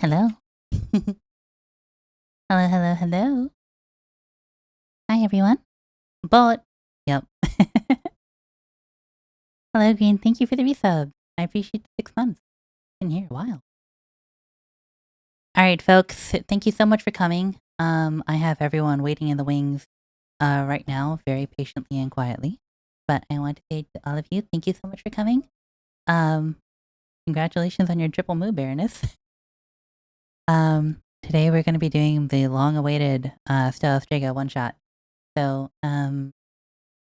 Hello. Hello, hello, hello. Hi, everyone. Bullet. Yep. Hello, Green. Thank you for the resub. I appreciate the 6 months. Been here a while. All right, folks. Thank you so much for coming. I have everyone waiting in the wings right now, very patiently and quietly. But I want to say to all of you, thank you so much for coming. Congratulations on your triple move, Baroness. Today we're going to be doing the long-awaited Stealth Drago one-shot. So,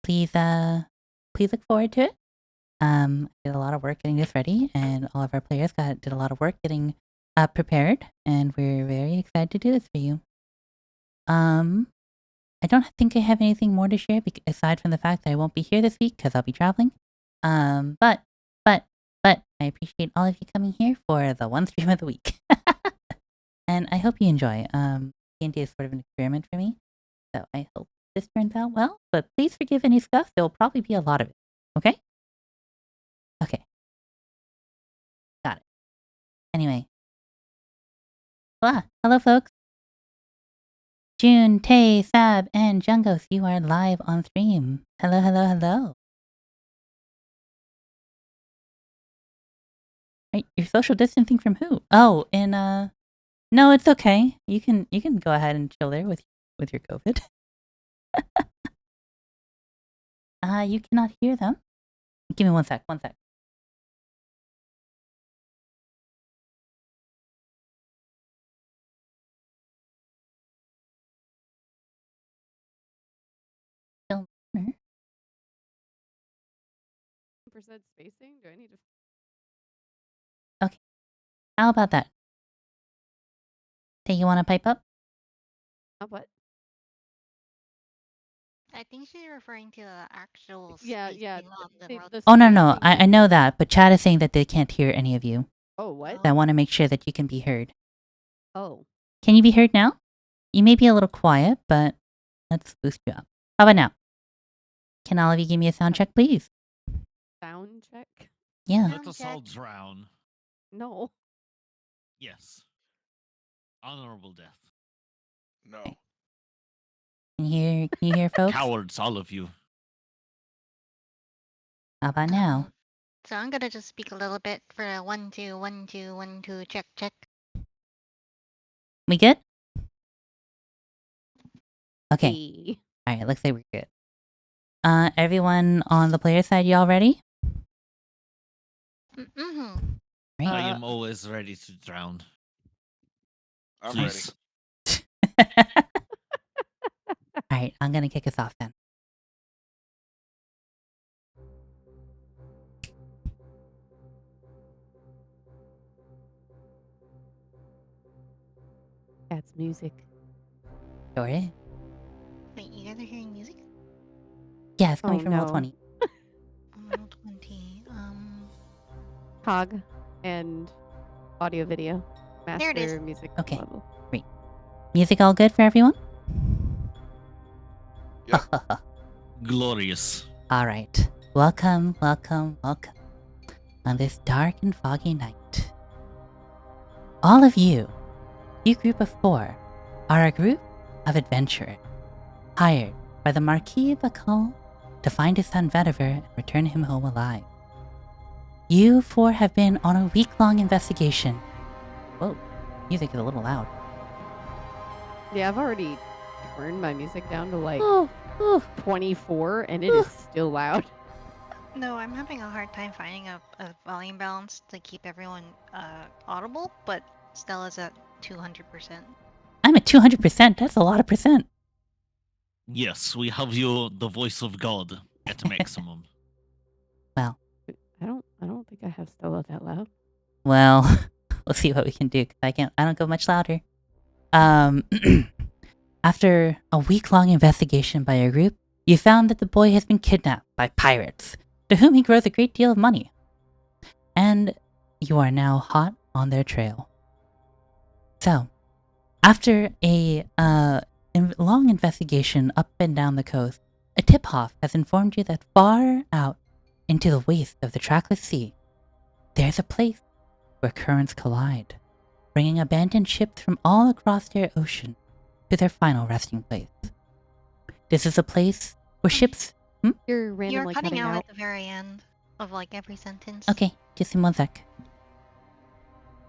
please look forward to it. Did a lot of work getting this ready, and all of our players did a lot of work getting prepared, and we're very excited to do this for you. I don't think I have anything more to share aside from the fact that I won't be here this week because I'll be traveling. But I appreciate all of you coming here for the one stream of the week, and I hope you enjoy. D&D is sort of an experiment for me, so I hope this turns out well. But please forgive any scuffs. There will probably be a lot of it. Okay. Okay. Got it. Anyway. Hello, folks. June, Tay, Sab, and Jungos, you are live on stream. Hello, hello, hello. Right, you're social distancing from who? Oh, no, it's okay. You can go ahead and chill there with your COVID. You cannot hear them. Give me one sec. Percent spacing? Do I need to? Okay. How about that? Tay, you want to pipe up? What? I think she's referring to the actual Yeah. Oh, no. I know that, but chat is saying that they can't hear any of you. Oh, what? I want to make sure that you can be heard. Oh. Can you be heard now? You may be a little quiet, but let's boost you up. How about now? Can all of you give me a sound check, please? Sound check? Yeah. Let us all drown. No. Yes. Honorable death. No. Can you hear folks? Cowards, all of you. How about now? So I'm gonna just speak a little bit for 1 2 1 2 1 2 check. We good? Okay. Hey. All right, looks like we're good. Everyone on the player side, y'all ready? Mm-hmm. Right. I am always ready to drown. I'm Please. ready. All right, I'm gonna kick us off then. That's music. Sure is. Wait, you guys are hearing music? Yeah, it's coming Oh, from no. Roll20. Roll20. Cog and audio video. Master There it is. music Okay. level. Great. Music all good for everyone? Yep. Glorious. All right. Welcome on this dark and foggy night. All of you group of 4, are a group of adventurers hired by the Marquis Bacall to find his son Vetiver and return him home alive. You 4 have been on a week-long investigation. Whoa, music is a little loud. Yeah, I've already turned my music down to like 24 and it is still loud. No, I'm having a hard time finding a volume balance to keep everyone audible, but Stella's at 200%. I'm at 200%. That's a lot of percent. Yes, we have you, the voice of God, at maximum. Well, I don't think I have Stella that loud. Well, we'll see what we can do. I don't go much louder. After a week-long investigation by your group, you found that the boy has been kidnapped by pirates, to whom he grows a great deal of money. And you are now hot on their trail. So, after a long investigation up and down the coast, a tip-off has informed you that far out into the waste of the trackless sea, there's a place where currents collide. bringing abandoned ships from all across their ocean to their final resting place. This is a place where ships... You're You're randomly cutting out out. at the very end of like every sentence. Okay, just in one sec.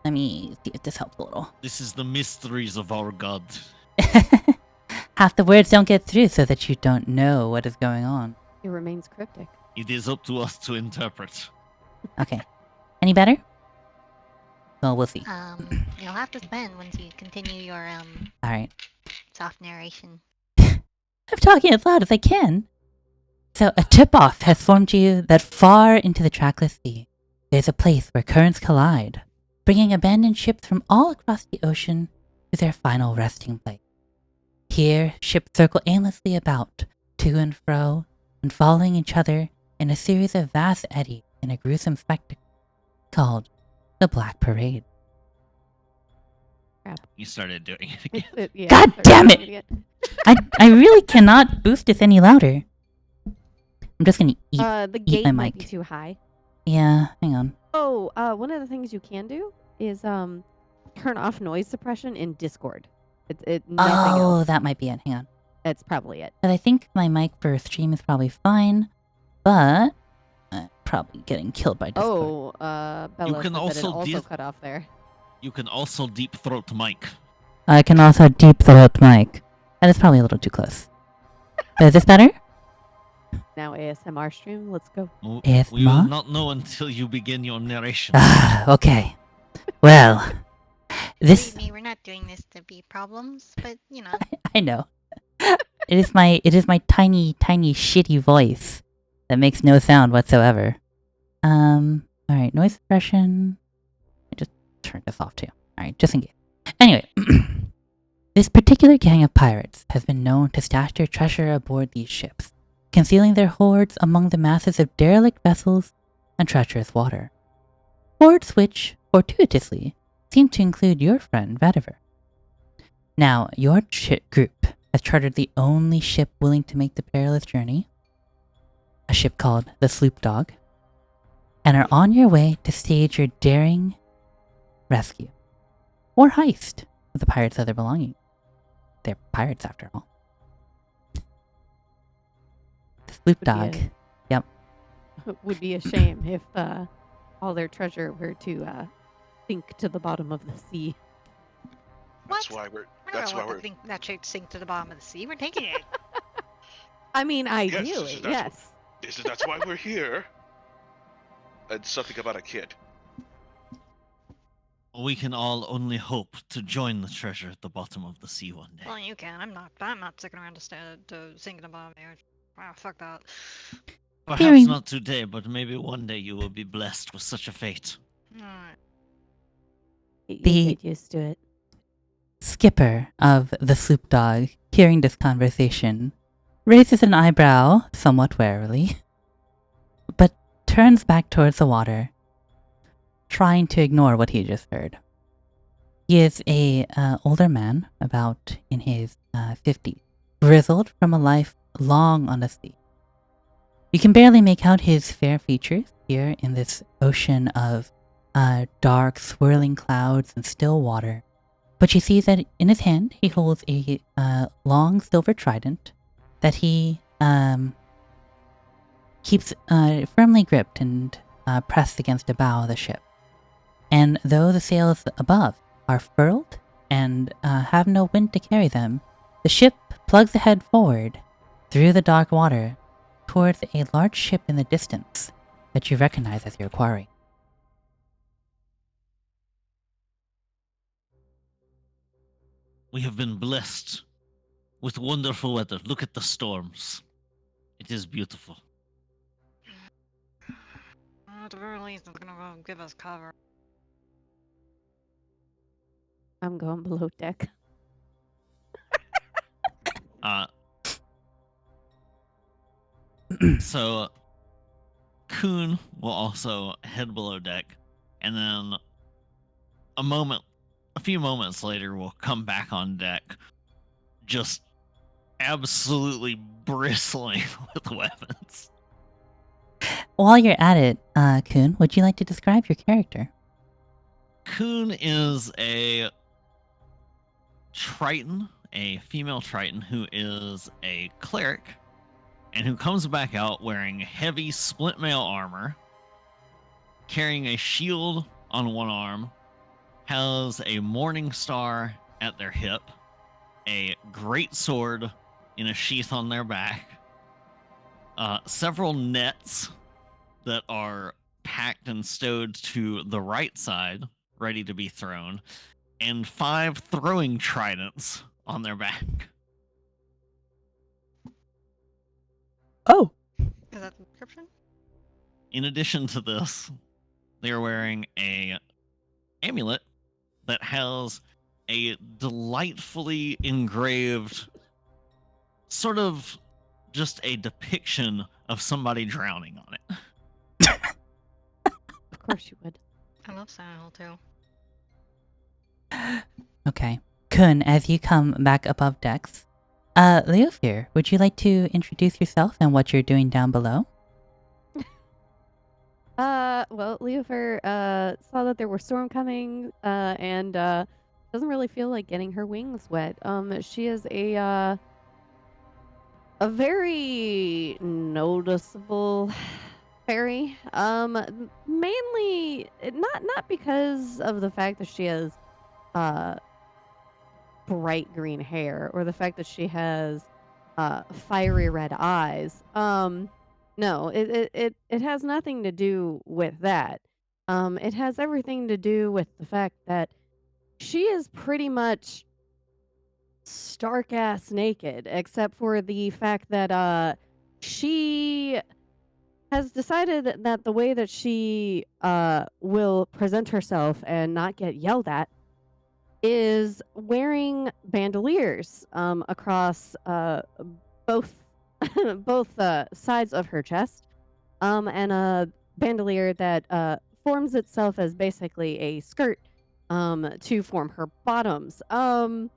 Let me see if this helps a little. This is the mysteries of our god. Half the words don't get through so that you don't know what is going on. It remains cryptic. It is up to us to interpret. Okay. Any better? Well, we'll see. You'll have to spend once you continue your Alright. soft narration. I'm talking as loud as I can. So, a tip-off has formed you that far into the trackless sea, there's a place where currents collide, bringing abandoned ships from all across the ocean to their final resting place. Here, ships circle aimlessly about, to and fro, and following each other in a series of vast eddies in a gruesome spectacle called the Black Parade. You started doing it again. Yeah, God sorry, damn it! idiot. I really cannot boost this any louder. I'm just gonna eat. The eat gate my might be mic. too high. Yeah, hang on. Oh, one of the things you can do is turn off noise suppression in Discord. Nothing Oh, else. that might be it. Hang on. That's probably it. But I think my mic for stream is probably fine, but probably getting killed by Discord. Oh, Bella can said that it also also cut off there. You can also deep throat mic. I can also deep throat mic. That is probably a little too close. But is this better? Now ASMR stream. Let's go. Yes, We will Ma? not know until you begin your narration. Ah, okay. Well, this Believe me, we're not doing this to be problems, but you know. I know. It is my tiny shitty voice that makes no sound whatsoever. Alright, noise suppression. I just turned this off too. Alright, just in case. Anyway, this particular gang of pirates has been known to stash their treasure aboard these ships, concealing their hoards among the masses of derelict vessels and treacherous water. Hoards which, fortuitously, seem to include your friend Vetiver. Now, your group has chartered the only ship willing to make the perilous journey, a ship called the Sloop Dog, and are on your way to stage your daring rescue, or heist, of the pirates of their belongings. They're pirates after all. The Sloop Would be Dog. a- Yep. Would be a shame if all their treasure were to sink to the bottom of the sea. That's What? why we're. We're not That's gonna why let the we're. thing that should sink to the bottom of the sea. We're taking it. I mean, Yes, ideally, that's yes. That's why we're here. And something about a kid. We can all only hope to join the treasure at the bottom of the sea one day. Well, you can. I'm not sticking around to sink in the bottom there. Wow, fuck that. Perhaps Hearing- not today, but maybe one day you will be blessed with such a fate. Alright. You The- get used to it. Skipper of the Sloop Dog, hearing this conversation, raises an eyebrow somewhat warily, but turns back towards the water, trying to ignore what he just heard. He is a older man, about in his 50s, grizzled from a life long on the sea. You can barely make out his fair features here in this ocean of dark, swirling clouds and still water. But you see that in his hand he holds a long silver trident that he keeps firmly gripped and pressed against the bow of the ship. And though the sails above are furled and have no wind to carry them, the ship plugs ahead forward through the dark water towards a large ship in the distance that you recognize as your quarry. We have been blessed with wonderful weather. Look at the storms. It is beautiful. At the very least, it's gonna go give us cover. I'm going below deck. So, Kuhn will also head below deck, and then a few moments later, we'll come back on deck, just absolutely bristling with weapons. While you're at it, Kun, would you like to describe your character? Coon is a Triton, a female Triton who is a cleric and who comes back out wearing heavy split mail armor, carrying a shield on one arm, has a morning star at their hip, a great sword in a sheath on their back, several nets that are packed and stowed to the right side, ready to be thrown, and 5 throwing tridents on their back. Oh. Is that the description? In addition to this, they are wearing a amulet that has a delightfully engraved, sort of just a depiction of somebody drowning on it. Of course you would. I love Silent Hill Okay. Kun, as you come back above decks, Leofir, would you like to introduce yourself and what you're doing down below? Well, Leofir saw that there were storm coming, and doesn't really feel like getting her wings wet. She is a very noticeable fairy. Mainly not because of the fact that she has bright green hair or the fact that she has fiery red eyes. No, it has nothing to do with that. It has everything to do with the fact that she is pretty much stark ass naked, except for the fact that she has decided that the way that she will present herself and not get yelled at is wearing bandoliers across both both sides of her chest, and a bandolier that forms itself as basically a skirt to form her bottoms. Hello,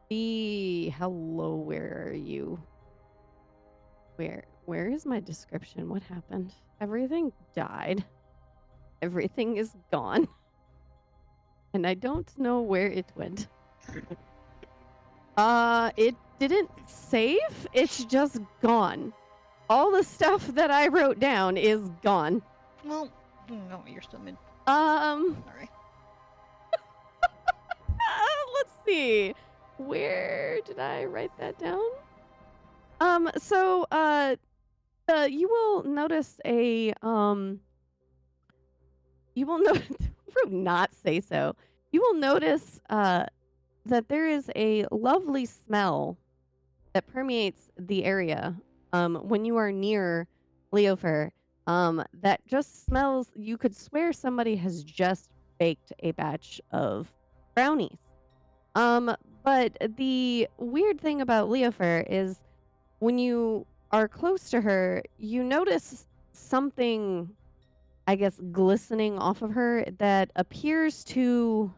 where are you? Where is my description? What happened? Everything died. Everything is gone. And I don't know where it went. It didn't save. It's just gone. All the stuff that I wrote down is gone. Well, no, you're still mid. Let's Sorry. see. Where did I write that down? You will notice a you will notice wrote not say so. You will notice that there is a lovely smell that permeates the area when you are near Leofir. That just smells. You could swear somebody has just baked a batch of brownies. But the weird thing about Leofir is when you are close to her, you notice something, I guess, glistening off of her that appears to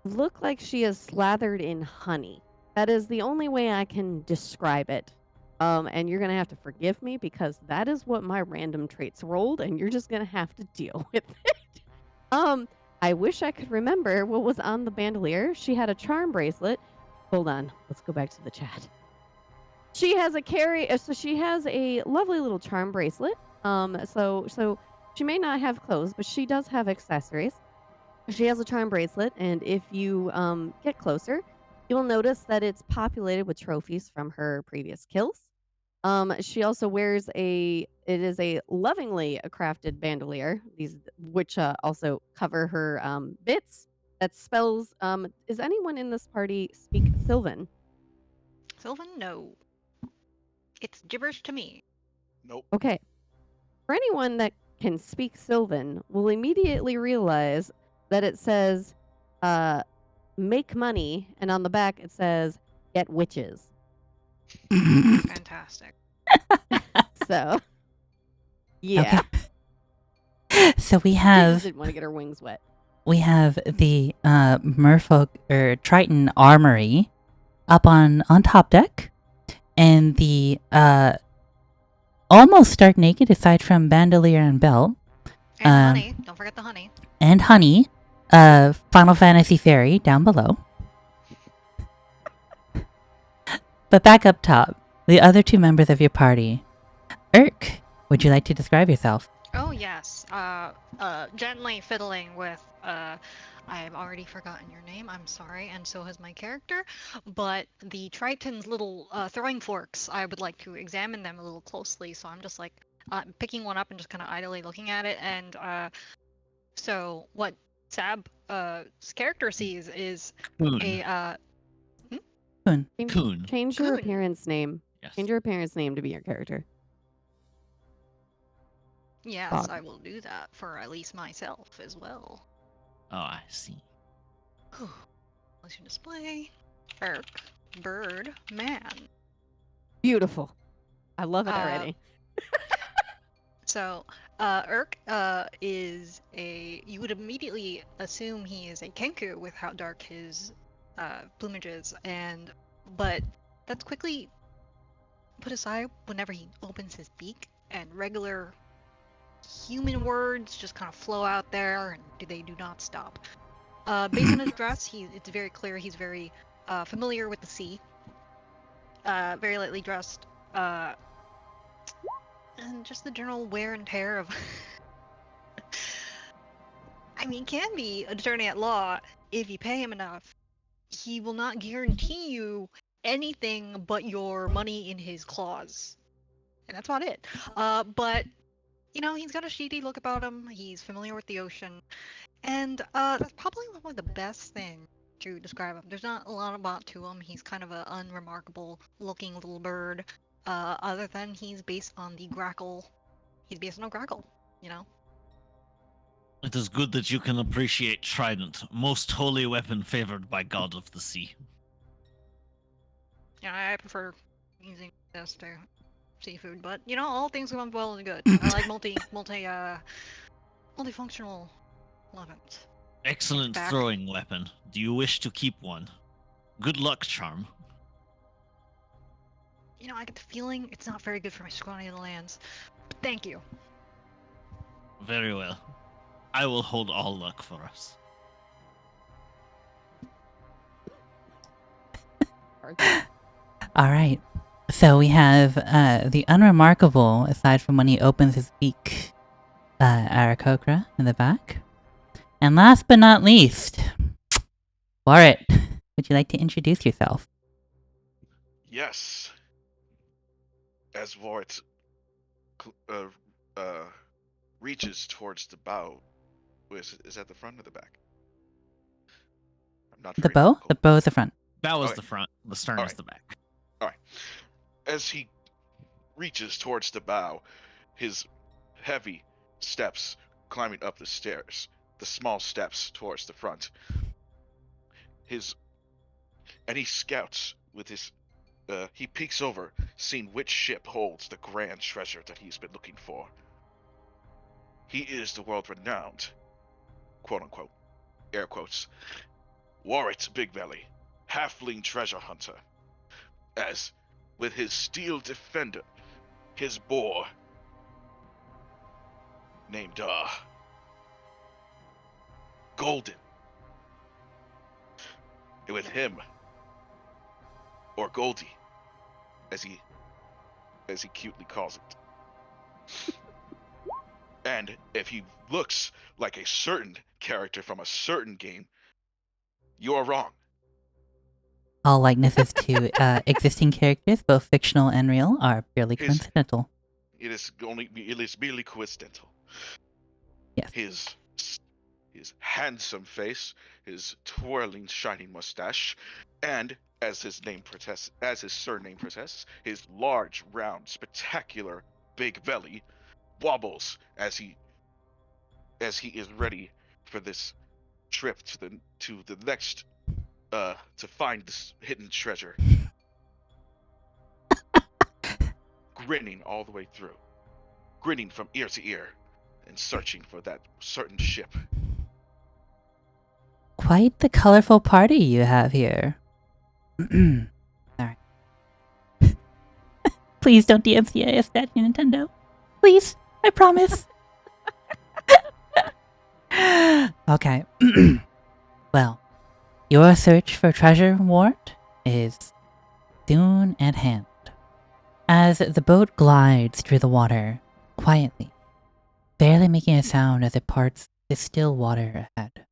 look like she is slathered in honey. That is the only way I can describe it. And you're going to have to forgive me because that is what my random traits rolled, and you're just going to have to deal with it. I wish I could remember what was on the bandolier. She had a charm bracelet. Hold on. Let's go back to the chat. She has she has a lovely little charm bracelet. So she may not have clothes, but she does have accessories. She has a charm bracelet, and if you get closer, you'll notice that it's populated with trophies from her previous kills. She also wears it is a lovingly crafted bandolier, which also cover her bits. That spells, is anyone in this party speak Sylvan? Sylvan, no. It's gibberish to me. Nope. Okay. For anyone that can speak Sylvan, will immediately realize that it says, make money, and on the back it says, get witches. Fantastic. So, yeah. Okay. So we She have just didn't want to get her wings wet. we have the Merfolk or Triton Armory up on top deck, and the almost stark naked aside from bandolier and belt. And honey. Don't forget the honey. and Honey, Final Fantasy Fairy down below. But back up top, the other two members of your party. Urk, would you like to describe yourself? Oh yes. Gently fiddling with I've already forgotten your name. I'm sorry, and so has my character. But the Triton's little throwing forks, I would like to examine them a little closely. So I'm just like picking one up and just kind of idly looking at it. And so what Sab's character sees is Coon. a Coon. Coon. Change your Coon. appearance name. Yes. Change your appearance name to be your character. yes, Bob. I will do that for at least myself as well. Oh, I see. Let's display. Erk, bird, man. Beautiful. I love it Uh, already. So, Urk is you would immediately assume he is a Kenku with how dark his plumage is, but that's quickly put aside whenever he opens his beak, and regular human words just kind of flow out there, and they do not stop. Based on his dress, it's very clear he's very familiar with the sea, very lightly dressed, and just the general wear and tear of. I mean, can be an attorney at law if you pay him enough. He will not guarantee you anything but your money in his claws, and that's about it. But you know, he's got a shady look about him. He's familiar with the ocean, and that's probably one of the best things to describe him. There's not a lot about to him. He's kind of an unremarkable looking little bird. Other than he's based on the grackle. He's based on a grackle, you know. It is good that you can appreciate Trident, most holy weapon favored by God of the Sea. Yeah, I prefer using this to seafood, but you know, all things come well and good. I like multifunctional weapons. Excellent Back. throwing weapon. Do you wish to keep one? Good luck, Charm. You know, I get the feeling it's not very good for my scrawny little hands. But thank you. Very well. I will hold all luck for us. All right. So we have the unremarkable, aside from when he opens his beak, Aarakocra in the back. And last but not least, Warren, would you like to introduce yourself? Yes. As Vorit reaches towards the bow, is that the front or the back? I'm not The very bow? vocal. The bow is the front. That was Alright. the front. The stern is Alright. the back. As he reaches towards the bow, his heavy steps climbing up the stairs, the small steps towards the front. And he scouts with his. He peeks over, seeing which ship holds the grand treasure that he's been looking for. He is the world-renowned, quote-unquote, air quotes, Warwick Bigbelly, halfling treasure hunter. As, with his steel defender, his boar, named, Golden. And with him, or Goldie, as he cutely calls it. And if he looks like a certain character from a certain game, you are wrong. All likenesses to existing characters, both fictional and real, are purely His- coincidental. It is merely coincidental. Yes. His handsome face, his twirling, shining mustache, and as his surname protests, his large, round, spectacular, big belly wobbles as he is ready for this trip to the next to find this hidden treasure. Grinning all the way through, grinning from ear to ear, and searching for that certain ship. Quite the colorful party you have here. Alright. Please don't DMCA that, Nintendo. Please, I promise. Okay. Well, your search for treasure wart is soon at hand. As the boat glides through the water, quietly, barely making a sound as it parts the still water ahead,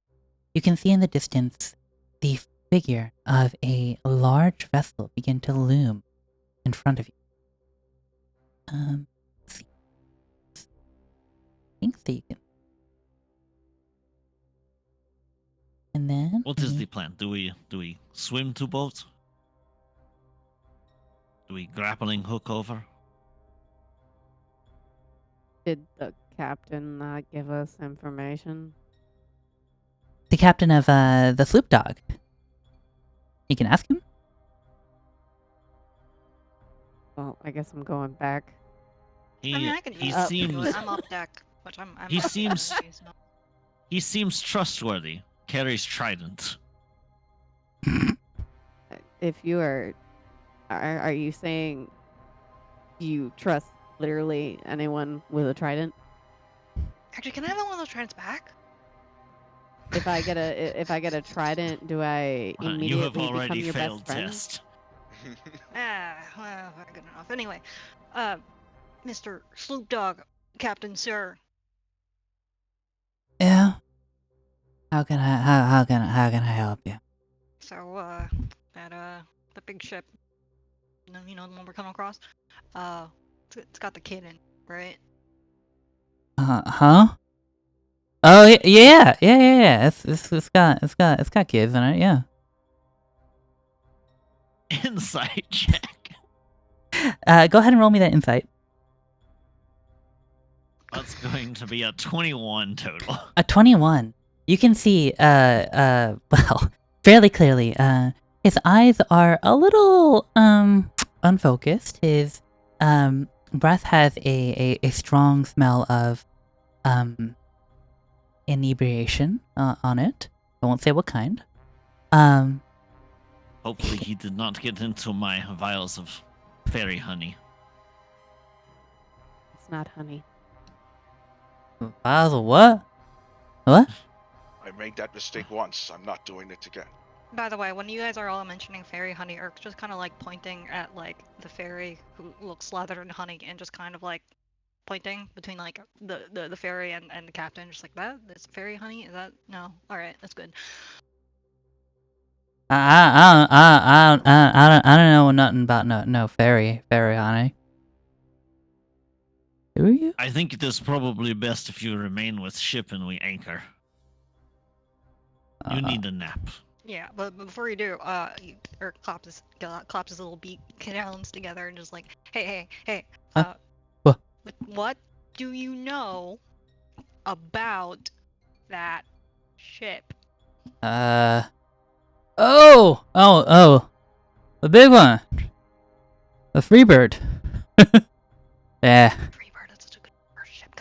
you can see in the distance the figure of a large vessel begin to loom in front of you. Let's see. I think so you can. And then What is the plan? Do we swim to boat? Do we grappling hook over? Did the captain not give us information? the captain of the sloop dog. You can ask him. Well, I guess I'm going back. He I mean, I can he just do seems it. I'm up deck, which I'm He up deck seems- anyway, so. he seems trustworthy. Carries trident. If you are you saying you trust literally anyone with a trident? Actually, can I have one of those tridents back? If I get a trident, do I immediately You have become already your failed best friend? test. Well, good enough. Anyway, Mr. Sloop Dog, Captain Sir. Yeah. How can I help you? So, that the big ship, you know, the one we're coming across, it's got the kid in, right? Huh? Oh yeah. It's got kids in it. Yeah. Insight check. Go ahead and roll me that insight. That's going to be a 21 total. A 21. You can see, well, fairly clearly, his eyes are a little, unfocused. His, breath has a strong smell of, inebriation, on it. I won't say what kind. Hopefully he did not get into my vials of fairy honey. It's not honey. Vials of what? What? I made that mistake once. I'm not doing it again. By the way, when you guys are all mentioning fairy honey, Eric's just kind of like pointing at like the fairy who looks slathered in honey and just kind of like pointing between like the fairy and the captain, just like that. That's fairy honey. Is that no? All right, that's good. I don't know nothing about no fairy honey. Do you? I think it is probably best if you remain with ship and we anchor. You need a nap. Yeah, but before you do, Eric claps his little beak canals together and just like, hey, What? what do you know about that ship? Oh, the big one, the Freebird. Yeah. Freebird, that's such a good first ship.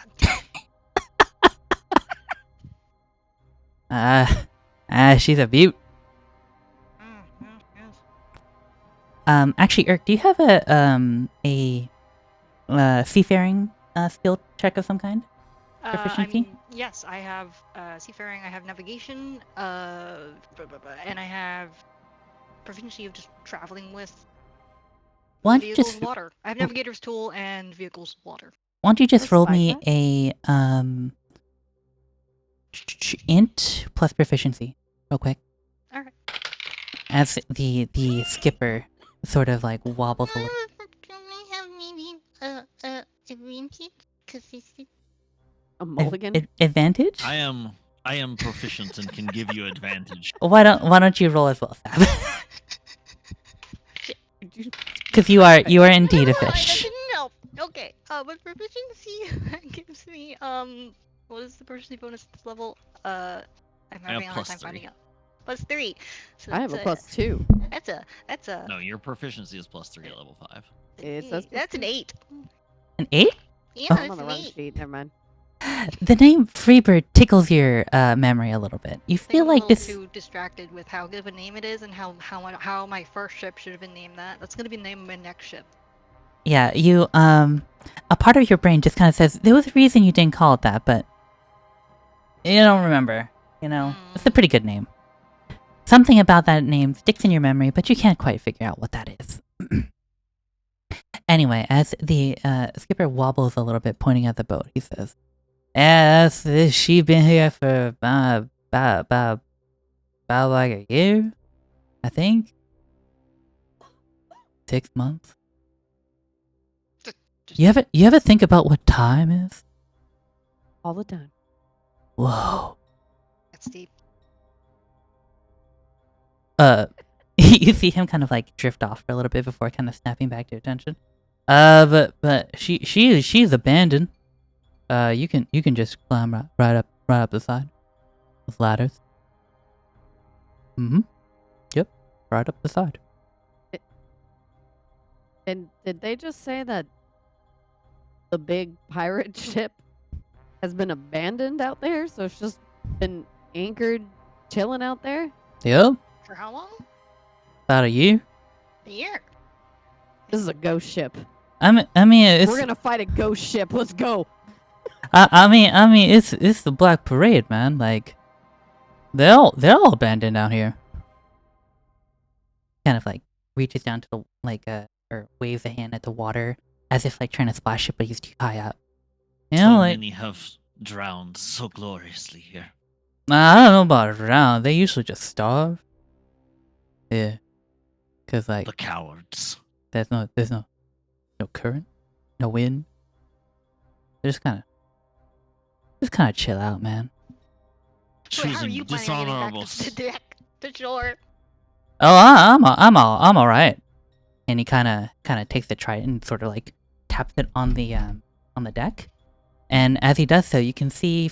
God damn. She's a beaut. Yes. Actually, Eric, do you have a seafaring skill check of some kind? I Proficiency? mean, yes, I have seafaring, I have navigation, and I have proficiency of just traveling with Why don't you vehicles just water. I have navigator's tool and vehicles water. why don't you just Let's roll spy me that. a int plus proficiency real quick Alright. as the skipper sort of like wobbles a little. Can I have maybe advantage? Cause A mulligan? Advantage? I am proficient and can give you advantage. Why don't you roll as well, Sab? Did you- Because you are indeed a Never mind, that fish. didn't help. Okay, but proficiency gives me what is the proficiency bonus at this level? I'm having a hard time +3. finding out. +3. So I have a that's +2. That's a No, your proficiency is +3 at level 5. It says that's an +3. 8. An 8? Yeah, I'm that's on the an wrong 8. sheet. Never mind. The name Freebird tickles your memory a little bit. You I think feel I'm a like little this. too distracted with how good of a name it is and how my first ship should have been named that. That's gonna be the name of my next ship. Yeah, you a part of your brain just kind of says there was a reason you didn't call it that, but You don't remember. You know, it's a pretty good name. Something about that name sticks in your memory, but you can't quite figure out what that is. Anyway, as the skipper wobbles a little bit, pointing at the boat, he says, "Yeah, she's been here for about like a year, I think. 6 months. You ever think about what time is? All the time. Whoa." That's deep. You see him kind of like drift off for a little bit before kind of snapping back to attention. But she's abandoned. You can just climb right up the side with ladders. Yep, right up the side. And did they just say that the big pirate ship has been abandoned out there? So it's just been anchored, chilling out there? Yep, For how long? about a year. A year. This is a ghost ship. I mean, it's. We're gonna fight a ghost ship. Let's go. I mean, it's the Black Parade, man. Like, they're all abandoned down here. Kind of like reaches down to the or waves a hand at the water as if like trying to splash it, but he's too high up. You know, So like many have drowned so gloriously here. I don't know about around. They usually just starve. Yeah, cause like The cowards. there's no current, no wind. They're just kind of chill out, man. Wait, how are Choosing you planning on getting back dishonorables. to deck, to shore? Oh, I'm all right. And he kind of takes the trident and sort of like taps it on the deck. And as he does so, you can see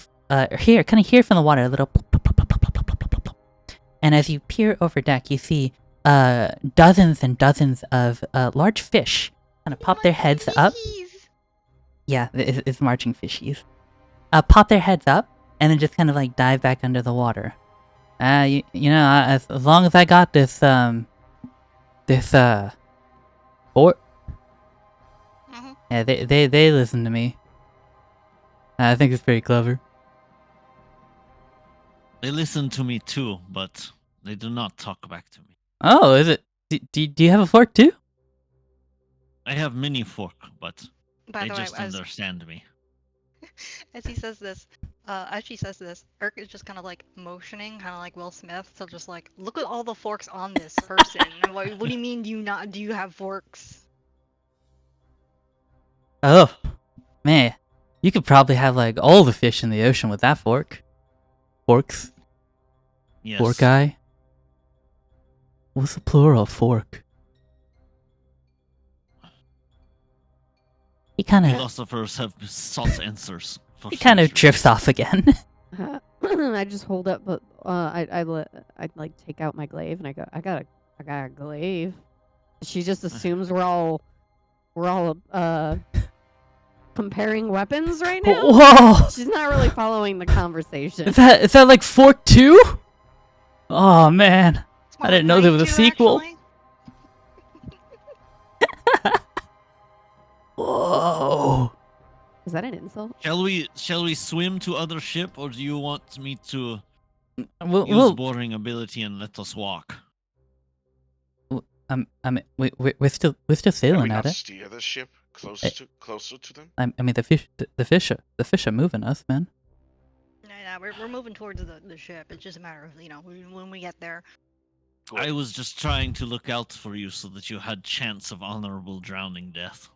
hear from the water a little plop, plop, plop, plop, plop, plop, plop, plop, plop. And as you peer over deck, you see dozens and dozens of large fish kind of pop their heads up. Yeah, it's marching fishies. Pop their heads up and then just kind of like dive back under the water. You know, as long as I got this fort, yeah, they listen to me. I think it's pretty clever. They listen to me too, but they do not talk back to me. Oh, is it? Do you have a fork too? I have mini fork, but By they the way, just understand me. as he says this, as she says this, Urk is just kind of like motioning, kind of like Will Smith. So just like, look at all the forks on this person. And what do you mean? Do you have forks? Oh, man, you could probably have like all the fish in the ocean with that fork. Forks. Yes. Fork eye. What's the plural of fork? He kind of Philosophers have sought answers. For drifts centuries. off again. I just hold up, but I'd like take out my glaive and I go, I got a glaive. She just assumes we're all comparing weapons right now. Whoa! She's not really following the conversation. Is that like fork 2? Oh man, It's I more didn't know like there was a Raiju, sequel. actually. Whoa! Is that an insult? Shall we swim to other ship, or do you want me to use We'll boarding ability and let us walk? I mean, we're still Can we sailing not at it. steer the ship closer to them? I mean, the fish are moving us, man. No, we're moving towards the ship. It's just a matter of when we get there. I was just trying to look out for you so that you had chance of honorable drowning death.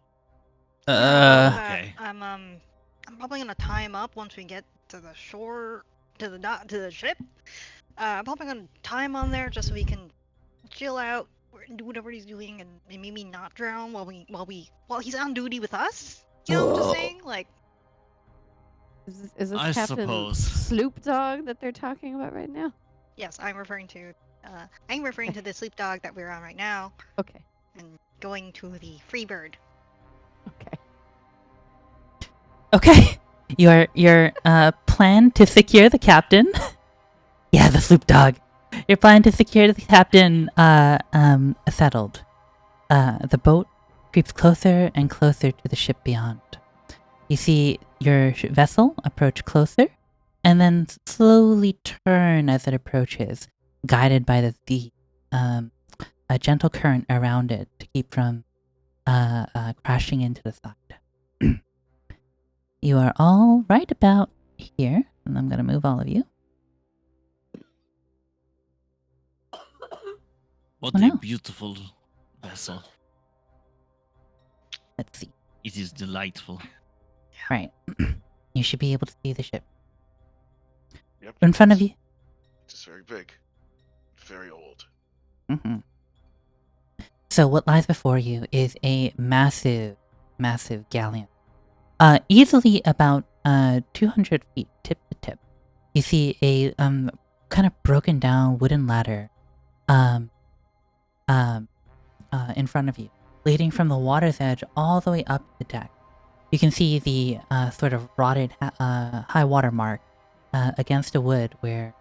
Okay. I'm probably gonna tie him up once we get to the shore, to the ship. I'm probably gonna tie him on there just so he can chill out, do whatever he's doing, and maybe not drown while he's on duty with us. You know what I'm just saying? Like, Is this I Captain suppose. Sloop Dog that they're talking about right now? yes, I'm referring to the sleep dog that we're on right now, Okay. and going to the Freebird. Okay. Okay, your plan to secure the captain. Yeah, the sloop dog. Your plan to secure the captain settled. The boat creeps closer and closer to the ship beyond. You see your vessel approach closer, and then slowly turn as it approaches, guided by a gentle current around it to keep from crashing into the side. You are all right about here, and I'm going to move all of you. What Oh, a no. beautiful vessel. Let's see. It is delightful. Right. You should be able to see the ship. Yep. In front of you. It's very big. Very old. hmm So what lies before you is a massive, massive galleon. Easily about 200 feet tip to tip. You see a kind of broken down wooden ladder in front of you, leading from the water's edge all the way up the deck. You can see the sort of rotted high water mark against the wood where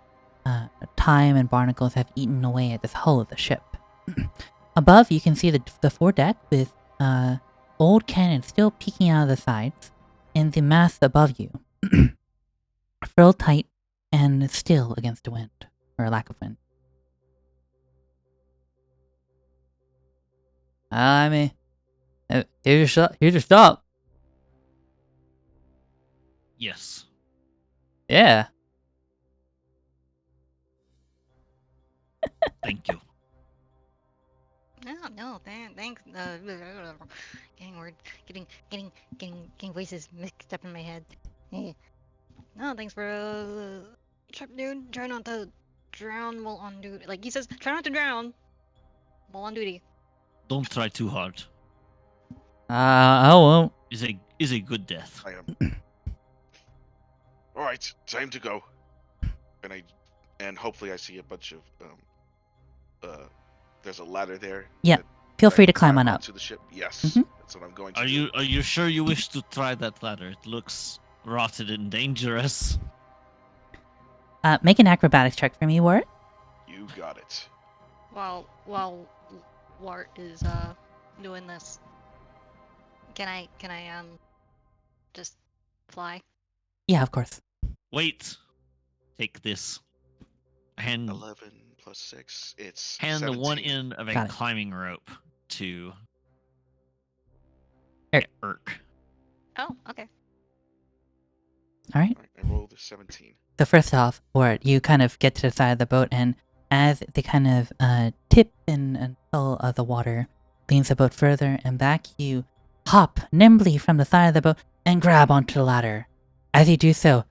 time and barnacles have eaten away at this hull of the ship. Above, you can see the foredeck with old cannons still peeking out of the sides, and the mast above you, furled tight and still against the wind, or lack of wind. I mean, here's your stop. Yes. Yeah. Thank you. No, thanks. Getting word, getting voices mixed up in my head. Eh. No, thanks for check, dude. Try not to drown while on duty. Like he says, try not to drown while on duty. Don't try too hard. I won't. Is a good death. I am. All right, time to go. And hopefully I see a bunch of there's a ladder there. Yeah, that feel I free to can climb on up. onto the ship. Yes, Mhm. that's what I'm going to Are do. you sure you wish to try that ladder? It looks rotted and dangerous. Make an acrobatics check for me, Wart. You got it. While Wart is doing this, can I just fly? Yeah, of course. Wait. Take this. Hand 11 plus 6. It's hand the one 17. end of a Got it. climbing rope to Eric. Irk. Oh, okay. All right. All right, I rolled a 17. So first off, Wart, you kind of get to the side of the boat, and as they kind of tip and pull the water leans the boat further and back, you hop nimbly from the side of the boat and grab onto the ladder. As you do so,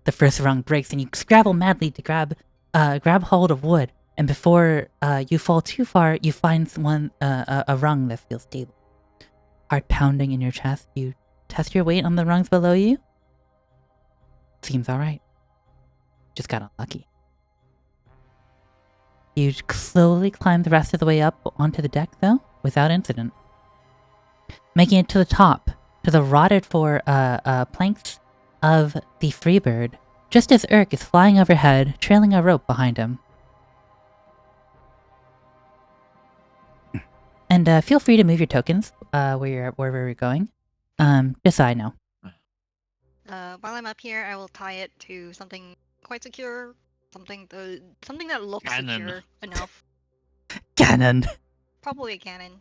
the first rung breaks, and you scrabble madly to grab hold of wood. And before you fall too far, you find a rung that feels stable. Heart pounding in your chest, you test your weight on the rungs below you. Seems alright. Just got unlucky. You slowly climb the rest of the way up onto the deck, though, without incident. Making it to the top, to the rotted planks of the Freebird, just as Urk is flying overhead, trailing a rope behind him. And feel free to move your tokens wherever you're going. Just so I know. While I'm up here, I will tie it to something quite secure, something that looks Cannon. secure enough. Cannon! Probably a cannon.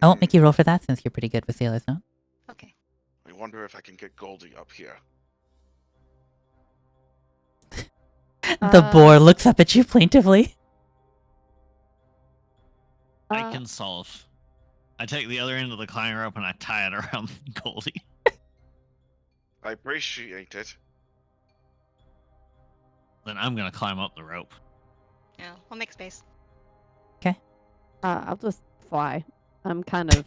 I won't make you roll for that since you're pretty good with sailors, no? Okay. I wonder if I can get Goldie up here. The boar looks up at you plaintively. I can solve. I take the other end of the climbing rope and I tie it around Goldie. I appreciate it. Then I'm gonna climb up the rope. Yeah, we'll make space. I'll just fly. I'm kind of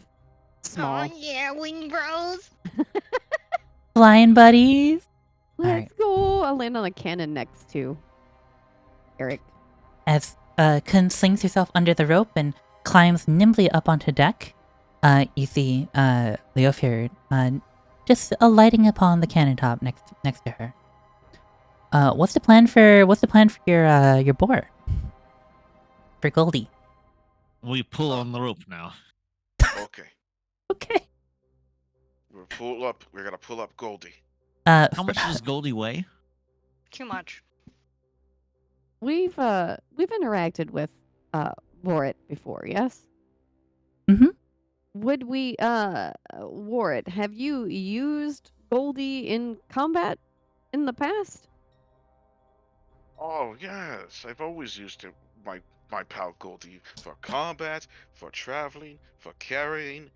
small. Oh yeah, wing bros. Flying buddies! Let's go. I'll land on a cannon next to Eric. As Kun slings herself under the rope and climbs nimbly up onto deck, you see Leofrid just alighting upon the cannon top next to her. What's the plan for your boar? For Goldie. We pull on the rope now. Okay. Okay. We're gonna pull up Goldie. How much does Goldie weigh? Too much. We've interacted with Warrit before, yes? Mhm. Would we Warrit, have you used Goldie in combat in the past? Oh yes, I've always used it, my pal Goldie, for combat, for traveling, for carrying,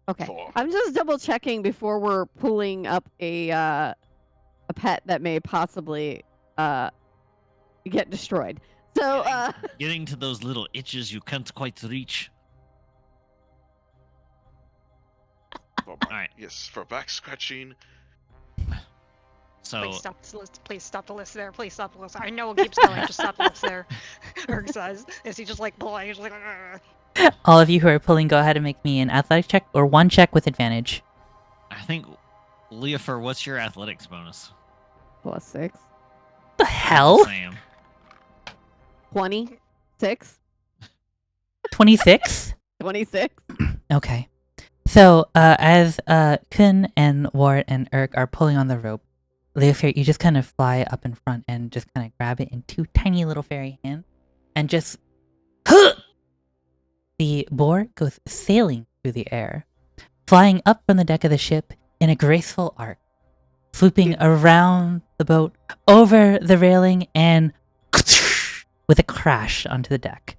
Okay. for I'm just double checking before we're pulling up a pet that may possibly get destroyed. So Getting to those little itches you can't quite reach. Alright. yes, for back scratching. So Please stop this list. Please stop the list there. Please stop the list. I know it keeps going. Just stop the list there. Erg says, is he just like pulling? He's just like, "Ugh." All of you who are pulling, go ahead and make me an athletic check or one check with advantage. I think, Leofer, what's your athletics bonus? +6. The hell? Same. 26. 26? 26. Okay. So, as Kun and Ward and Urk are pulling on the rope, Leofair, you just kind of fly up in front and just kind of grab it in two tiny little fairy hands and just... The boar goes sailing through the air, flying up from the deck of the ship in a graceful arc, swooping around the boat, over the railing, and with a crash onto the deck.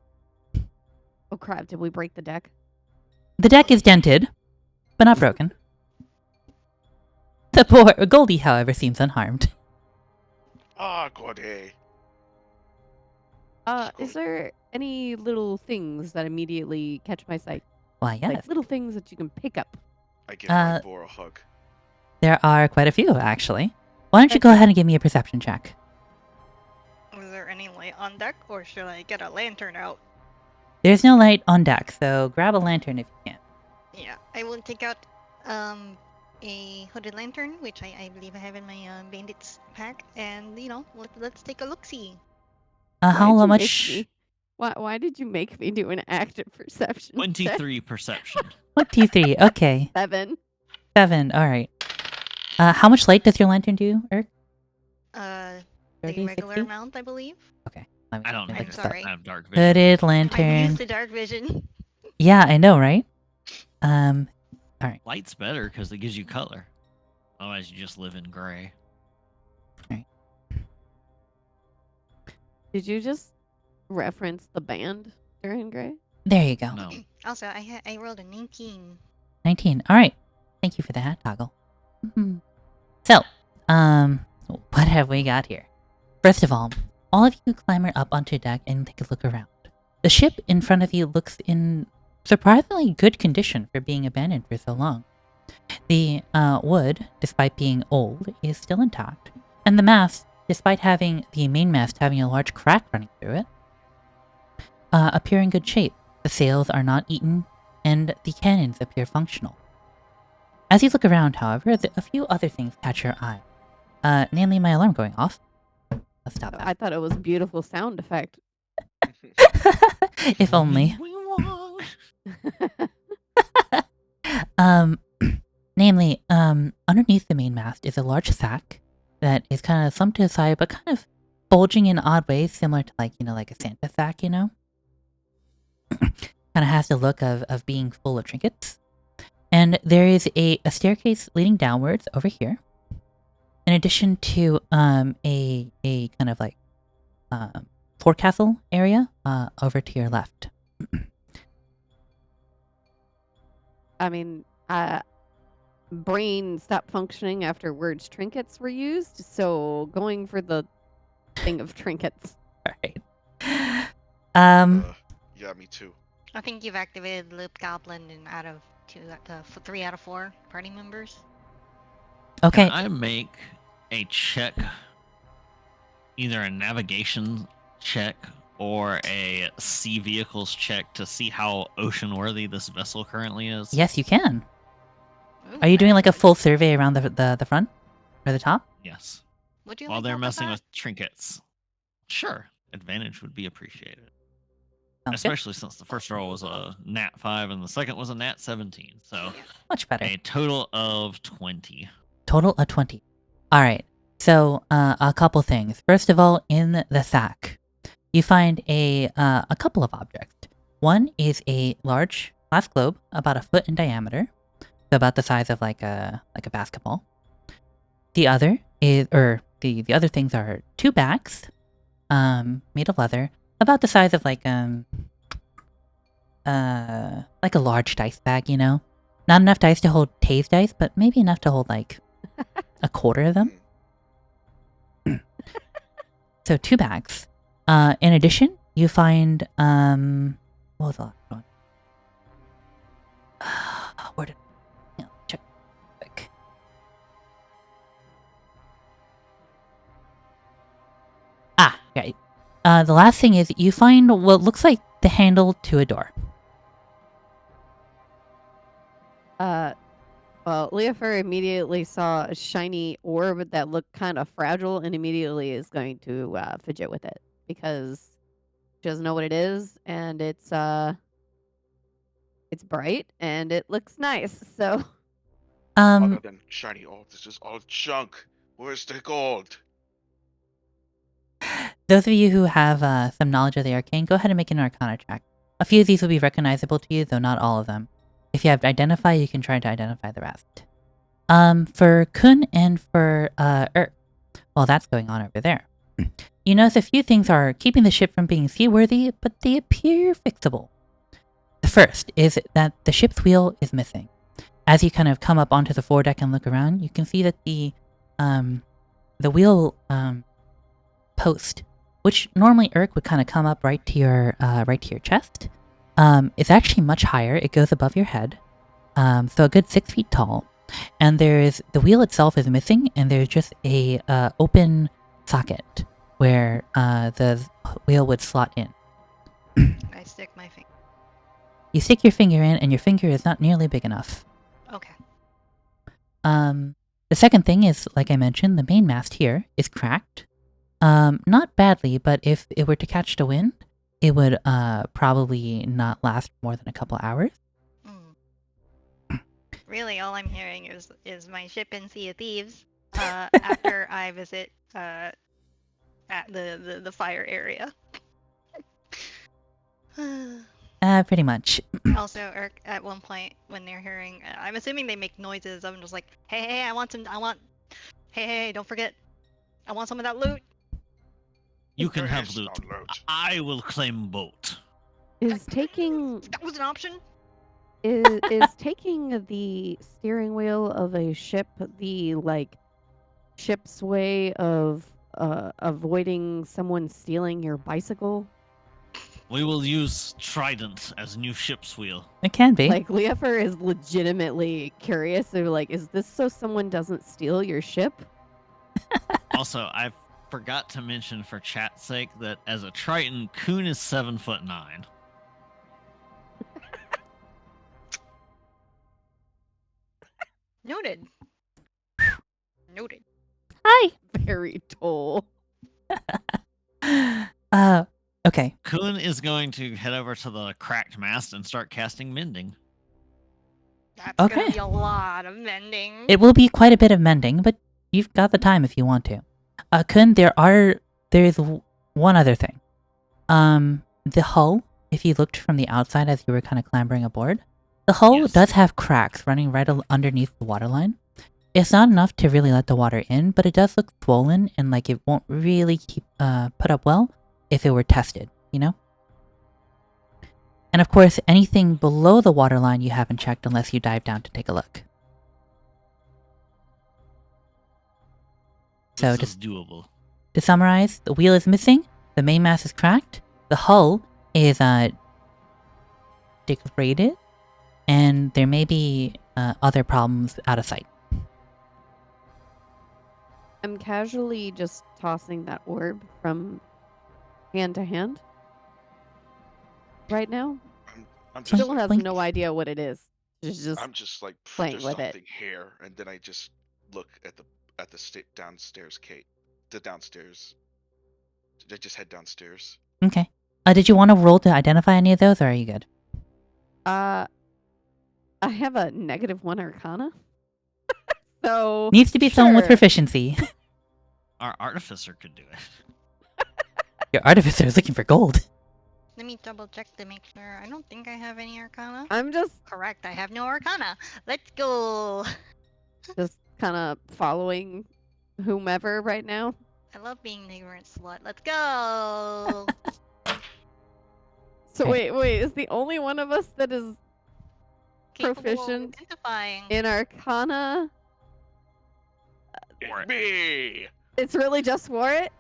Oh crap, did we break the deck? The deck is dented, but not broken. The poor Goldie, however, seems unharmed. Ah, Goldie. Is there any little things that immediately catch my sight? Why, yes. Like little things that you can pick up. I give my boar a hug. There are quite a few, actually. Why don't you go Okay. ahead and give me a perception check? Is there any light on deck, or should I get a lantern out? There's no light on deck, so grab a lantern if you can. Yeah, I will take out a hooded lantern, which I believe I have in my bandits pack, and let's take a look see. How Why'd you much? make me- Why did you make me do an active perception? check? 23 perception. 23. Okay. 7. 7. All right. How much light does your lantern do, Erk? The 30, regular 60? amount, I believe. Okay. Let me I don't look I'm this have, up. sorry. I have dark vision. Hooded I'm lantern. used to dark vision. Yeah, I know, right? Light's better because it gives you color. Otherwise, you just live in gray. Did you just reference the band Duran Gray? There you go. No. Also, I rolled a 19. 19. All right. Thank you for that, Toggle. Mhm. So, what have we got here? First of all of you climber up onto deck and take a look around. The ship in front of you looks in surprisingly good condition for being abandoned for so long. The wood, despite being old, is still intact, and the mast, despite having the main mast having a large crack running through it, appear in good shape. The sails are not eaten, and the cannons appear functional. As you look around, however, a few other things catch your eye. Namely my alarm going off. Let's stop that. I thought it was a beautiful sound effect. If only. Namely, underneath the main mast is a large sack that is kind of slumped to the side, but kind of bulging in odd ways, similar to like a Santa sack, kind of has the look of being full of trinkets. And there is a staircase leading downwards over here, in addition to a kind of like forecastle area over to your left. I mean, brain stopped functioning after words trinkets were used, so going for the thing of trinkets. All right. Yeah, me too. I think you've activated Loop Goblin and out of 3 out of 4 party members. Okay. Can I make a check, either a navigation check or a sea vehicles check to see how ocean-worthy this vessel currently is? Yes, you can. Ooh, Are you doing like a nice. full survey around the front or the top? Yes. Would you While like they're help with messing that? with trinkets. Sure. Advantage would be appreciated. Sounds good. Especially since the first roll was a nat 5 and the second was a nat 17. So Much better. a total of 20. Total of 20. All right. So, a couple things. First of all, in the sack, you find a couple of objects. One is a large glass globe, about a foot in diameter, so about the size of like a basketball. The other is, or the other things are two bags, made of leather, about the size of like a large dice bag. You know, not enough dice to hold Tay's dice, but maybe enough to hold like a quarter of them. So 2 bags. In addition, you find what was the last one? Where did check quick. Right. The last thing is you find what looks like the handle to a door. Well, Leofer immediately saw a shiny orb that looked kind of fragile and immediately is going to fidget with it because she doesn't know what it is and it's bright and it looks nice. So Other than shiny orb, this is all junk. Where's the gold? Those of you who have some knowledge of the arcane, go ahead and make an Arcana check. A few of these will be recognizable to you, though not all of them. If you have identify, you can try to identify the rest. For Kun and for well, that's going on over there. You notice a few things are keeping the ship from being seaworthy, but they appear fixable. The first is that the ship's wheel is missing. As you kind of come up onto the foredeck and look around, you can see that the wheel post, which normally would kind of come up right to your chest, is actually much higher. It goes above your head, so a good 6 feet tall. And the wheel itself is missing, and there's just a open socket where the wheel would slot in. I stick my finger. You stick your finger in, and your finger is not nearly big enough. Okay. The second thing is, like I mentioned, the main mast here is cracked. Not badly, but if it were to catch the wind, it would probably not last more than a couple hours. Really, all I'm hearing is my ship in Sea of Thieves after I visit at the fire area. Pretty much. Also, at one point when they're hearing, I'm assuming they make noises. I'm just like, hey, hey, don't forget, I want some of that loot. You can There have is loot. no loot. I will claim boat. is taking That was an option. is taking the steering wheel of a ship the ship's way of avoiding someone stealing your bicycle? We will use Trident as new ship's wheel. It can be. Like Leofer is legitimately curious. They're like, is this so someone doesn't steal your ship? Also, I forgot to mention for chat's sake that as a Triton, Kun is 7'9". Noted. Noted. Hi. Very tall. Okay. Kun is going to head over to the cracked mast and start casting mending. That's Okay. gonna be a lot of mending. It will be quite a bit of mending, but you've got the time if you want to. Kun, there's one other thing. The hull, if you looked from the outside as you were kind of clambering aboard, the hull Yes. does have cracks running right underneath the waterline. It's not enough to really let the water in, but it does look swollen and like it won't really keep put up well if it were tested, you know? And of course, anything below the waterline you haven't checked unless you dive down to take a look. So This just is doable. to summarize, the wheel is missing, the main mast is cracked, the hull is degraded, and there may be other problems out of sight. I'm casually just tossing that orb from hand to hand right now. I'm just Still like, has Blink. no idea what it is. Just I'm just like playing there's with it. something here, and then I just look at the downstairs Kate, the downstairs. I just head downstairs. Okay. Did you want to roll to identify any of those, or are you good? I have a -1 Arcana. So Needs to be someone with sure. proficiency. Our artificer could do it. Your artificer is looking for gold. Let me double check to make sure. I don't think I have any arcana. I'm just Correct, I have no arcana. Let's go. kind of following whomever right now. I love being the ignorant slut. Let's go. So Okay. wait, is the only one of us that is Capable of Proficient identifying. in Arcana? Or- Me. It's really just for it?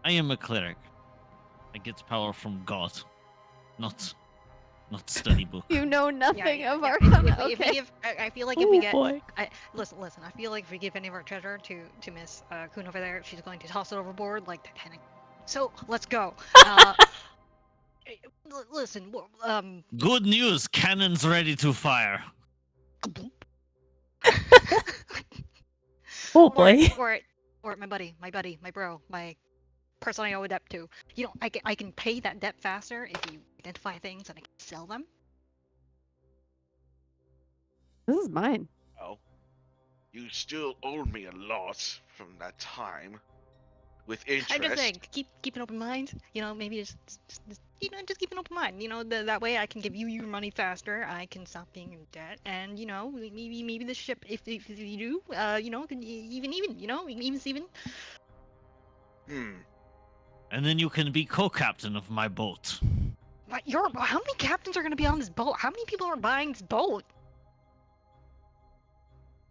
I am a cleric. I get power from God, not study book. You know nothing Yeah, of yeah, Arcana. if we Okay. give, I feel like if we get, boy. listen. I feel like if we give any of our treasure to Miss Kuhn over there, she's going to toss it overboard like Titanic. So let's go. Listen, Good news, cannons ready to fire. Oh boy. or my buddy, my bro, my person I owe a debt to. You know, I can pay that debt faster if you identify things and I can sell them. This is mine. Oh, you still owe me a lot from that time. With interest. I'm just saying, keep an open mind. You know, maybe just just keep an open mind. You know, that way I can give you your money faster. I can stop being in debt, and you know, maybe the ship, if you do, you know, even, you know, even Steven. And then you can be co-captain of my boat. But how many captains are going to be on this boat? How many people are buying this boat?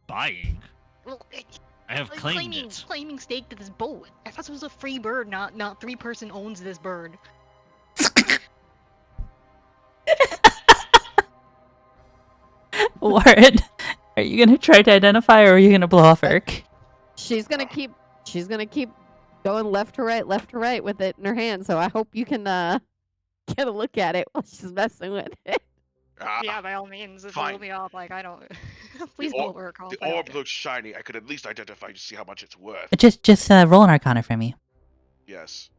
Buying? Well, I have claimed it. claiming stake to this boat. I thought it was a free bird, not 3-person owns this bird. Warren, are you gonna try to identify, or are you gonna blow off Irk? She's gonna keep going left to right with it in her hand, so I hope you can get a look at it while she's messing with it. Yeah, by all means, blow fine. me off. Like, I don't. Please The blow orb- Urk off. The I don't orb care. looks shiny. I could at least identify to see how much it's worth. Just roll an Arcana for me. Yes.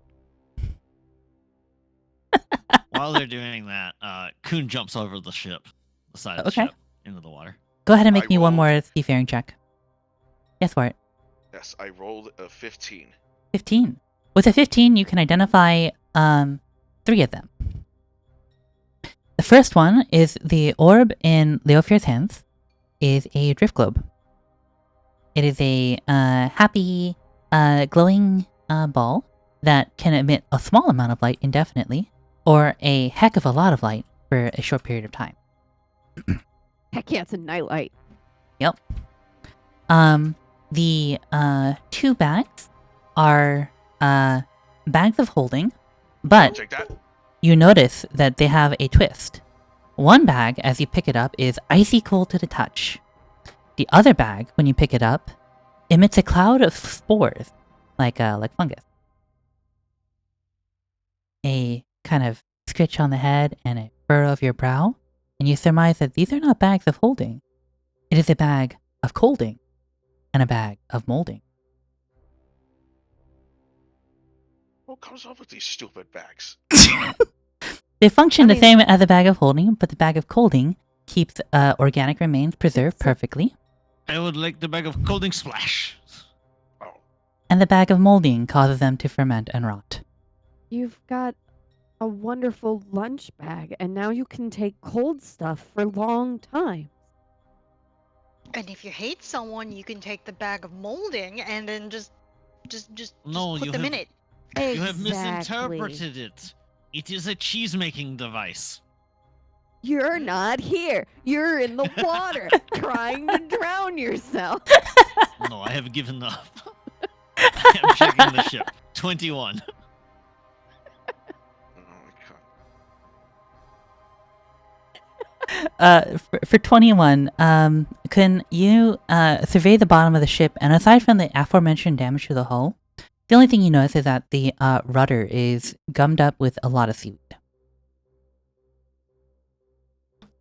While they're doing that, Kuhn jumps over the ship, the side of the Okay. ship, into the water. Go ahead and make I me one rolled. more seafaring check. Yes, for it. Yes, I rolled a 15. 15. With a 15, you can identify 3 of them. The first one is the orb in Leofir's hands is a drift globe. It is a happy, glowing ball that can emit a small amount of light indefinitely, or a heck of a lot of light for a short period of time. Heck yeah, it's a nightlight. Yep. The 2 bags are bags of holding, I'll but take that. you notice that they have a twist. One bag, as you pick it up, is icy cold to the touch. The other bag, when you pick it up, emits a cloud of spores, like fungus. A kind of scritch on the head and a furrow of your brow, and you surmise that these are not bags of holding. It is a bag of colding and a bag of molding. What comes up with these stupid bags? They function I the mean- same as a bag of holding, but the bag of colding keeps organic remains preserved It's a- perfectly, I would like the bag of colding splash. Oh, and the bag of molding causes them to ferment and rot. You've got a wonderful lunch bag, and now you can take cold stuff for long time. And if you hate someone, you can take the bag of molding and then just No, put you them in have- it. You have Exactly. misinterpreted it. It is a cheese-making device. You're not here. You're in the water trying to drown yourself. No, I have given up. I am checking the ship. 21. oh my god. For 21, can you survey the bottom of the ship, and aside from the aforementioned damage to the hull, the only thing you notice is that the rudder is gummed up with a lot of seaweed.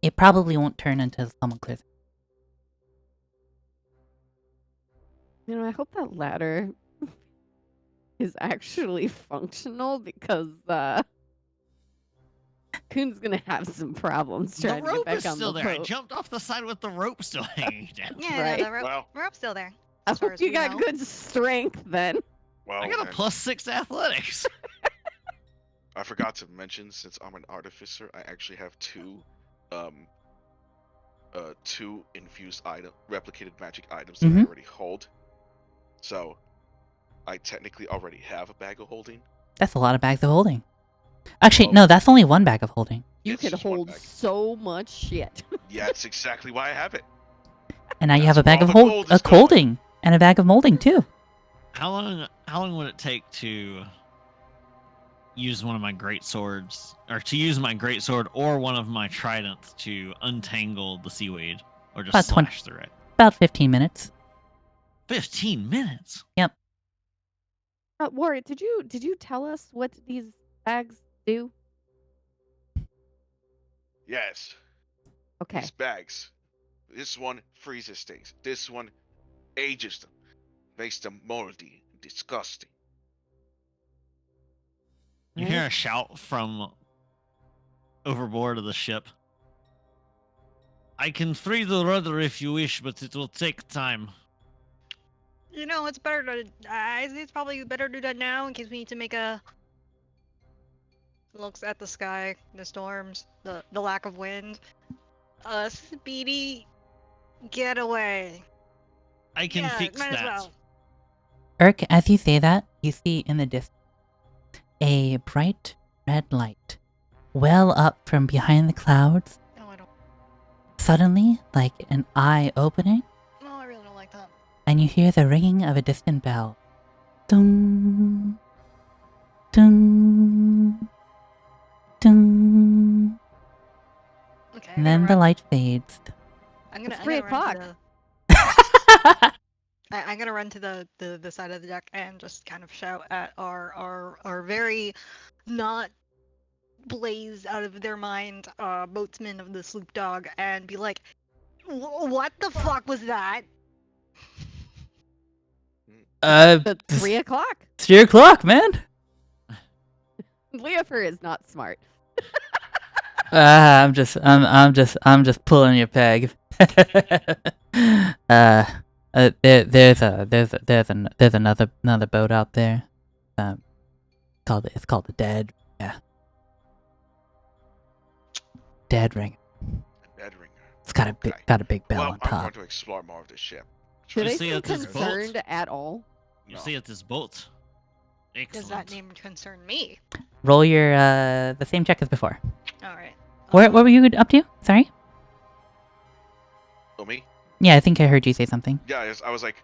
It probably won't turn until someone clears it. You know, I hope that ladder is actually functional because Coon's gonna have some problems The trying to get rope back is on still the there. I boat. jumped off the side with the rope still hanging down. Yeah, Right. no, the Well, rope's still there. I As far hope as you we got know. good strength then. well, I got a then, +6 athletics. I forgot to mention, since I'm an artificer, I actually have two infused replicated magic items that I Mhm. already hold. So, I technically already have a bag of holding. That's a lot of bags of holding. Actually, Well- no, that's only one bag of holding. You It's could just one hold bag. so much shit. Yeah, that's exactly why I have it. And now you That's have a bag where of all the gold is going. holding and a bag of molding too. How long would it take to use one of my great swords, or to use my great sword or one of my tridents to untangle the seaweed, or just About 20 slash through it? About 15 minutes. 15 minutes. Warwick, did you tell us what these bags do? Yes, Okay. these bags. This one freezes things. This one ages them, makes them moldy and disgusting. You hear a shout from overboard of the ship. I can free the rudder if you wish, but it will take time. You know, it's better to. It's probably better to do that now in case we need to make a. Looks at the sky, the storms, the lack of wind. A speedy getaway. I can Yeah, fix might that. as well. Urk, as you say that, you see in the distance a bright red light well up from behind the clouds. No, I don't. Suddenly, like an eye opening, No, I really don't like that. and you hear the ringing of a distant bell. Ding, ding, ding. Okay. And then the light fades. It's 3 o'clock. I'm gonna run to the side of the deck and just kind of shout at our very not blazed out of their mind boatsman of the sloop dog and be like, what the fuck was that? At 3 o'clock. It's 3 o'clock, man. Leofer is not smart. I'm just pulling your peg. There's another boat out there. It's called the Dead. Yeah. Dead Ring. Dead ringer. It's got a big bell Well, on I'm going top. to explore more of the ship. Do You they see seem at this boat? concerned at all? You No. see at this boat. Excellent. Does that name concern me? Roll your the same check as before. All right. What were you up to? Sorry. Oh, me? Yeah, I think I heard you say something. Yeah, I was like,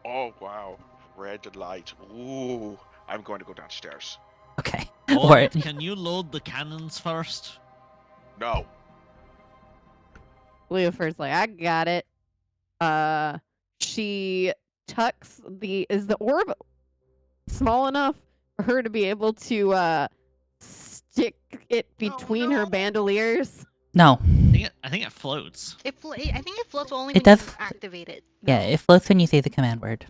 oh wow, red light. Ooh, I'm going to go downstairs. Okay. Or, Or can you load the cannons first? No. Leofer's like, I got it. She tucks is the orb small enough for her to be able to stick it between her no. bandoliers? no. I think it floats. I think it floats only It when does you activate it. Yeah, though. it floats when you say the command word.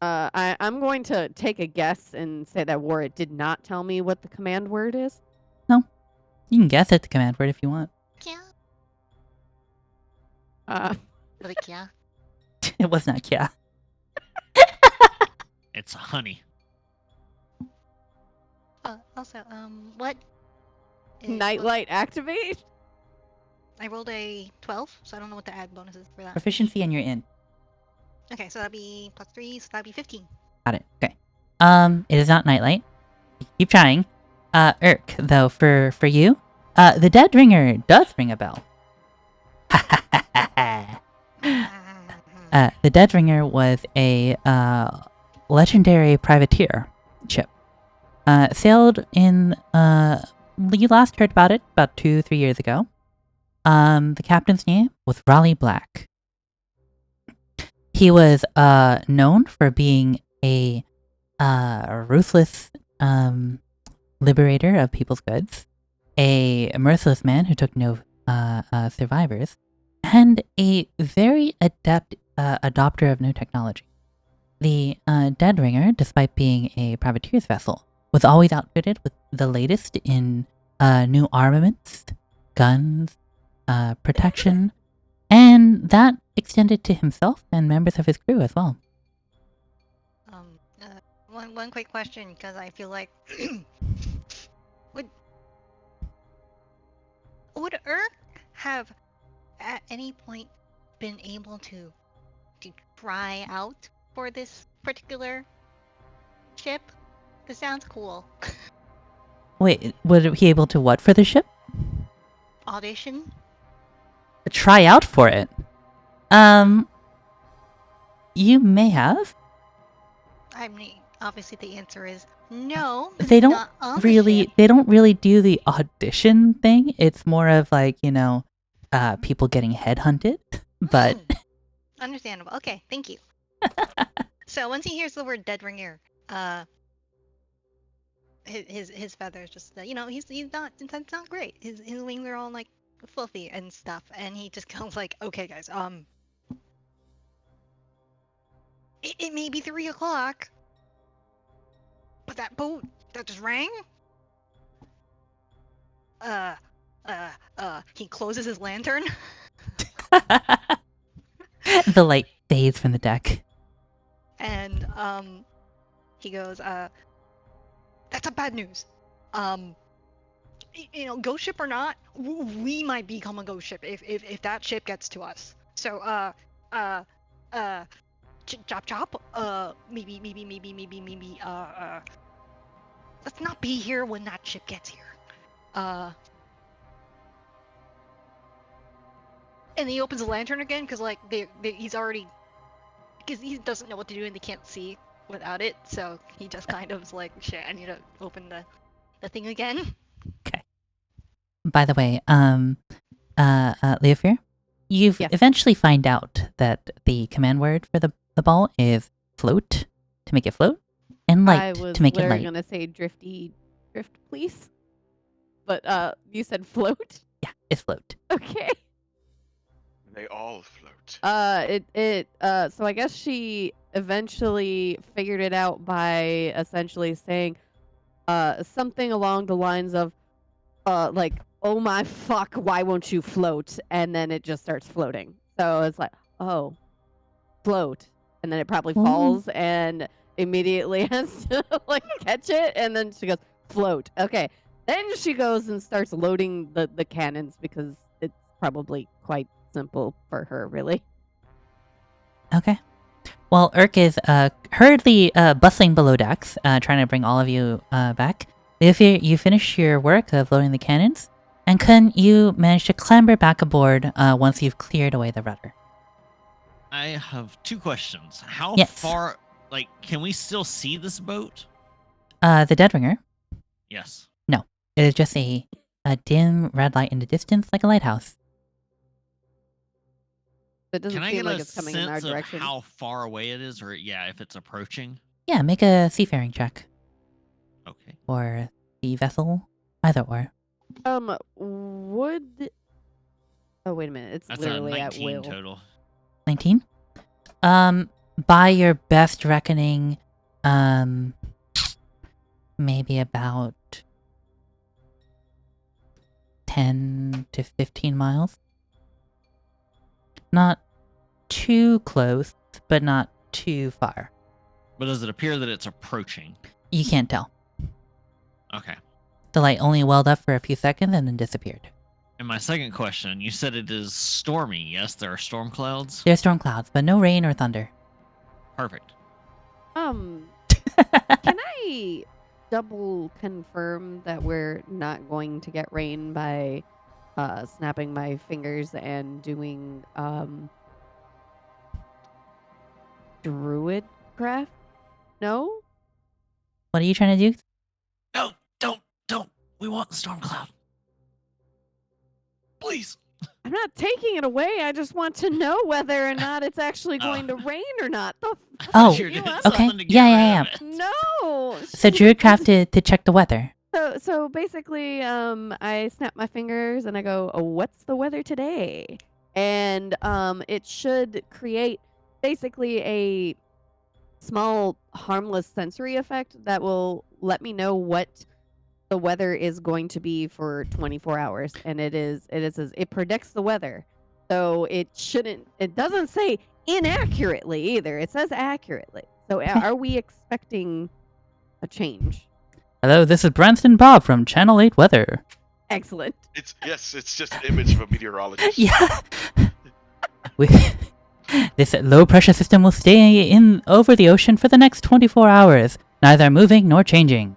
I'm going to take a guess and say that Warwick did not tell me what the command word is. You can guess at the command word if you want. Yeah. Like, yeah. It was not Kia. It's honey. Also, what? is- nightlight activate? I rolled a 12, so I don't know what the add bonus is for that. Proficiency and you're in. Okay, so that'd be +3, so that'd be 15. Got it. Okay. It is not nightlight. Keep trying. Urk, though, for you, the dead ringer does ring a bell. The dead ringer was a legendary privateer ship. Sailed in you last heard about it about 2-3 years ago. The captain's name was Raleigh Black. He was known for being a ruthless liberator of people's goods, a merciless man who took no survivors, and a very adept adopter of new technology. The Dead Ringer, despite being a privateer's vessel, was always outfitted with the latest in new armaments, guns, protection, and that extended to himself and members of his crew as well. One quick question, because I feel like would Urk have at any point been able to try out for this particular ship? This sounds cool. Wait, would he able to what for the ship? Audition? Try out for it. You may have. I mean, obviously the answer is no. They don't not on the really ship. they don't really do the audition thing. It's more of like, people getting headhunted. But Understandable. Okay, thank you. So once he hears the word dead ringer, his feathers just he's not, that's not great. His wings are all like fluffy and stuff, and he just goes like, okay guys, it may be 3 o'clock, but that boat that just rang, he closes his lantern. the light fades from the deck. And he goes, that's a bad news. Ghost ship or not, we might become a ghost ship if that ship gets to us. So chop, maybe, let's not be here when that ship gets here. And he opens the lantern again because like he's already, because he doesn't know what to do and they can't see without it, so he just kind of is like, shit, I need to open the thing again. Okay. By the way, Leofir, you've Yes. eventually find out that the command word for the ball is float, to make it float, and I light, was to make it literally light. gonna say drift, please. But you said float? Yeah, it's float. Okay. They all float. So I guess she eventually figured it out by essentially saying something along the lines of like, oh my fuck, why won't you float? And then it just starts floating. So it's like, oh, float. And then it probably Ooh. falls and immediately has to like catch it, and then she goes, float. Okay. Then she goes and starts loading the cannons because it's probably quite simple for her, really. Okay. Well, Urk is hurriedly bustling below decks, trying to bring all of you back. Leofir, you finish your work of loading the cannons, and Kun, you manage to clamber back aboard once you've cleared away the rudder. I have 2 questions. How Yes. far, can we still see this boat? The Dead Ringer. Yes. It is just a dim red light in the distance, like a lighthouse. It doesn't Can I seem get like a it's coming in our sense of direction. how far away it is, or if it's approaching? Yeah, make a seafaring check. Okay. Or the vessel, either or. Would... Oh, wait a minute. It's That's literally a at 19 will. total. 19? By your best reckoning, maybe about 10 to 15 miles. Not too close, but not too far. But does it appear that it's approaching? You can't tell. Okay. The light only welled up for a few seconds and then disappeared. And my second question, you said it is stormy, yes? There are storm clouds? There are storm clouds, but no rain or thunder. Perfect. Can I double confirm that we're not going to get rain by snapping my fingers and doing druid craft? No? What are you trying to do? No, don't. We want the storm cloud. Please. I'm not taking it away. I just want to know whether or not it's actually going to rain or not. The fuck Oh, are You're you doing on okay. something to get Yeah. rid of it. No. So Druidcraft to check the weather. So basically, I snap my fingers and I go, oh, "What's the weather today?" And it should create basically a small harmless sensory effect that will let me know what the weather is going to be for 24 hours, and it predicts the weather. So it doesn't say inaccurately either. It says accurately. So are we expecting a change? Hello, this is Branston Bob from Channel 8 Weather. Excellent. It's just an image of a meteorologist. Yeah. This low pressure system will stay in over the ocean for the next 24 hours, neither moving nor changing.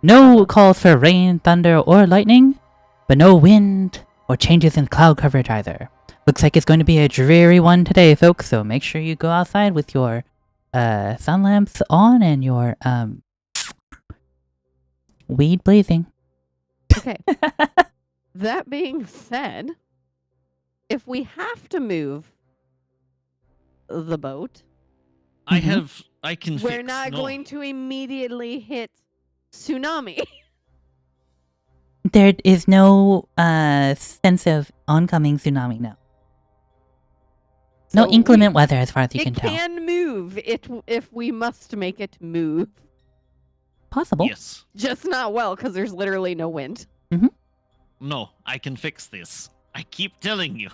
No calls for rain, thunder, or lightning, but no wind or changes in cloud coverage either. Looks like it's going to be a dreary one today, folks, so make sure you go outside with your sun lamps on and your weed blazing. Okay. That being said, if we have to move the boat, I Mhm. can we're fix not no. going to immediately hit tsunami. There is no sense of oncoming tsunami now. No So inclement weather as far as you it can tell. can move if we must make it move. Possible. Yes. Just not well, because there's literally no wind. No, I can fix this. I keep telling you.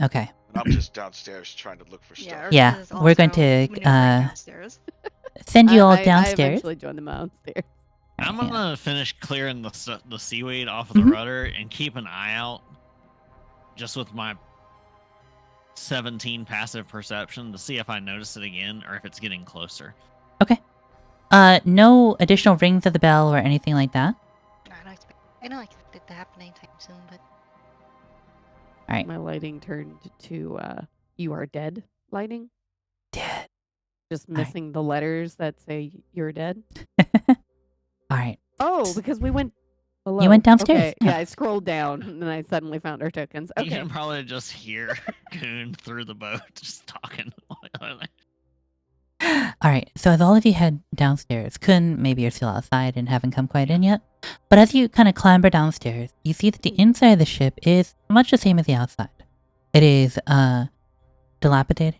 Okay. And I'm just downstairs trying to look for stuff. Ursa Yeah, is we're going also to, maneuvering downstairs. Send you all I downstairs. eventually joined them downstairs. I'm Yeah. gonna finish clearing the seaweed off of the Mhm. rudder and keep an eye out, just with my 17 passive perception, to see if I notice it again or if it's getting closer. No additional rings of the bell or anything like that. I don't expect it to happen anytime soon, but Right. My lighting turned to "You are dead" lighting, Dead. just Alright. missing the letters that say "You're dead." Alright. Oh, because we went below. You went downstairs. Okay, yeah, I scrolled down and then I suddenly found our tokens. You Okay. can probably just hear Goon through the boat just talking. Alright, so as all of you head downstairs, Kun, maybe you're still outside and haven't come quite in yet, but as you kind of clamber downstairs, you see that the inside of the ship is much the same as the outside. It is dilapidated,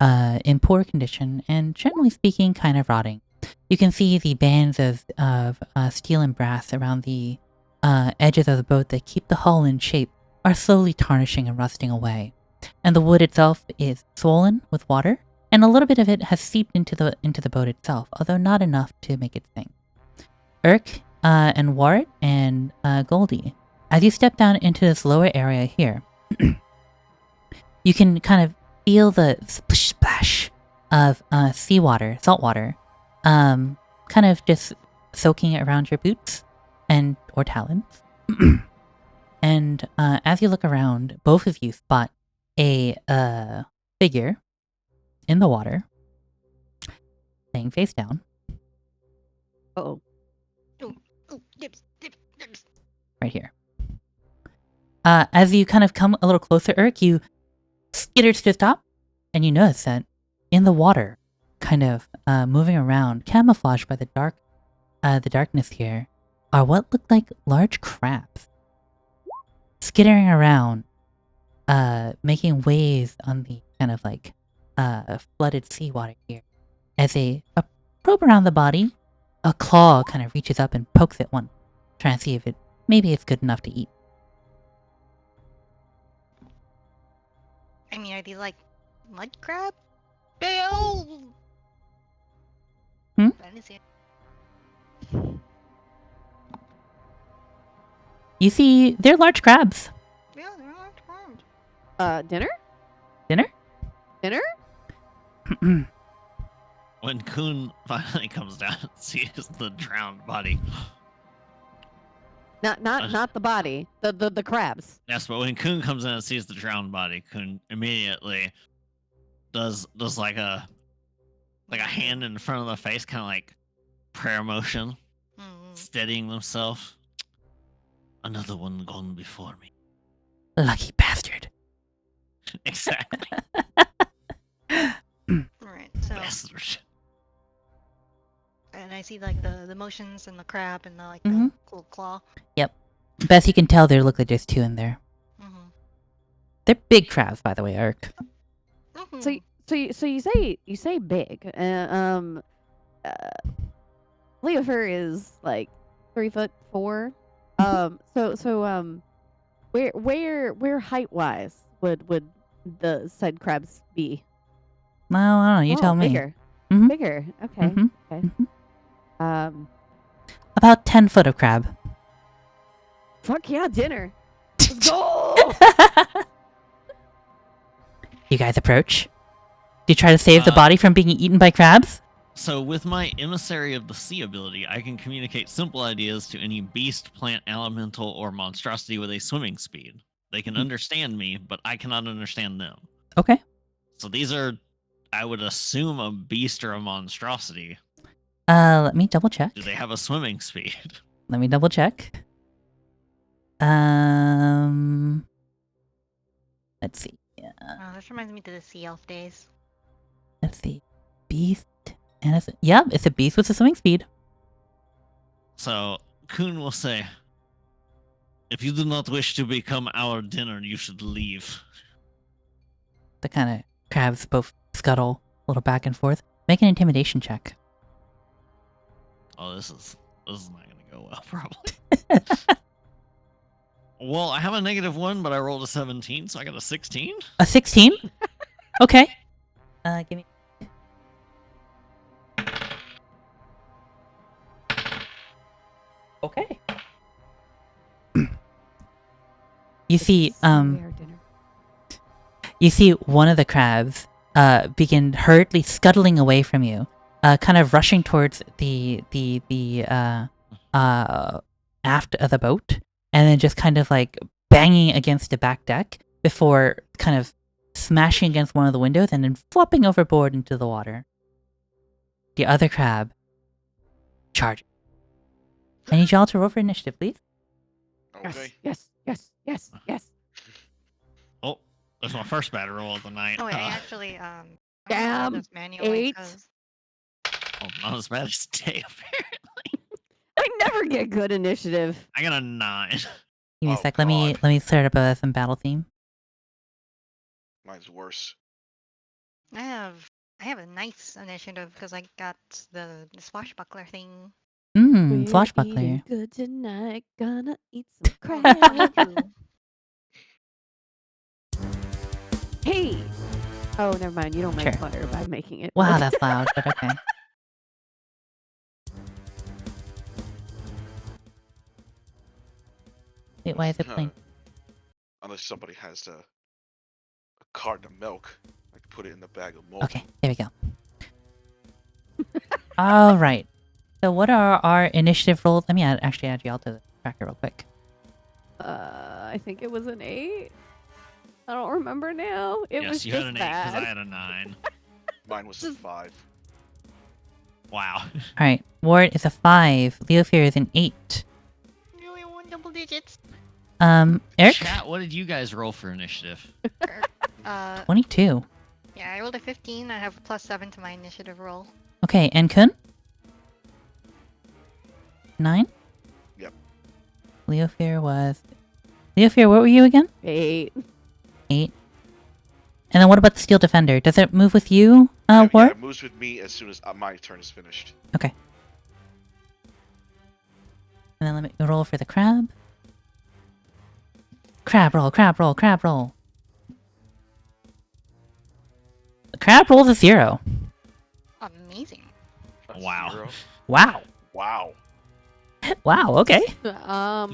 in poor condition, and generally speaking, kind of rotting. You can see the bands of steel and brass around the edges of the boat that keep the hull in shape are slowly tarnishing and rusting away. And the wood itself is swollen with water, and a little bit of it has seeped into the boat itself, although not enough to make it sing. Urk and Wart and Goldie, as you step down into this lower area here, you can kind of feel the splish splash of seawater, salt water, kind of just soaking it around your boots and or talons. And as you look around, both of you spot a figure in the water, laying face down, Oh, oh, dips. right here. As you kind of come a little closer, Urk, you skitter to stop, and you notice that in the water, kind of moving around, camouflaged by the darkness here, are what look like large crabs, skittering around, making waves on the kind of like flooded seawater here. As a probe around the body, a claw kind of reaches up and pokes at one, trying to see if maybe it's good enough to eat. I mean, are they like mud crab? Bail! Hmm? I didn't see it. You see, they're large crabs. Yeah, they're not crabs. dinner? Dinner? Dinner? When Kun finally comes down and sees the drowned body. Not the body. The crabs. Yes, but when Kun comes in and sees the drowned body, Kun immediately does like a hand in front of the face, kind of like prayer motion, steadying themselves. Another one gone before me. Lucky bastard. Exactly. Right, so Bastard. and I see like the motions and the crab and the like Mhm. the little claw. Best you can tell, there look like there's two in there. Mm-hmm. They're big crabs, by the way, Urk. So you say big. Leofer is like 3'4". Where height wise would the said crabs be? No, I don't know. You tell me. Bigger. Mhm. Bigger. Okay. Mhm. Okay. Mhm. About 10 foot of crab. Fuck yeah, dinner. Let's go. You guys approach. Do you try to save the body from being eaten by crabs? So with my Emissary of the Sea ability, I can communicate simple ideas to any beast, plant, elemental, or monstrosity with a swimming speed. They can understand me, but I cannot understand them. Okay. So these are, I would assume, a beast or a monstrosity. Let me double check. Do they have a swimming speed? Let me double check. Let's see. Oh, this reminds me to the sea elf days. Let's see. Beast. And it's a beast with a swimming speed. So Kuhn will say, if you do not wish to become our dinner, you should leave. The kind of crabs both scuttle a little back and forth. Make an intimidation check. Oh, this is not going to go well, probably. Well, I have a -1, but I rolled a 17, so I got a 16. A 16? Okay. Give me. Okay. You see, you see one of the crabs begin hurriedly scuttling away from you, kind of rushing towards the aft of the boat, and then just kind of like banging against the back deck before kind of smashing against one of the windows and then flopping overboard into the water. The other crab charges. I need y'all to roll for initiative, please. Okay. Yes. Oh, that's my first bad roll of the night. Oh wait, I actually Damn, this manually 8. 'cause- Oh, not as bad as Tay, apparently. I never get good initiative. I got a 9. Give me a Oh, sec. Let me start up some battle theme. Mine's worse. I have a nice initiative because I got the swashbuckler thing. We're Swashbuckler. eating good tonight. Gonna eat some Oh, that's crab. true. Hey. Oh, never mind. You don't make Sure. butter by making it. Wow, that's loud, but okay. Wait, why is it playing? Unless somebody has a carton of milk, I can put it in the bag of milk. Okay, there we go. All right. So what are our initiative rolls? Let me actually add y'all to the tracker real quick. I think it was an 8. I don't remember now. It Yes, was you just had an 8 because I bad. had a 9. Mine was a 5. Wow. All right. Ward is a 5. Leofear is an 8. You only won double digits. Eric? Chat, what did you guys roll for initiative? 22. Yeah, I rolled a 15. I have a +7 to my initiative roll. Okay, and Kun? 9? Yep. Leofear, what were you again? 8. 8. And then what about the Steel Defender? Does it move with you, Yeah, Ward? it moves with me as soon as my turn is finished. Okay. And then let me roll for the crab. Crab roll, crab roll, crab roll. The crab rolls a 0. Amazing. A Wow. 0. Wow. Wow. Wow, okay. Wow.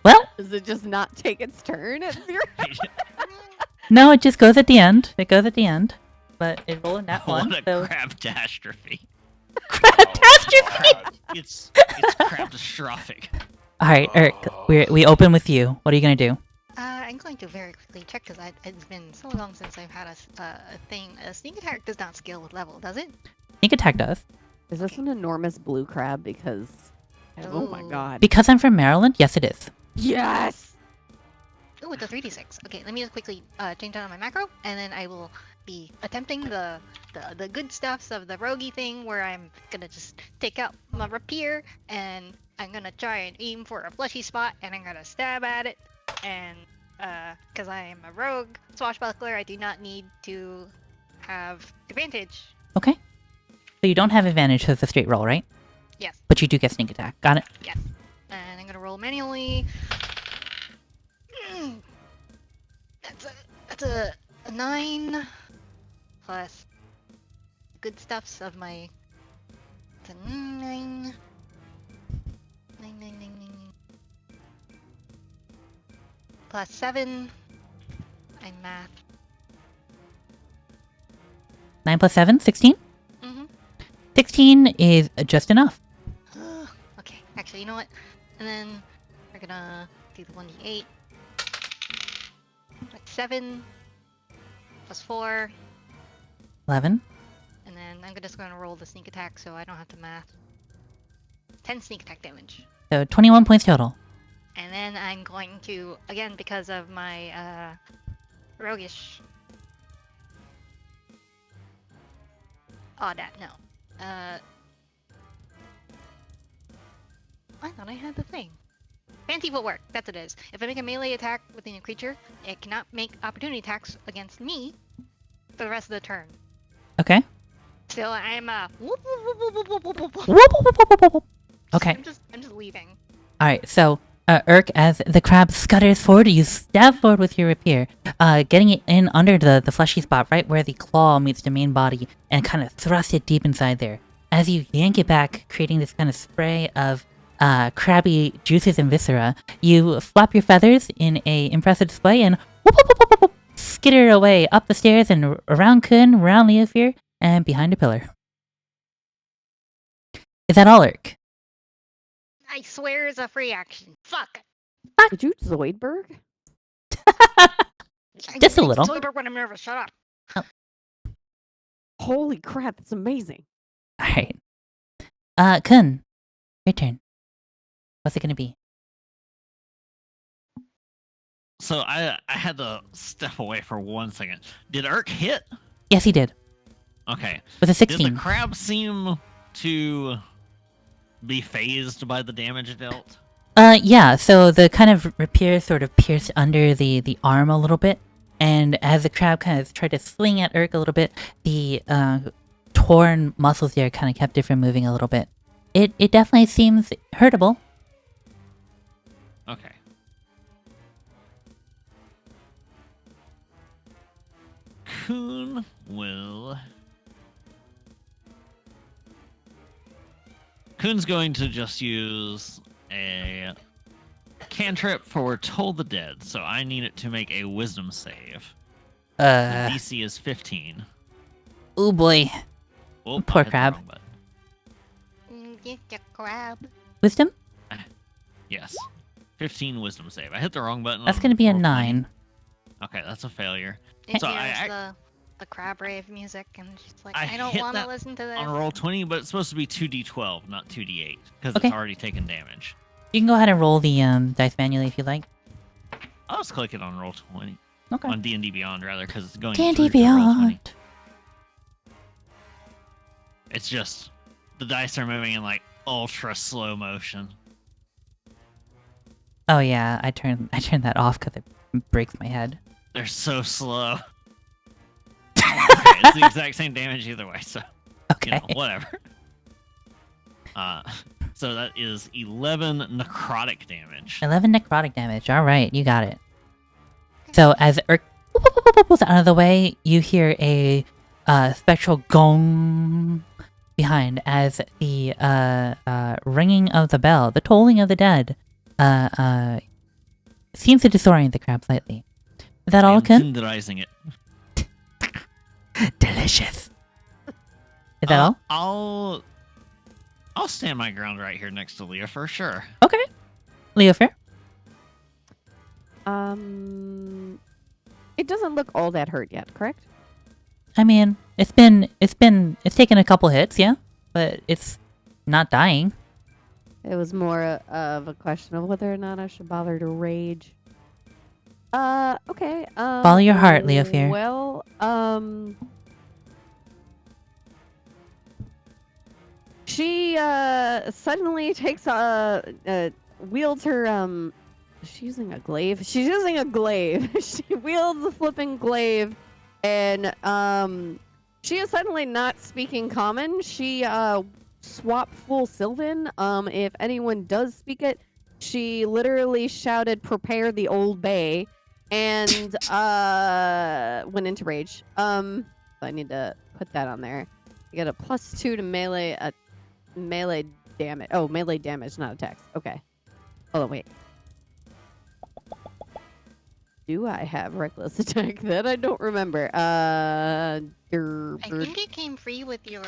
Well, Does it just not take its turn at 0? no, it just goes at the end. It goes at the end. But it rolled in that one. What a So crab-tastrophe. Crab-tastrophe! God. It's crab-tastrophic. Alright, Eric, we open with you. What are you gonna do? I'm going to very quickly check because it's been so long since I've had a thing. A sneak attack does not scale with level, does it? Sneak attack does. Is this an enormous blue crab? Because, oh my Ooh. god. Because I'm from Maryland, yes it is. Yes! Oh, it's a 3d6. Okay, let me just quickly change that on my macro, and then I will be attempting the good stuffs of the roguey thing, where I'm gonna just take out my rapier, and I'm gonna try and aim for a fleshy spot, and I'm gonna stab at it, and because I am a rogue swashbuckler, I do not need to have advantage. Okay. So you don't have advantage, so it's a straight roll, right? Yes. But you do get sneak attack. Got it? Yes. And I'm gonna roll manually. That's a 9 plus good stuffs of my. It's a 9. 9. Plus 7. I'm math. 9 plus 7, 16? Mm-hmm. 16 is just enough. Okay, actually, you know what? And then we're gonna do the 1d8. That's 7 plus 4. 11. And then I'm just gonna roll the sneak attack so I don't have to math. 10 sneak attack damage. So 21 points total. And then I'm going to, again, because of my roguish. No. I thought I had the thing. Fancy footwork, that's what it is. If I make a melee attack within a creature, it cannot make opportunity attacks against me for the rest of the turn. Okay. So I'm whoop, whoop, whoop, whoop, whoop, whoop, whoop, whoop. Whoop, whoop, whoop, whoop, whoop, whoop. Okay. I'm just leaving. All right. So, Urk, as the crab scutters forward, you stab forward with your rapier, getting it in under the fleshy spot, right where the claw meets the main body, and kind of thrust it deep inside there. As you yank it back, creating this kind of spray of crabby juices and viscera, you flap your feathers in a impressive display and whoop, whoop, whoop, whoop, whoop, skitter away up the stairs and around Kun, around Leofir, and behind a pillar. Is that all, Urk? I swear it's a free action. Fuck. Did you Zoidberg? Just a little. Zoidberg when I'm nervous. Shut up. Holy crap, that's amazing. All right. Kun, your turn. What's it gonna be? So I had to step away for 1 second. Did Urk hit? Yes, he did. Okay. With a Did the 16. crab seem to be phased by the damage it dealt? Yeah, so the kind of rapier sort of pierced under the arm a little bit, and as the crab kind of tried to sling at Urk a little bit, the torn muscles there kind of kept it from moving a little bit. It definitely seems hurtable. Okay. Coon will... Coon's going to just use a cantrip for Toll the Dead, so I need it to make a wisdom save. The DC is 15. Oh boy. Oh, Poor I hit the crab. wrong button. Get your crab. Wisdom? Yes. 15 wisdom save. I hit the wrong button. That's on gonna be a roll 20. 9. Okay, that's a failure. It So hears the crab rave music, and she's like, I I don't hit want to that listen to this. On roll 20, but it's supposed to be 2d12, not 2d8, because Okay. it's already taken damage. You can go ahead and roll the dice manually if you like. I'll just click it on roll 20. Okay. On D&D Beyond, rather, because it's going D&D through to roll 20. Beyond. It's just the dice are moving in like ultra slow motion. Oh yeah, I turned that off because it breaks my head. They're so slow. Okay, it's the exact same damage either way, so Okay. whatever. So that is 11 necrotic damage. 11 necrotic damage. All right, you got it. So as Urk pulls out of the way, you hear a spectral gong behind as the ringing of the bell, the tolling of the dead, seems to disorient the crab slightly. Is that all, I'm Kun? tenderizing it. Delicious. Is that all? I'll stand my ground right here next to Leah for sure. Okay. Leo Fair? It doesn't look all that hurt yet, correct? I mean, it's taken a couple hits, yeah, but it's not dying. It was more of a question of whether or not I should bother to rage. Okay. Follow your heart, Leofir. Well, she suddenly takes wields her she's using a glaive. She's using a glaive. She wields the flipping glaive and She is suddenly not speaking common. She swapped full Sylvan. If anyone does speak it, she literally shouted, "Prepare the old bay," and went into rage. So I need to put that on there. You get a +2 to melee melee damage. Oh, melee damage, not attacks. Okay. Hold on, wait. Do I have reckless attack? That I don't remember. I think it came free with your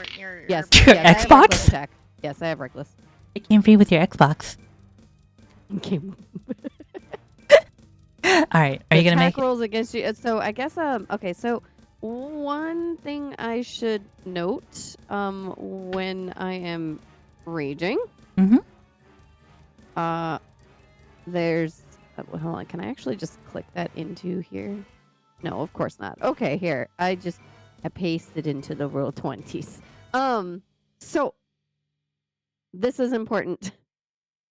Yes, Your yes, I have Xbox? reckless attack. Yes, I have reckless. It came free with your Xbox. Okay. All right. Are you gonna make? attack rolls against you? So I guess okay. So one thing I should note when I am raging, Mhm. there's hold on. Can I actually just click that into here? No, of course not. Okay, here I pasted into the Roll20s. So this is important.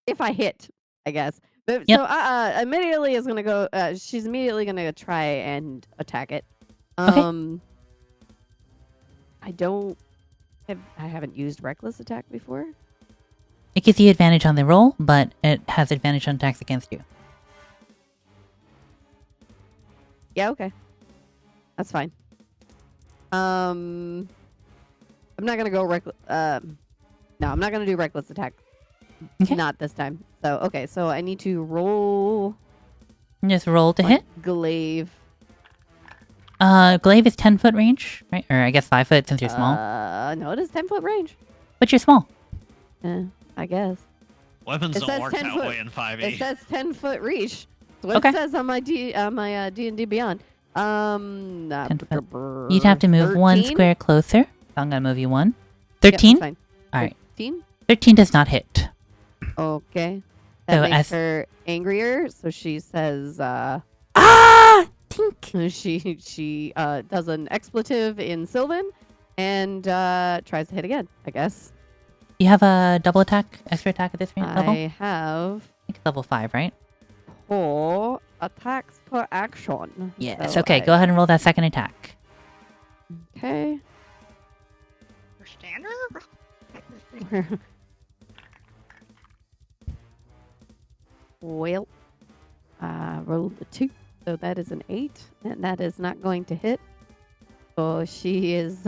If I hit, I guess. But, Yep. So immediately is gonna go. She's immediately gonna try and attack it. Okay. I haven't used reckless attack before. It gives you advantage on the roll, but it has advantage on attacks against you. Yeah, okay, that's fine. I'm not gonna go reckless. No, I'm not gonna do reckless attack. Okay. Not this time. So okay, so I need to roll Just roll to my hit. glaive. Glaive is 10-foot range, right? Or I guess 5 foot since you're small. No, it is 10-foot range. But you're small. I guess. Weapons It don't says work 10 that foot. way in 5e. It says 10-foot reach. That's what Okay. it says on my D&D Beyond. 10 foot. You'd have to move 1 13? square closer. So I'm gonna move you 1. Yep, that's 13? fine. All right. 13? 13 does not hit. Okay. That So makes as- her angrier. So she says, Ah! Tink! she does an expletive in Sylvan and tries to hit again, I guess. You have a double attack, extra attack at this level? I I have think it's level 5, right? 4 attacks per action. Yes. So Okay, go ahead and roll that second attack. Okay. For standard? Well, rolled a 2, so that is an 8, and that is not going to hit. So she is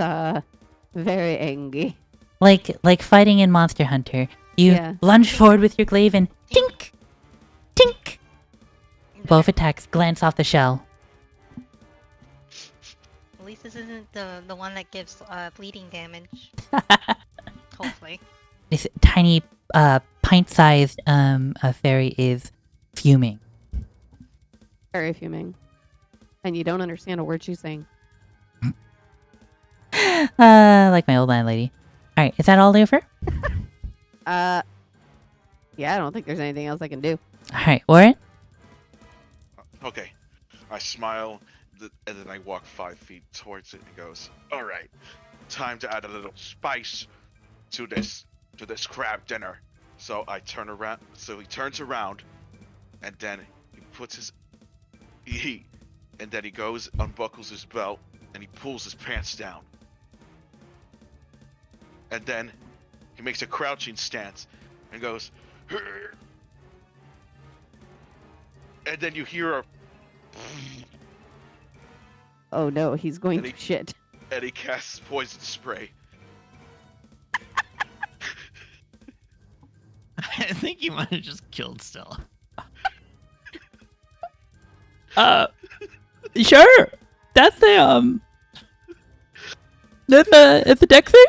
very angry. Like fighting in Monster Hunter. You Yeah. lunge forward with your glaive and tink! Tink! Both attacks glance off the shell. At least this isn't the one that gives bleeding damage. Hopefully. This tiny, pint-sized fairy is fuming. Very fuming. And you don't understand a word she's saying. Like my old landlady. Alright, is that all over? Yeah, I don't think there's anything else I can do. Alright, Warren? Okay. I smile, and then I walk 5 feet towards it and goes, "All right, time to add a little spice to this crab dinner." So I turn around. So he turns around, and then he puts and then he goes, unbuckles his belt, and he pulls his pants down. And then he makes a crouching stance and goes, "Hur!" And then you hear a Oh no, he's going And to shit. and he casts poison spray. I think you might have just killed Stella. Sure. That's it's a deck save?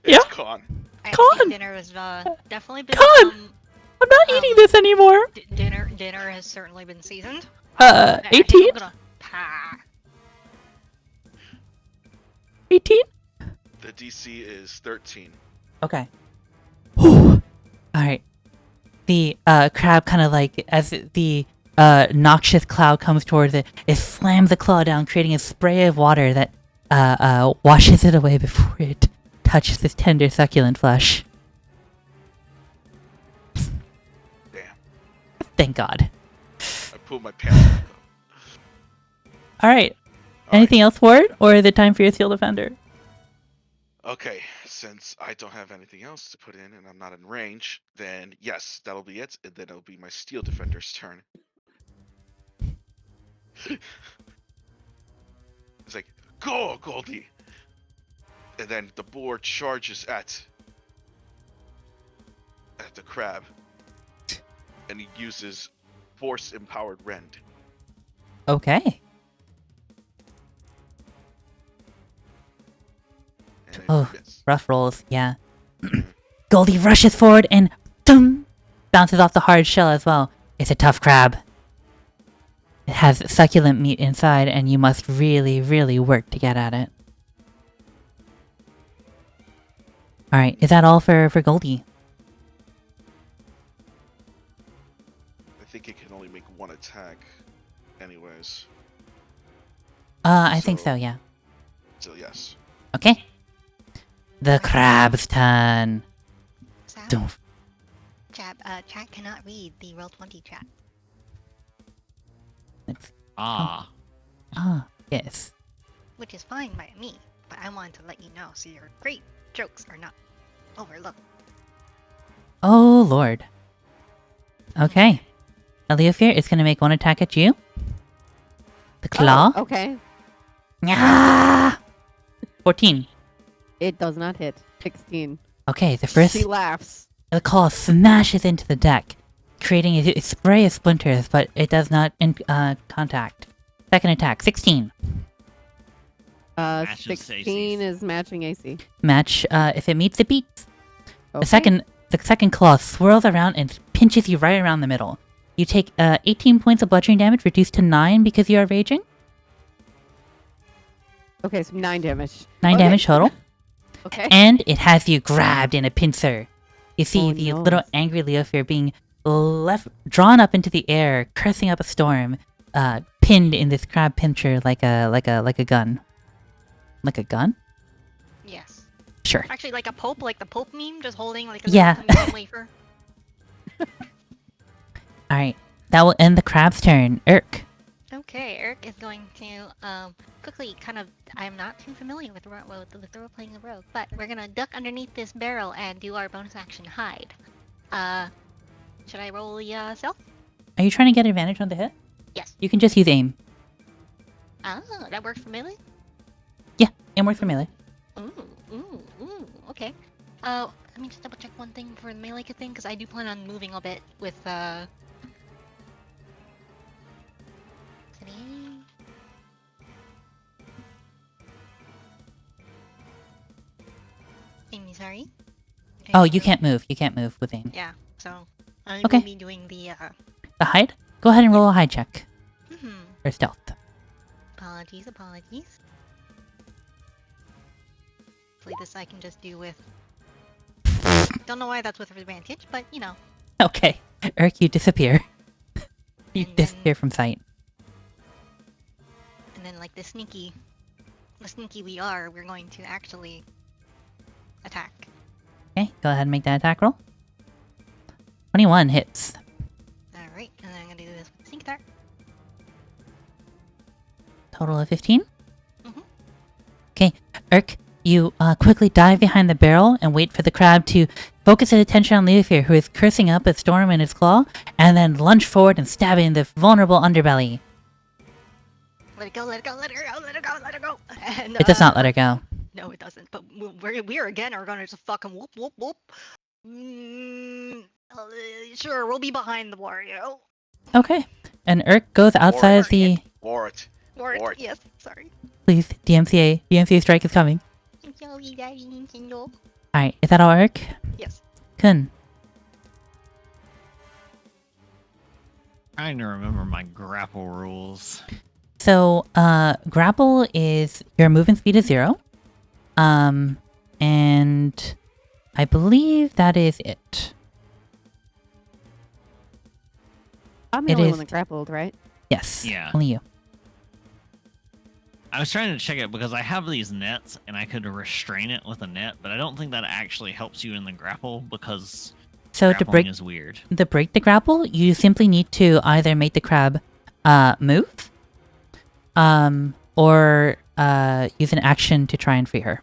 It's Yeah. Con. I Con! think dinner has definitely been Con! I'm not eating this anymore. dinner has certainly been seasoned. 18? 18? The DC is 13. Okay. Alright. The crab kind of like, as the noxious cloud comes towards it, it slams the claw down, creating a spray of water that washes it away before it touches this tender, succulent flesh. Damn. Thank God. I pulled my pants up. Alright. Anything else for it, or is it time for your Steel Defender? Okay, since I don't have anything else to put in and I'm not in range, then yes, that'll be it. And then it'll be my Steel Defender's turn. It's like, go, Goldie! And then the boar charges at the crab. And he uses Force-Empowered Rend. Okay. And Oh, yes. rough rolls, yeah. Goldie rushes forward and boom, bounces off the hard shell as well. It's a tough crab. It has succulent meat inside, and you must really, really work to get at it. Alright, is that all for Goldie? I think it can only make one attack anyways. I think so, yeah. So yes. Okay. The crab's turn. So, Doof. chat cannot read the Roll20 chat. It's, Ah. yes. Which is fine by me, but I wanted to let you know so your great jokes are not overlooked. Oh, Lord. Okay. Aleofir is going to make one attack at you. The claw. Oh, okay. Ah! 14. It does not hit. 16. Okay, the first... She laughs. The claw smashes into the deck, creating a spray of splinters, but it does not contact. Second attack, 16. Matches 16 ACs. is matching AC. Match, if it meets, it beats. Okay. The second claw swirls around and pinches you right around the middle. You take 18 points of bludgeoning damage, reduced to 9 because you are raging. Okay, so 9 damage. 9 Okay. damage total. Okay. And it has you grabbed in a pincer. You see Oh, the no. little angry Leofir being drawn up into the air, cursing up a storm, pinned in this crab pincher like a gun. Like a gun? Yes. Sure. Actually, like the Pope meme, just holding like a Yeah. little meme wafer. Alright. That will end the crab's turn. Urk. Okay, Eric is going to quickly kind of. I'm not too familiar with the role-playing the rogue, but we're gonna duck underneath this barrel and do our bonus action hide. Should I roll the stealth? Are you trying to get advantage on the hit? Yes. You can just use aim. Ah, that works for melee. Yeah, aim works for melee. Ooh, okay. Let me just double check one thing for the melee thing, because I do plan on moving a bit with Amy, sorry. Oh, you can't move. You can't move with aim. Yeah, so I Okay. will be doing the The hide? Go ahead and roll a hide check. mhm. Or stealth. Apologies. Hopefully this I can just do with. Don't know why that's with advantage, but you know. Okay. Urk, you disappear. You And disappear from sight. And then like the sneaky we are, we're going to actually attack. Okay, go ahead and make that attack roll. 21 hits. Alright, and then I'm gonna do this with sneak attack. Total of 15. Mhm. Okay, Urk, you quickly dive behind the barrel and wait for the crab to focus its attention on Leofir, who is cursing up a storm in his claw, and then lunge forward and stab it in the vulnerable underbelly. Let it go. And, It does not let her go. No, it doesn't. But we again are gonna just fucking whoop whoop whoop. Sure, we'll be behind the Wario. Okay, and Urk goes outside of the... Wart. Or Or- yes, sorry. Please, DMCA strike is coming. Alright, is that all, Urk? Yes. Kun. Trying to remember my grapple rules. So, grapple is your movement speed is 0. And I believe that is it. I'm the It only is- one that grappled, right? Yes. Yeah. Only you. I was trying to check it because I have these nets and I could restrain it with a net, but I don't think that actually helps you in the grapple because So to grappling break is weird. the grapple, you simply need to either make the crab move, or use an action to try and free her.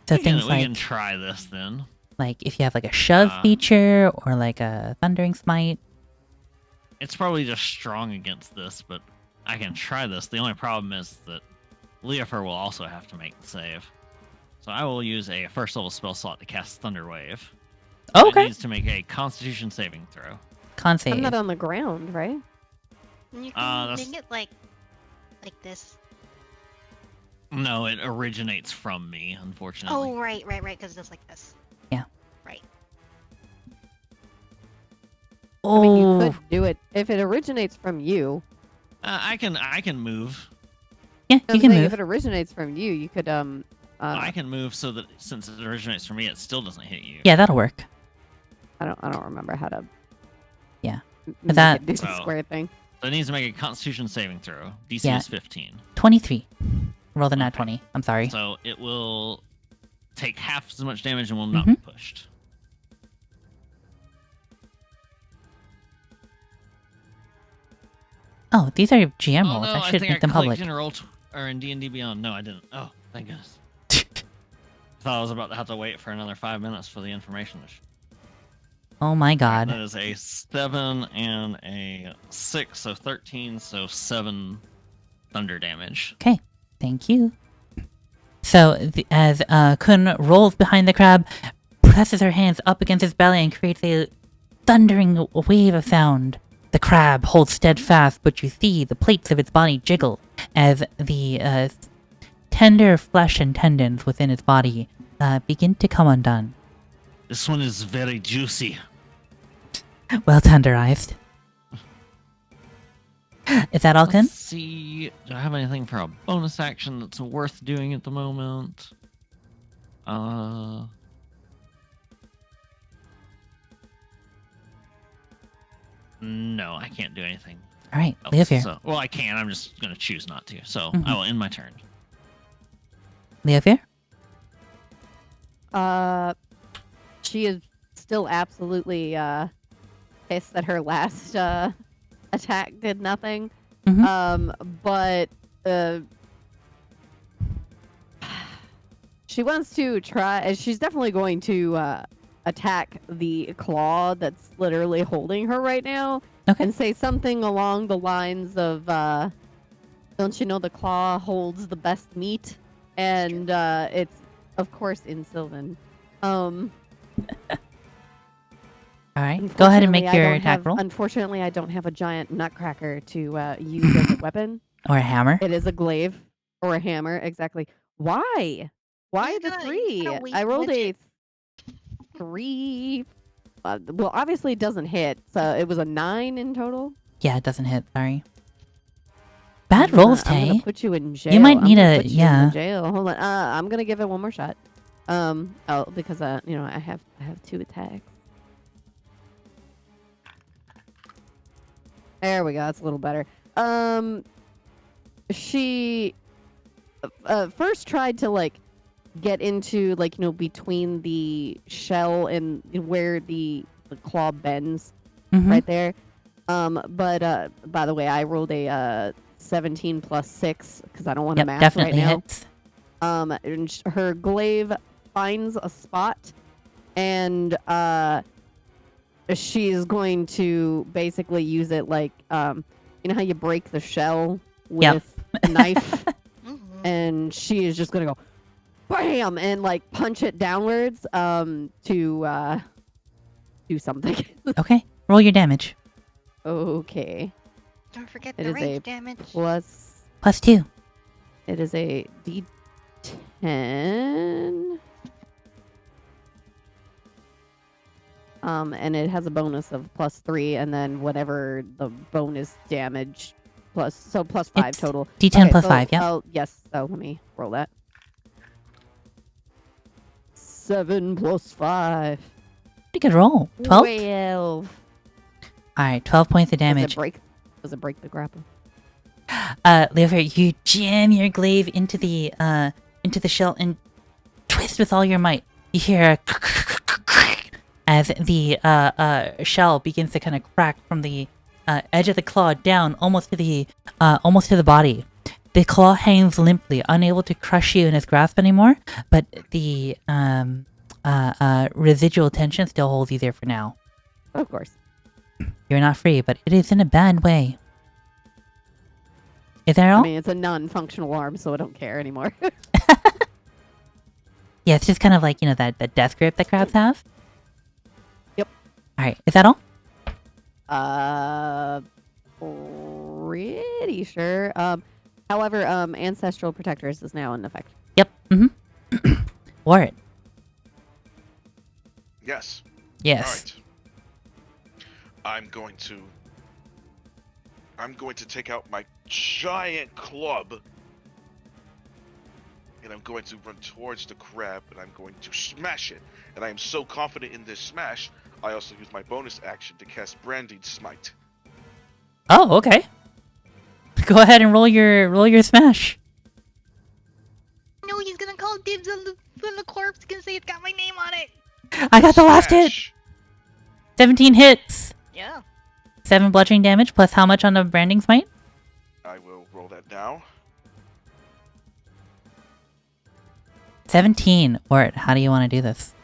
So we can, things we like can try this then. if you have like a shove feature or like a thundering smite. It's probably just strong against this, but I can try this. The only problem is that Leofer will also have to make the save. So I will use a first level spell slot to cast Thunder Wave. It Okay. needs to make a Constitution saving throw. Con save. I'm not on the ground, right? And you Uh, can that's- make it like this. No, it originates from me, unfortunately. Oh, right, because it's like this. Yeah. Right. Oh, I mean, you could do it if it originates from you. I can move. yeah, I'm you can saying move. if it originates from you, you could I can move so that since it originates from me, it still doesn't hit you. Yeah, that'll work. I don't remember how to. Yeah. Make that- it do the Oh. square thing. So it needs to make a Constitution saving throw. DC Yeah. is 15. 23. Roll the nat Okay. 20. I'm sorry. So it will take half as much damage and will not Mm-hmm. be pushed. Oh, these are GM Oh rolls. no, I I should think make them I public. clicked in roll or in D&D Beyond. No, I didn't. Oh, thank goodness. Thought I was about to have to wait for another 5 minutes for the information. Oh my That god. is a 7 and a 6, so 13, so 7 thunder damage. Okay, thank you. So, as Kun rolls behind the crab, presses her hands up against his belly and creates a thundering wave of sound. The crab holds steadfast, but you see the plates of its body jiggle as the tender flesh and tendons within its body begin to come undone. This one is very juicy. Well tenderized. Is that all, Kun? Let's see. Do I have anything for a bonus action that's worth doing at the moment? No, I can't do anything. All right, else. Leofear. So, well, I can. I'm just going to choose not to. So Mhm. I will end my turn. Leofear? She is still absolutely pissed that her last attack did nothing. Mhm. But she wants to try. She's definitely going to attack the claw that's literally holding her right now, Okay. and say something along the lines of, "Don't you know the claw holds the best meat?" And it's of course in Sylvan. All right. Go ahead and make Unfortunately, I your don't attack have- roll. Unfortunately, I don't have a giant nutcracker to use as a weapon. Or a hammer. It is a glaive or a hammer, exactly. Why? Why You the gotta- you three? gotta wait I rolled a widget. 3. Well, obviously it doesn't hit, so it was a 9 in total. Yeah, it doesn't hit. Sorry. Bad rolls, I'm gonna Tay. put you in jail. might I'm need gonna a- put you in yeah. jail. Hold on. I'm gonna give it one more shot. Because I have 2 attacks. There we go. That's a little better. She first tried to get into between the shell and where the claw bends Mhm. right there. But by the way, I rolled a 17 plus 6 because I don't want to Yep, math definitely right now. hits. And her glaive finds a spot, and she's going to basically use it like you know how you break the shell Yep. with a knife, Mhm. and she is just gonna go bam and punch it downwards to do something. Okay. Roll your damage. Okay, Don't forget It the is a range damage. plus +2. it is a D10. And it has a bonus of +3, and then whatever the bonus damage plus 5 It's total. D10 Okay, plus so, 5, yeah. yes. So let me roll that. 7 plus 5. Pretty good roll. 12? 12. Alright, 12 points of damage. Does it break the grapple? Leofear, you jam your glaive into the shell and twist with all your might. You hear a as the shell begins to kind of crack from the edge of the claw down, almost to the body. The claw hangs limply, unable to crush you in its grasp anymore, but the residual tension still holds you there for now. Of course. You're not free, but it is in a bad way. Is that all? I mean, it's a non-functional arm, so I don't care anymore. Yeah, it's just kind of like, that death grip that crabs have. Yep. Alright, is that all? Pretty sure. However, Ancestral Protectors is now in effect. Yep. Mm-hmm. Wore it. Yes. Yes. All right. I'm going to take out my giant club, and I'm going to run towards the crab, and I'm going to smash it. And I am so confident in this smash, I also use my bonus action to cast Branding Smite. Oh, okay. Go ahead and roll your smash. No, he's gonna call dibs on the corpse. He's gonna say it's got my name on it. I got the last hit. Smash. 17 hits. Yeah. 7 bludgeoning damage plus how much on the branding smite? I will roll that now. 17. Or how do you want to do this?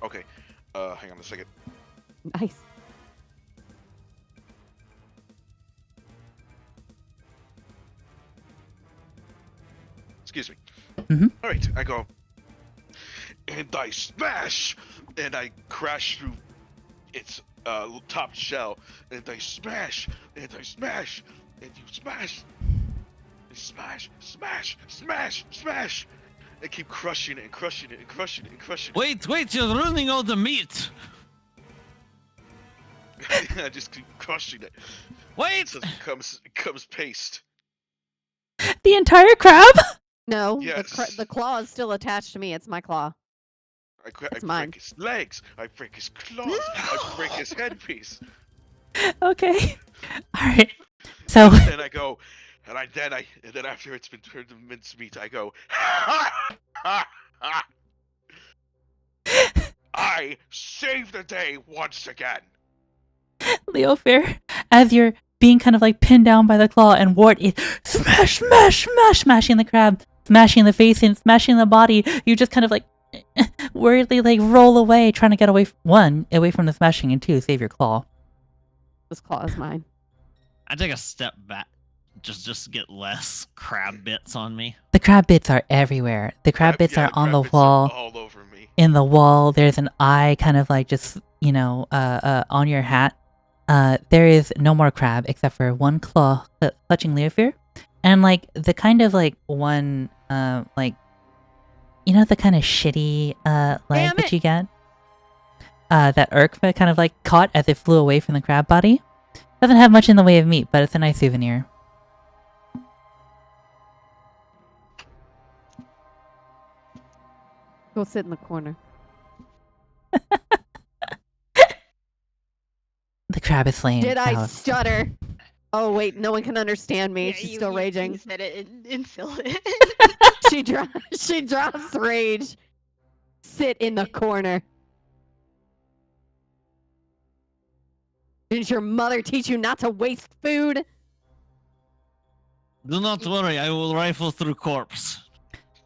Okay. Hang on a second. Nice. Excuse me. Mhm. All right, I go, and I smash, and I crash through its top shell, and I smash, and I smash, and you smash, and smash. I keep crushing it and crushing it and crushing it and crushing it. Wait, you're ruining all the meat. I just keep crushing it Wait! until it becomes paste. The entire crab? No, Yes. the claw is still attached to me. It's my claw. I mine. break his legs. I break his claws. I break his headpiece. Okay. Alright. So, And I go, and then after it's been turned to mincemeat, I go, I saved the day once again. Leofair, as you're being kind of like pinned down by the claw, and Wart is smashing the crab, smashing the face and smashing the body, you just kind of like worriedly like roll away, trying to get away away from the smashing, and 2, save your claw. This claw is mine. I take a step back, just to get less crab bits on me. The crab bits are everywhere. The crab bits are on the wall. All over me. In the wall, there's an eye kind of like just, on your hat. There is no more crab except for one claw clutching Leofair. And like the kind of like one, the kind of shitty leg that you get? That Urkva kind of like caught as it flew away from the crab body. Doesn't have much in the way of meat, but it's a nice souvenir. Go sit in the corner. The crab is slain. Did I Alice. stutter? Oh wait, no one can understand me. Yeah, She's you- still you- raging. You said it in fill it. She drops rage. Sit in the corner. Didn't your mother teach you not to waste food? Do not worry, I will rifle through corpse.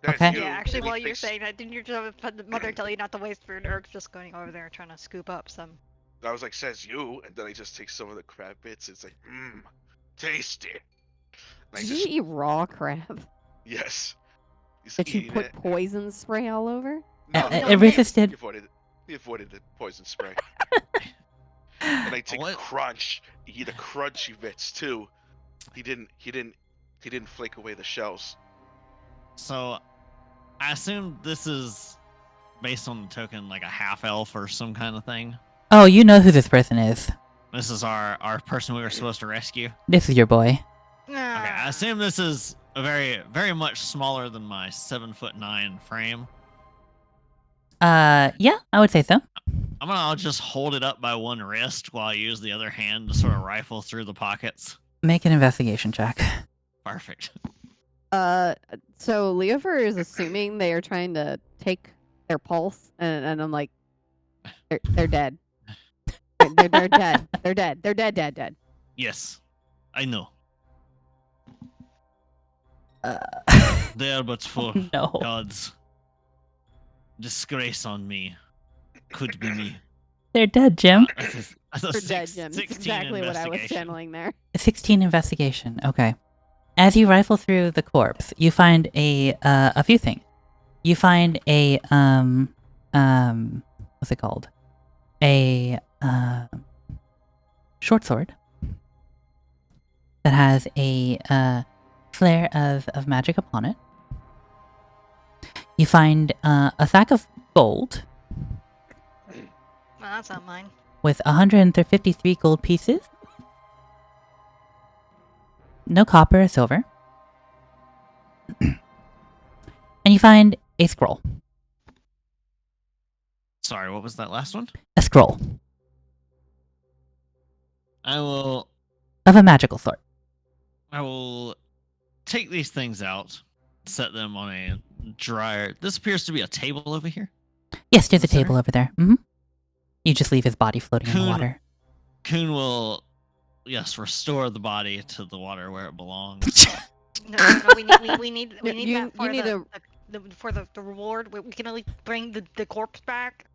That's Okay. you. Yeah, actually, Really while you're thinks- saying that, didn't your mother tell you not to waste food? Eric's just going over there trying to scoop up some. I was like, says you, and then I just take some of the crab bits. It's like, tasty. And I Did just, you eat raw crab? yes. He's Did you eating put it. poison spray all over? No, no, it resisted. He avoided the poison spray. And I take What? eat the crunchy bits too. He didn't flake away the shells. So, I assume this is based on the token, like a half elf or some kind of thing. Oh, you know who this person is. This is our person we were supposed to rescue. This is your boy. Okay, I assume this is a very much smaller than my 7'9" frame. Yeah, I would say so. I'll just hold it up by one wrist while I use the other hand to sort of rifle through the pockets. Make an investigation check. Perfect. So Leofer is assuming they are trying to take their pulse, and I'm like, they're dead. fine. They're dead. They're dead. They're dead. Yes, I know. Uh, They are but for no. God's disgrace on me. Could be me. They're dead, Jim. That's They're dead, Jim. That's 16 exactly what I was investigation. channeling there. 16 investigation. Okay. As you rifle through the corpse, you find a few things. You find a what's it called? A short sword that has a flare of magic upon it. You find a sack of gold Well, that's not mine. with 153 gold pieces. No copper or silver. And you find a scroll. Sorry, what was that last one? A scroll I will of a magical sort. take these things out, set them on a dryer. This appears to be a table over here. Yes, there's a Center? table over there. You just leave his body floating in the Coon- water. Kuhn will, yes, restore the body to the water where it belongs. No, we need No, you- that for you need the reward. We can only bring the corpse back.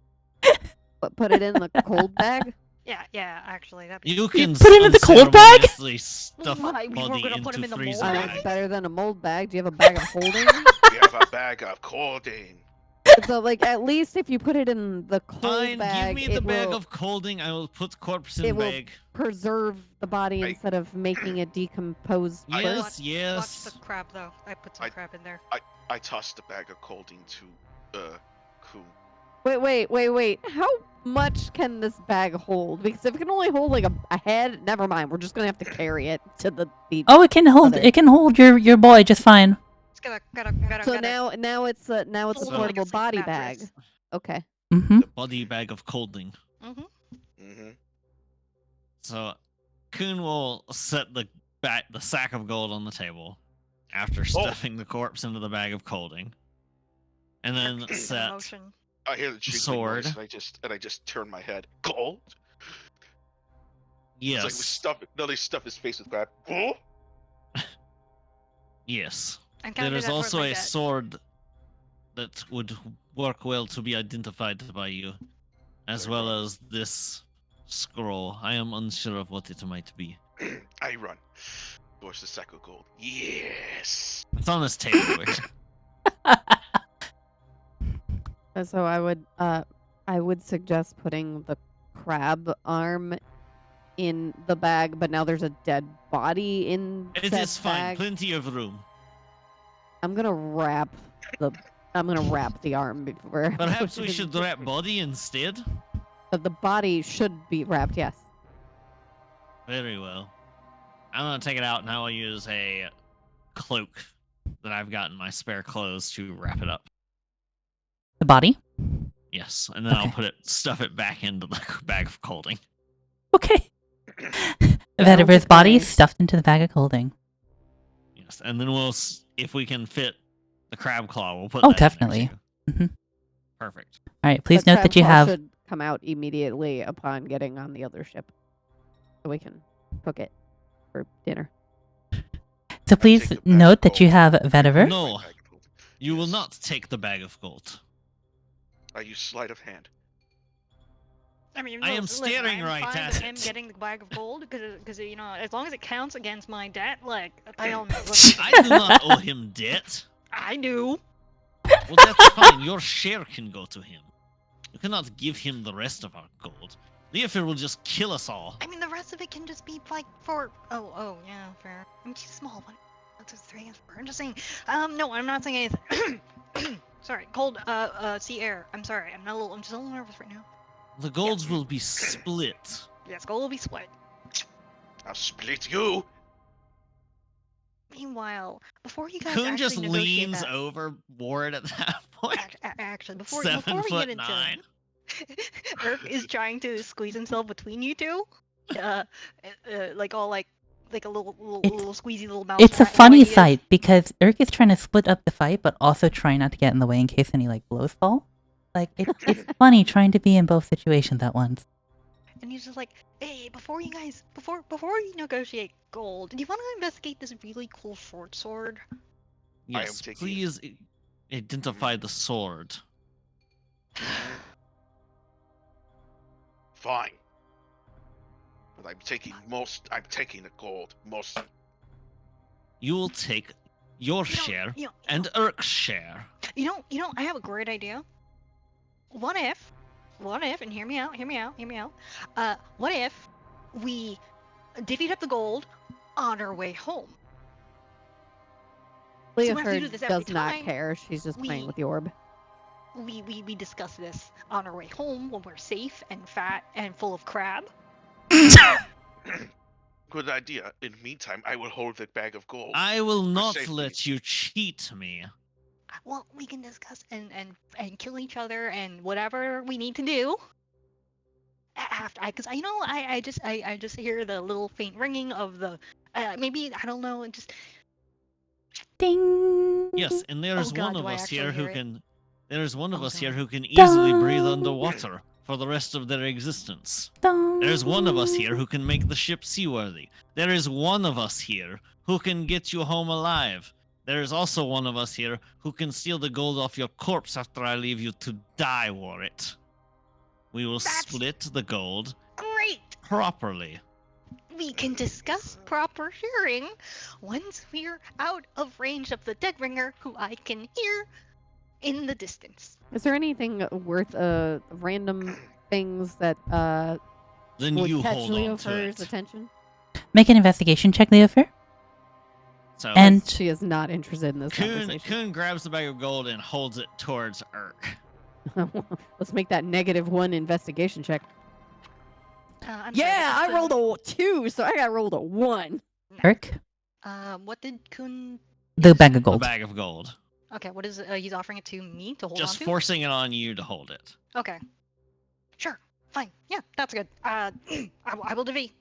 But put it in the cold bag. Yeah, actually, that'd be. You can put it in the cold bag? unceremoniously stuff Why? We were body gonna put him into in the freezer mold That's bag? better than a mold bag. Do you have a bag of holding? We have a bag of colding. So, like, at least if you put it in the cold Fine, bag, give me the it bag will of colding. I will put corpse in it will- bag. preserve the body I- instead of making it decompose I- Yes, first. Watch yes. the crab though. I put some crab in there. I tossed the bag of colding to Kuhn. Wait. How much can this bag hold? Because if it can only hold like a head, never mind. We're just gonna have to carry it to the beach. Oh, it can hold. Other- It can hold your boy just fine. It's gotta. So now it's a Hold portable on like a sleeping body bag. mattress. Okay. Mm-hmm. The body bag of colding. Mm-hmm. So, Kuhn will set the sack of gold on the table after stuffing the corpse into the bag of colding, and then set. Motion. I hear the jiggling Sword. noise, and I just turn my head. Gold? It's like we Yes, stuff his face with crab. Gold? yes. I'm gonna There do is that towards also my a dad. sword that would work well to be identified by you, as Very well well. as this scroll. I am unsure of what it might be. I run towards the sack of gold. Yes. It's on this table over here. So I would suggest putting the crab arm in the bag, but now there's a dead body in It said is fine. bag. Plenty of room. I'm gonna wrap the arm before. Perhaps we should wrap body instead. But the body should be wrapped. Yes. Very well. I'm gonna take it out and I will use a cloak that I've got in my spare clothes to wrap it up. The body. Yes, and then I'll Okay. stuff it back into the bag of colding. Okay. Sounds Vetiver's body great. stuffed into the bag of colding. Yes, and then if we can fit the crab claw, we'll put. Oh, that in there definitely. too. Mhm. Perfect. All right. Please The note that you crab claw have. should come out immediately upon getting on the other ship, so we can cook it for dinner. So please take the bag of note that you gold. have Vetiver. No. My bag of gold. You will Yes. not take the bag of gold. I use sleight of hand. I mean, I am listen, staring I'm right fine at with him it. getting the bag of gold because you know, as long as it counts against my debt, like by all means. I do not owe him debt. I do. Well, that's fine. Your share can go to him. You cannot give him the rest of our gold. Leofir will just kill us all. I mean, the rest of it can just be like for. Oh, yeah, fair. I'm too small. One, 2, 3, and 4. I'm just saying. No, I'm not saying anything. Sorry, cold. Sea air. I'm sorry. I'm just a little nervous right now. The golds will be split. Yes, gold will be split. I'll split you. Meanwhile, before you guys Kuhn actually just negotiate leans that, over Ward at that point. actually, before 7 we foot get into 9. Irk is trying to squeeze himself between you two, like all like a little squeezy little mouse. It's a rat the way funny he is. sight because Urk is trying to split up the fight, but also trying not to get in the way in case any like blows fall. Like it's funny trying to be in both situations at once. and he's just like, "Hey, before you negotiate gold, do you want to investigate this really cool short sword?" Yes, taking it. please identify the sword. Fine. But I'm taking the gold. Most. You will take your You know, share you know, and Urk's share. you know, I have a great idea. What if, and hear me out. What if we divvied up the gold on our way home? So we don't have to do Leoford this every does not time. care. She's just playing We- with the orb. We discuss this on our way home when we're safe and fat and full of crab. Good idea. In the meantime, I will hold the bag of gold. I will not safety. let you cheat me. Well, we can discuss and kill each other and whatever we need to do. After, because I just hear the little faint ringing of the maybe I don't know, just Ding. Yes, and there's Oh God, one do of I us actually here who hear it? can. There's one of Oh, us here God. who can easily breathe Dun. underwater for the rest of their existence. Dun. There's one of us here who can make the ship seaworthy. There is one of us here who can get you home alive. There is also one of us here who can steal the gold off your corpse after I leave you to die for it. We will That's- split the gold great. properly. We can discuss proper sharing once we're out of range of the dead ringer, who I can hear in the distance. Is there anything worth random things that Then would you catch hold on to Leofur's it. attention? Make an investigation check, Leofer. So And- She is not interested in this Kuhn conversation. grabs the bag of gold and holds it towards Urk. Let's make that -1 investigation check. I'm Yeah, I sorry, rolled a 2, so I got rolled a 1. Urk, What did Kun? the bag of The gold. bag of gold. Okay, what is he's offering it to me to hold Just on to? forcing it on you to hold it. Okay, sure, fine, yeah, that's good. I will divvy.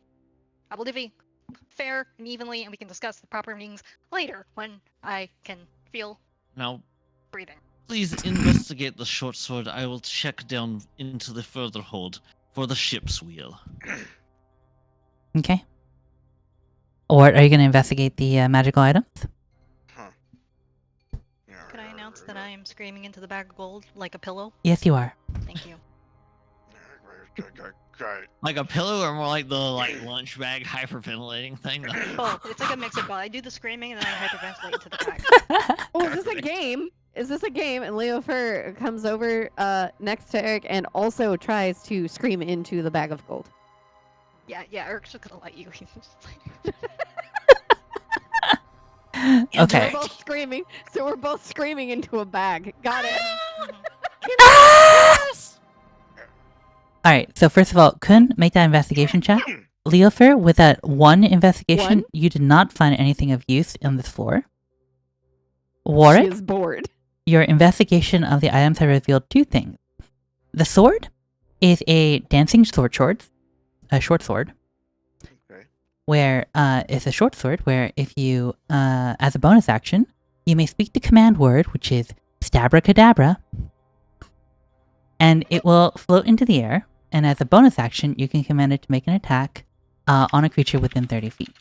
Fair and evenly, and we can discuss the proper means later when I can feel Now, breathing. please investigate the short sword. I will check down into the further hold for the ship's wheel. Okay. Or are you going to investigate the magical items? Huh. Could I announce that I am screaming into the bag of gold like a pillow? Yes, you are. Thank you. Like a pillow, or more like the lunch bag hyperventilating thing? Both. It's like a mix of both. I do the screaming and then I hyperventilate into the bag. Oh, is this a Perfect. game? Is this a game? And Leofur comes over next to Eric and also tries to scream into the bag of gold. Yeah, Eric's just gonna let you. He's just like, Okay. We're both screaming. So we're both screaming into a bag. Got it. All right. So first of all, Kun, make that investigation check. Leofer, with that one investigation, One? you did not find anything of use on this floor. She Warwick, is bored. your investigation of the items have revealed two things. The sword is a dancing sword, a short sword. Okay. Where it's a short sword where if you, as a bonus action, you may speak the command word, which is Stabracadabra, and it will float into the air, and as a bonus action, you can command it to make an attack on a creature within 30 feet.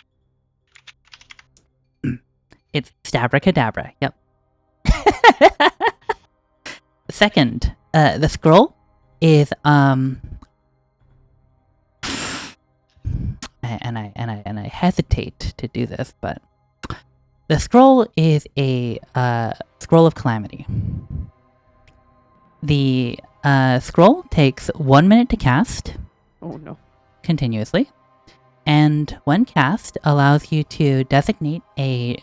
It's Stabracadabra, yep. Second, the scroll is, and I hesitate to do this, but the scroll is a scroll of calamity. The scroll takes 1 minute to cast Oh no. continuously, and when cast, allows you to designate a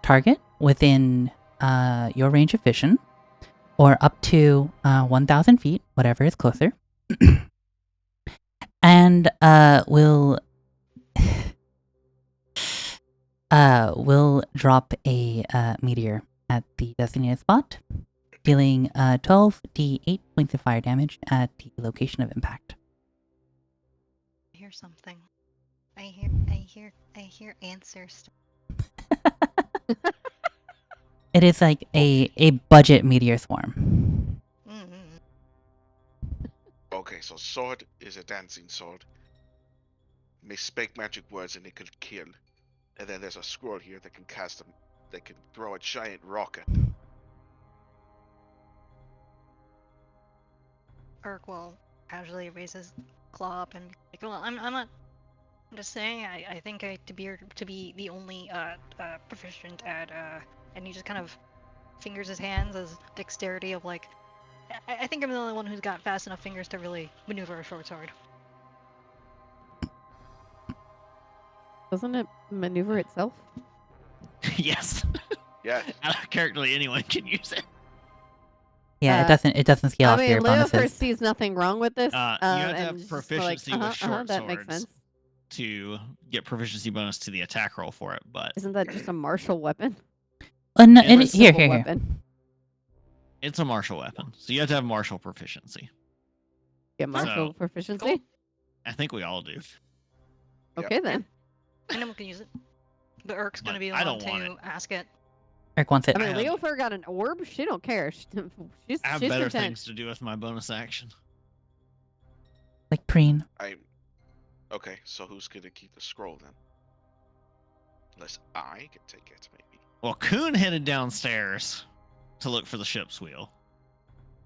target within your range of vision, or up to 1,000 feet, whatever is closer, and will drop a meteor at the designated spot, dealing 12d8 points of fire damage at the location of impact. I hear something. I hear answers. It is like a budget meteor swarm. Mm-hmm. Okay, so So sword is a dancing sword. May speak magic words and it could kill. And then there's a scroll here that can cast them. They can throw a giant rock at them. Urk will casually raise his claw up and be like, well, I'm not. I'm just saying. I think to be the only proficient at and he just kind of fingers his hands as dexterity of like. I think I'm the only one who's got fast enough fingers to really maneuver a short sword. Doesn't it maneuver itself? Yes. Yes. Characterly, anyone can use it. Yeah, Uh, it doesn't scale I off mean, your Leo bonuses. sees nothing wrong with this. You have to have and just proficiency with short that makes swords. sense. To get proficiency bonus to the attack roll for it, but Isn't that just a martial weapon? No, Yeah, here, it's here, Civil here. weapon. it's a martial weapon, so you have to have martial proficiency. Get martial So, proficiency. cool. I think we all do. Yep. Okay then. Anyone can use it. But Urk's gonna But be the I one don't want to ask it. Eric wants it. I mean, have- Leo Fur got an orb. She don't care. She's I have she's better content. things to do with my bonus action. Like preen. Okay, so who's gonna keep the scroll then? Unless I can take it, maybe. Well, Kuhn headed downstairs to look for the ship's wheel.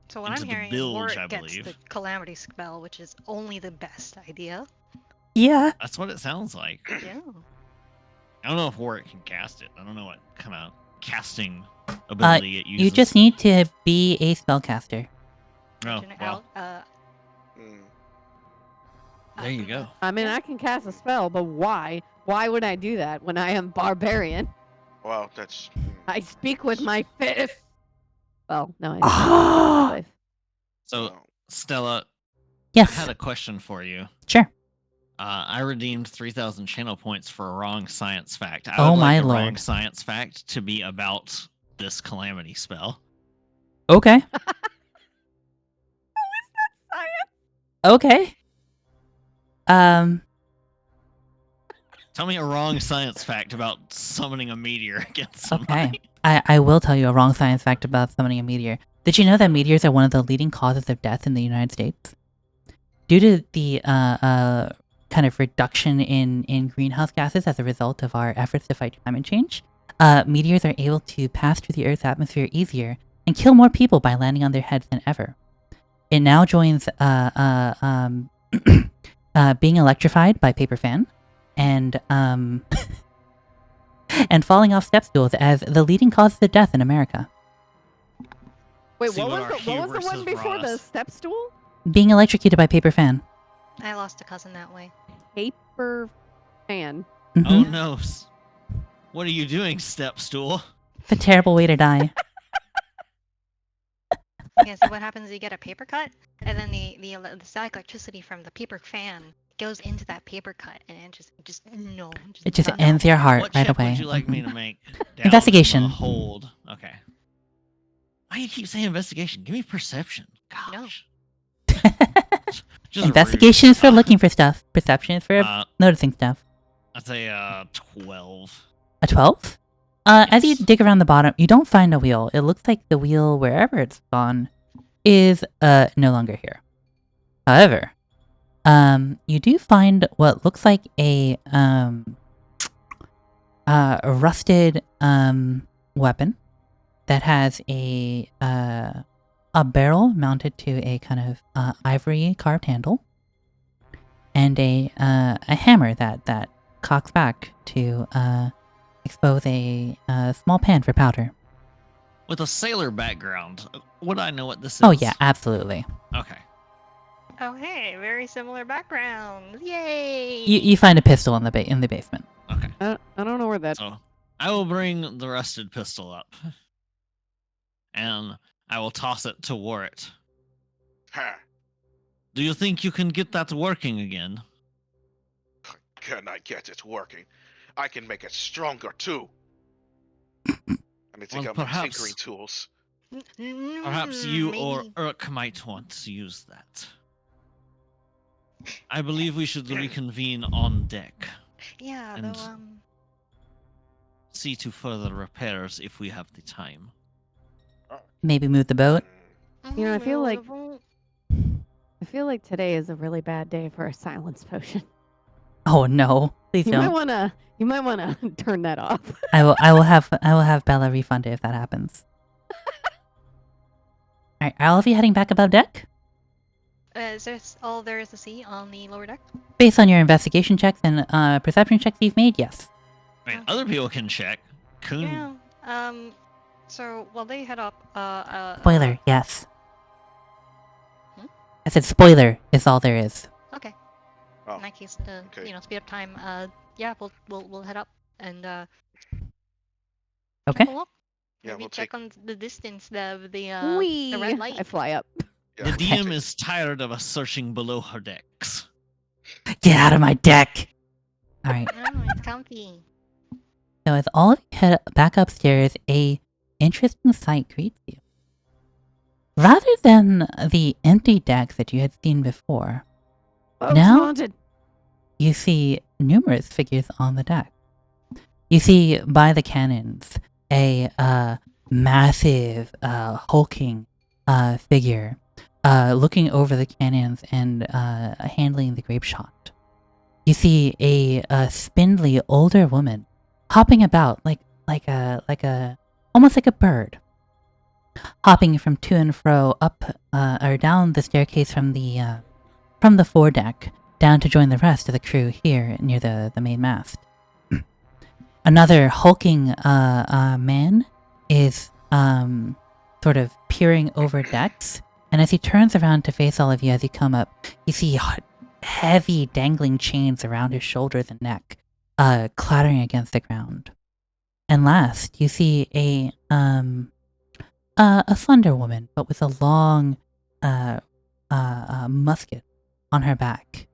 So what Into I'm the hearing bilge, is I Warwick gets the believe. calamity spell, which is only the best idea. Yeah. That's what it sounds like. Yeah. I don't know if Warwick can cast it. I don't know what kind of casting ability it uses. You just need to be a spellcaster. Oh, Imagine well, Mm. there you go. I mean, I can cast a spell, but why? Why would I do that when I am barbarian? Well, that's. I speak with my fist. Well, no, I Ah! speak with So, well, Stella, I Yes. had a question for you. Sure. I redeemed 3,000 channel points for a wrong science fact. I Oh would my like the wrong lord. science fact to be about this calamity spell. Okay. Okay. Tell me a wrong science fact about summoning a meteor against somebody. Okay. I will tell you a wrong science fact about summoning a meteor. Did you know that meteors are one of the leading causes of death in the United States? Due to the kind of reduction in greenhouse gases as a result of our efforts to fight climate change, meteors are able to pass through the Earth's atmosphere easier and kill more people by landing on their heads than ever. It now joins being electrified by paper fan and and falling off step stools as the leading causes of death in America. Wait, See what what was our the one hubris before has the brought us. step stool? Being electrocuted by paper fan. I lost a cousin that way. Paper fan. Oh Mhm. no. What are you doing, step stool? It's a terrible way to die. Yeah, so what happens is you get a paper cut, and then the static electricity from the paper fan goes into that paper cut, and it just It just no. ends your heart What right check away. would you like me Mhm. to make? Down in the Investigation. Hold. Okay. Why do you keep saying investigation? Give me perception. No. Gosh. Just Investigation is for rude. looking for stuff. Perception is for Uh, noticing stuff. I'd say 12. A 12? As you Yes. dig around the bottom, you don't find a wheel. It looks like the wheel, wherever it's gone, is no longer here. However, you do find what looks like a rusted weapon that has a barrel mounted to a kind of ivory carved handle, and a hammer that cocks back to expose a small pan for powder. With a sailor background, would I know what this is? Oh yeah, absolutely. Okay. Oh hey, very similar backgrounds. Yay! You find a pistol in the basement. Okay. I don't know where that. So I will bring the rusted pistol up. And I will toss it to Warwick. Ha! Do you think you can get that working again? Can I get it working? I can make it stronger too. I mean, take Well, out my perhaps- tinkering tools. Perhaps you or Maybe. Urk might want to use that. I believe we should reconvene on deck. Yeah, and- though See to further repairs if we have the time. Maybe move the boat. You know, I feel like- I feel like today is a really bad day for a silence potion. Oh no, please You might don't. wanna turn that off. I will have Bella refund it if that happens. All right, are all of you heading back above deck? Is this all there is to see on the lower deck? Based on your investigation checks and perception checks you've made, yes. I mean, other people can check. Coon. Yeah. So while they head up, Spoiler, yes. Hmm? I said spoiler is all there is. Okay. Oh, In that case, okay. speed up time. Yeah, we'll head up and Okay. pull up. Yeah, Maybe we'll check take. on the distance, the Whee! red light. I fly up. Yeah, The we'll DM take- is tired of us searching below her decks. Get out of my deck! Alright, Oh, it's comfy. so as all of you head back upstairs, a interesting sight greets you. Rather than the empty decks that you had seen before, Oh, Now? it's haunted. you see numerous figures on the deck. You see by the cannons a massive, hulking figure looking over the cannons and handling the grape shot. You see a spindly older woman hopping about like a almost like a bird, hopping from to and fro up or down the staircase from the foredeck down to join the rest of the crew here near the main mast. Another hulking man is sort of peering over decks, and as he turns around to face all of you as you come up, you see heavy dangling chains around his shoulders and neck, clattering against the ground. And last, you see a slender woman, but with a long musket on her back,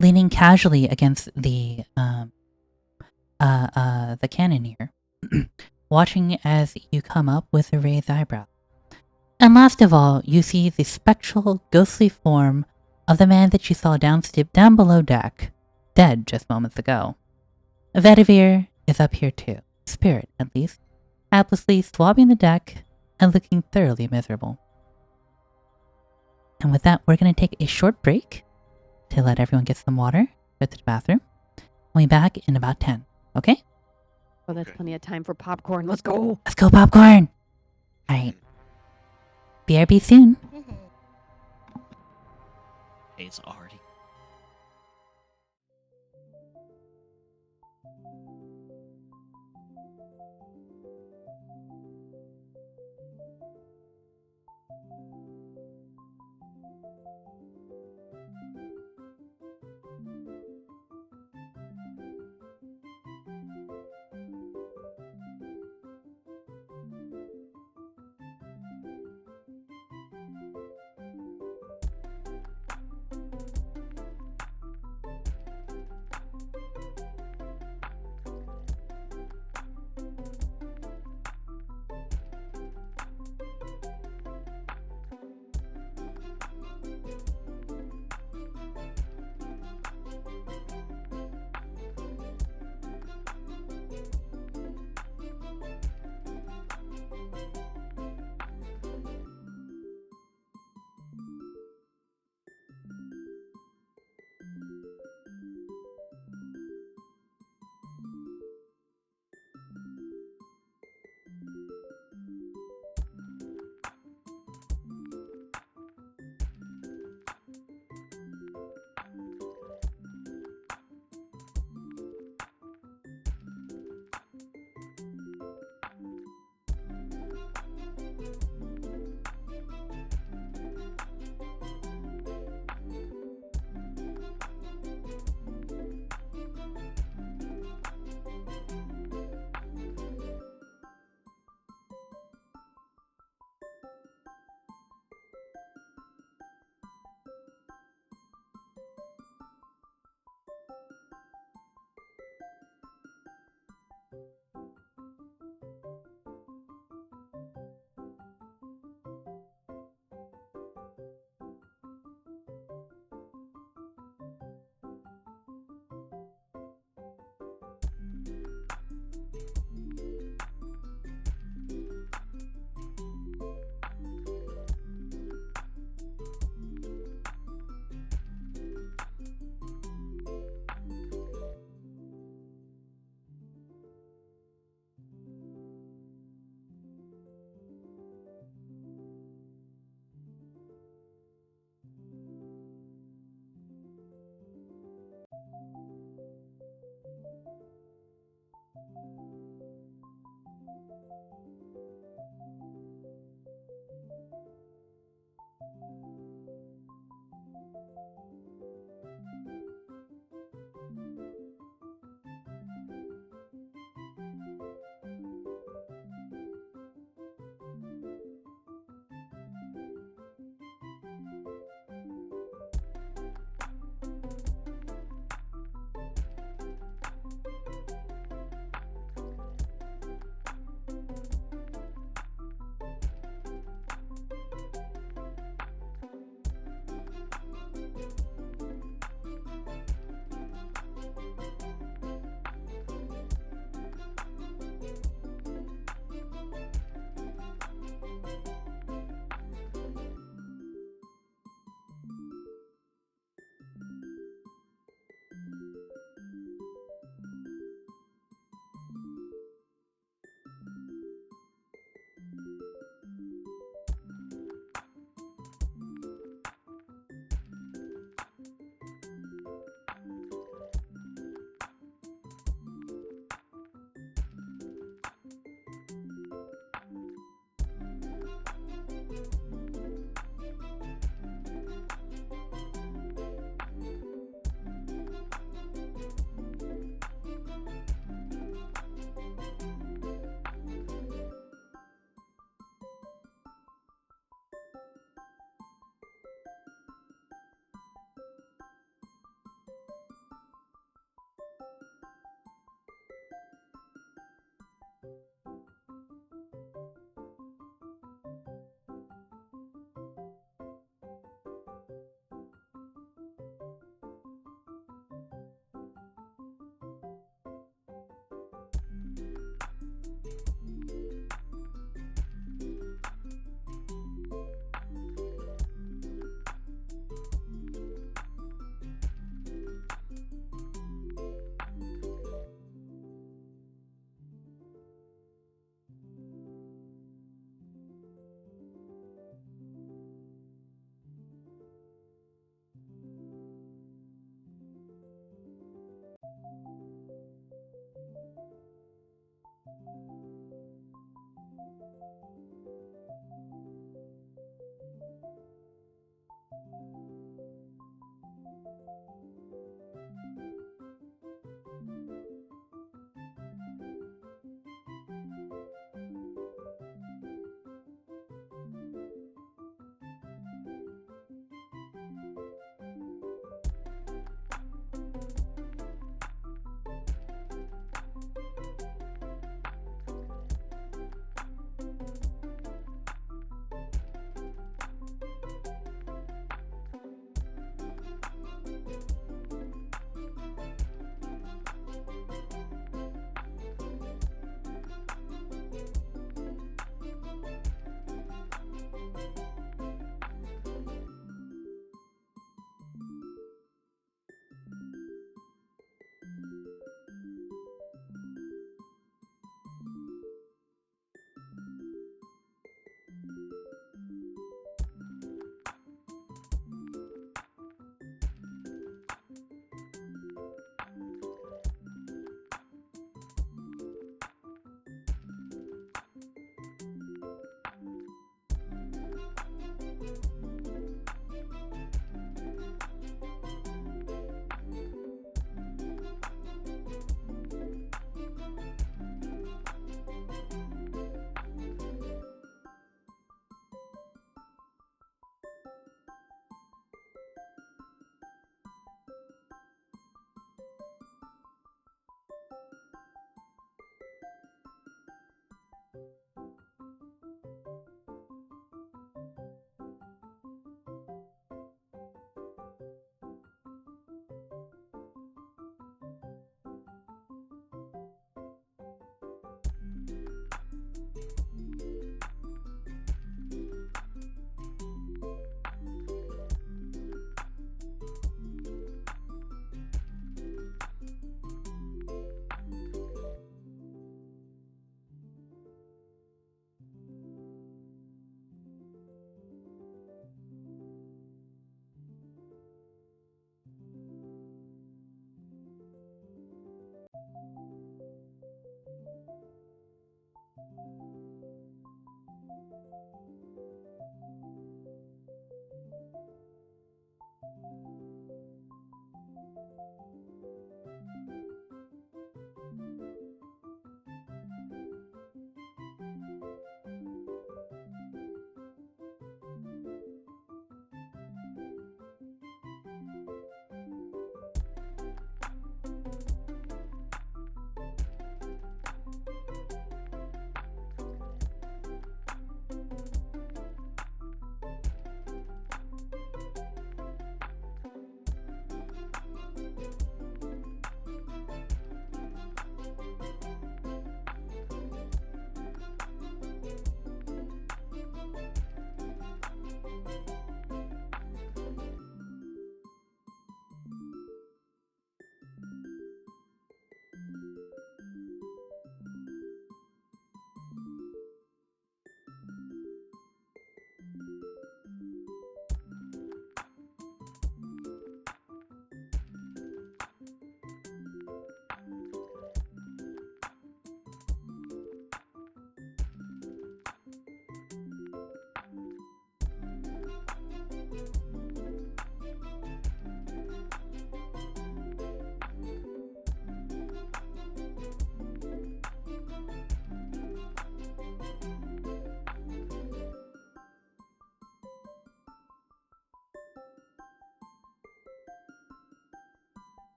leaning casually against the cannoneer, watching as you come up with a raised eyebrow. And last of all, you see the spectral, ghostly form of the man that you saw down below deck, dead just moments ago. Vedivir is up here too, spirit at least, haplessly swabbing the deck and looking thoroughly miserable. And with that, we're going to take a short break to let everyone get some water, go to the bathroom. We'll be back in about 10, okay? Oh, that's Okay. plenty of time for popcorn. Let's go. Let's go, popcorn! Alright. BRB soon. Mhm. It's already.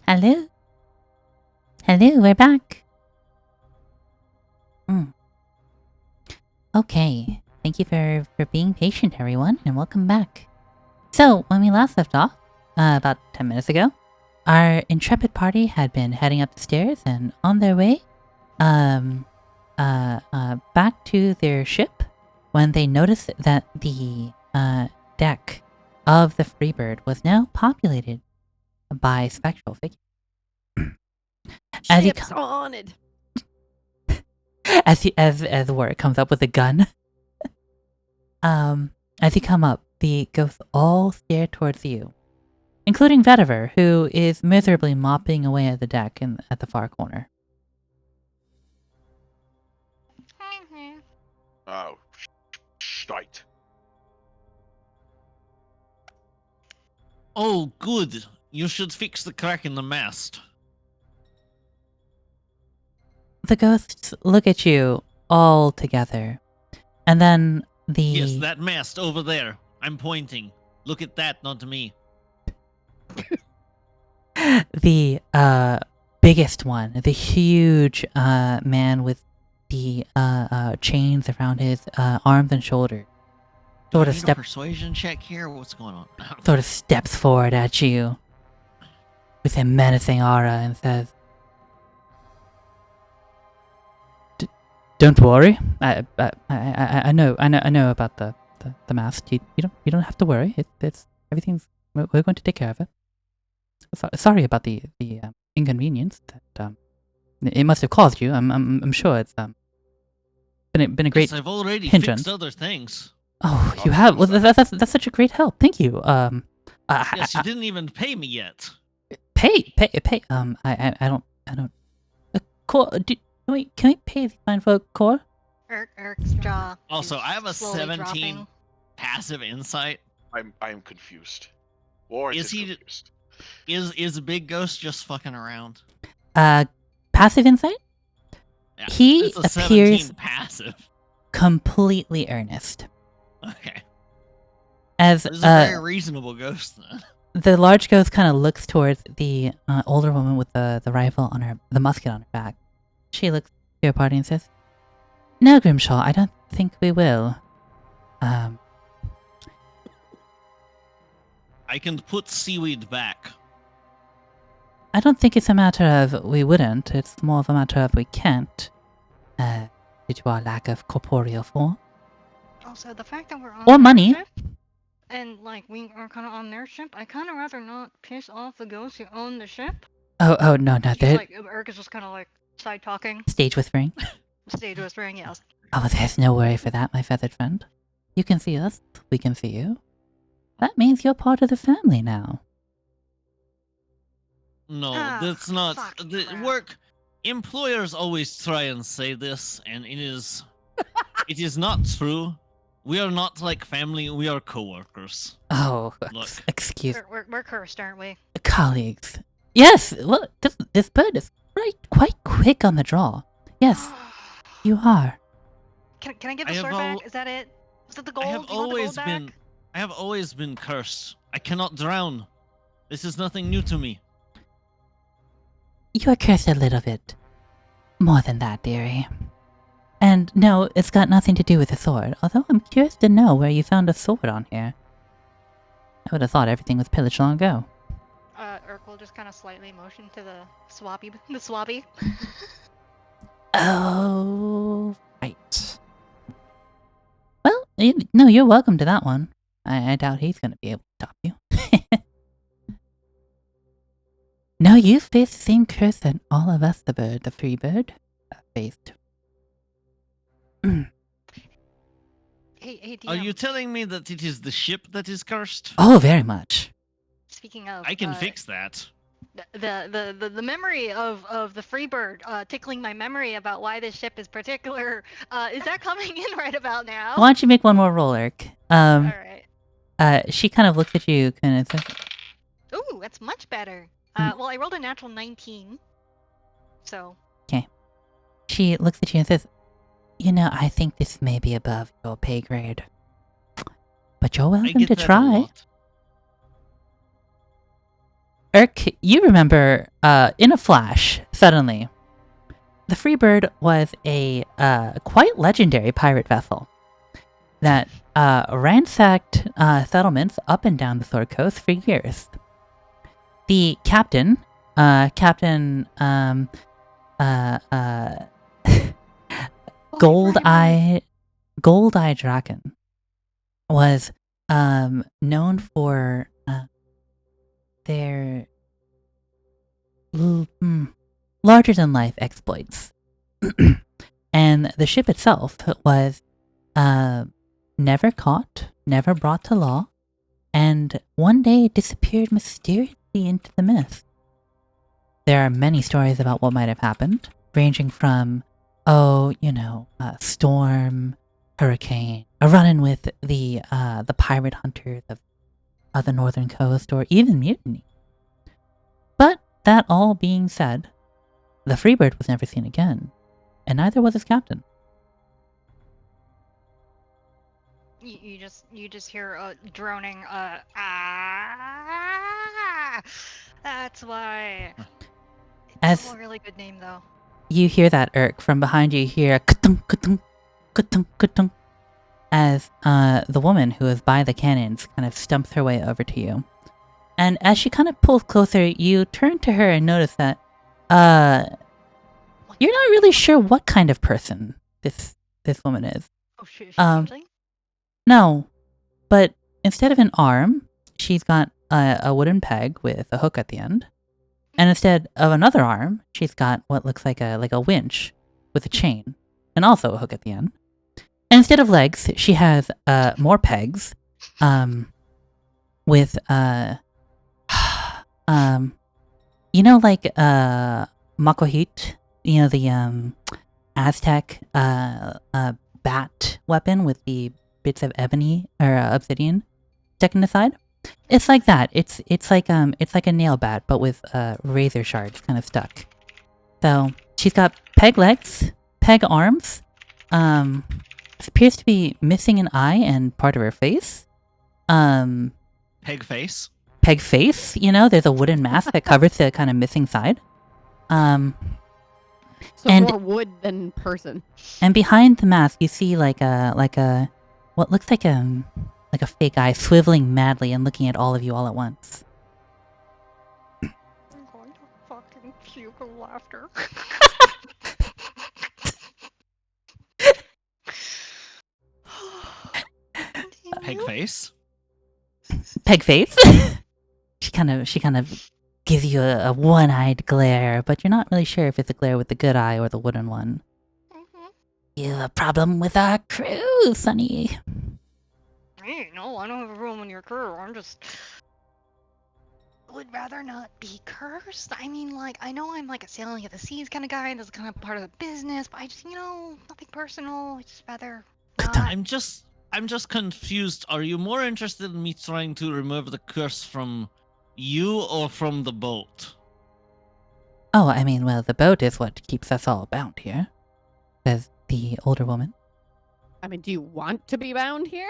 Hello? Hello, we're back. Okay. Thank you for being patient, everyone, and welcome back. So, when we last left off, about 10 minutes ago, our intrepid party had been heading up the stairs and on their way, back to their ship when they noticed that the, deck of the Freebird was now populated by spectral figures. As Ship's on it. as Warwick comes up with a gun. As you come up, the ghosts all stare towards you, including Vetiver, who is miserably mopping away at the deck at the far corner. Oh, shite. Oh, good. You should fix the crack in the mast. The ghosts look at you all together, and then the... Yes, that mast over there. I'm pointing. Look at that, not me. The biggest one, the huge man with the chains around his arms and shoulders, Do sort I of need a step persuasion check here? What's going on? sort of steps forward at you with a menacing aura and says, "Don't worry. I know about the mask. You don't have to worry. It's everything's. We're going to take care of it. Sorry about the inconvenience that it must have caused you. I'm sure it's been a great. Yes, I've already hindrance. fixed other things. Oh, you have. Well, that's such a great help. Thank you. Yes, you didn't even pay me yet. Pay. I don't. Core, can we pay the fine for Core? Eric's jaw. Also, is I have a slowly 17 dropping. passive insight. I'm confused. Or Is he- confused. Is Big Ghost just fucking around? Passive insight. Yeah, He it's a appears 17 passive. completely earnest. Okay. As This is a very reasonable ghost then. the large ghost kind of looks towards the older woman with the rifle on the musket on her back. She looks to your party and says, "No, Grimshaw, I don't think we will. I can put seaweed back. I don't think it's a matter of we wouldn't. It's more of a matter of we can't, due to our lack of corporeal form. Also, the fact that we're on Or their money. ship, and like we are kind of on their ship, I kind of rather not piss off the ghosts who own the ship. Oh no, Just they're like Eric is just kind of like side talking, stage whispering. stage whispering. Yes. Oh, there's no worry for that, my feathered friend. You can see us, we can see you. That means you're part of the family now. No, Ah, that's not fuck the crap. work. Employers always try and say this, and it is not true. We are not like family. We are coworkers. Oh, Look. excuse We're cursed, aren't we? colleagues. Yes, well, this bird is quite quick on the draw. Yes, you are. Can I get I the have sword al- back? Is that it? Is that the gold? I have Do you want the always gold been. back? I have always been cursed. I cannot drown. This is nothing new to me. You are cursed a little bit. More than that, dearie. And no, it's got nothing to do with the sword. Although I'm curious to know where you found a sword on here. I would have thought everything was pillaged long ago. Urk will just kind of slightly motion to the swabby. Oh, right. Well, no, you're welcome to that one. I doubt he's going to be able to stop you. No, you faced the same curse that all of us, the free bird, faced. Hey, DM. Are you telling me that it is the ship that is cursed? Oh, very much. Speaking of, I can fix that. the memory of the Freebird tickling my memory about why this ship is particular. Is that coming in right about now? Why don't you make one more roll, Eric? All right. She kind of looks at you, kind of says, Ooh, that's much better. Well, I rolled a natural 19. So. she looks at you and says, "You know, I think this may be above your pay grade, but you're I welcome get to that a try." lot. Erk, you remember, in a flash, suddenly, the Freebird was a quite legendary pirate vessel that ransacked settlements up and down the Sword Coast for years. The captain, Gold Eye Draken, was known for their larger than life exploits. And the ship itself was never caught, never brought to law, and one day disappeared mysteriously into the mist. There are many stories about what might have happened, ranging from, storm, hurricane, a run-in with the pirate hunters of the northern coast, or even mutiny. But that all being said, the Freebird was never seen again, and neither was its captain. You just hear a droning ah. That's why. It's As a really good name though. you hear that, Urk, from behind you hear a ka-tunk, ka-tunk, ka-tunk, ka-tunk, as the woman who is by the cannons kind of stumps her way over to you. And as she kind of pulls closer, you turn to her and notice that you're not really sure what kind of person this woman is. Oh shit, Um, changeling? No, but instead of an arm, she's got a wooden peg with a hook at the end. And instead of another arm, she's got what looks like a winch with a chain and also a hook at the end. And instead of legs, she has more pegs with like Makohit, the Aztec bat weapon with the bits of ebony or obsidian stuck in the side. It's like that. It's like a nail bat, but with razor shards kind of stuck. So she's got peg legs, peg arms. Appears to be missing an eye and part of her face. Peg face. Peg face. There's a wooden mask that covers the kind of missing side. So and- more wood than person. And behind the mask, you see like a what looks like a fake eye swiveling madly and looking at all of you all at once. I'm going to fucking puke of laughter. Peg face. Peg face. she kind of gives you a one-eyed glare, but you're not really sure if it's a glare with the good eye or the wooden one. Mhm. You have a problem with our crew, Sonny. Hey, no, I don't have a room in your crew. I'm just would rather not be cursed. I mean, like, I know I'm like a sailing at the seas kind of guy, and that's kind of part of the business, but I just, nothing personal. I just rather not. I'm just confused. Are you more interested in me trying to remove the curse from you or from the boat? Oh, I mean, well, the boat is what keeps us all bound here, says the older woman. I mean, do you want to be bound here?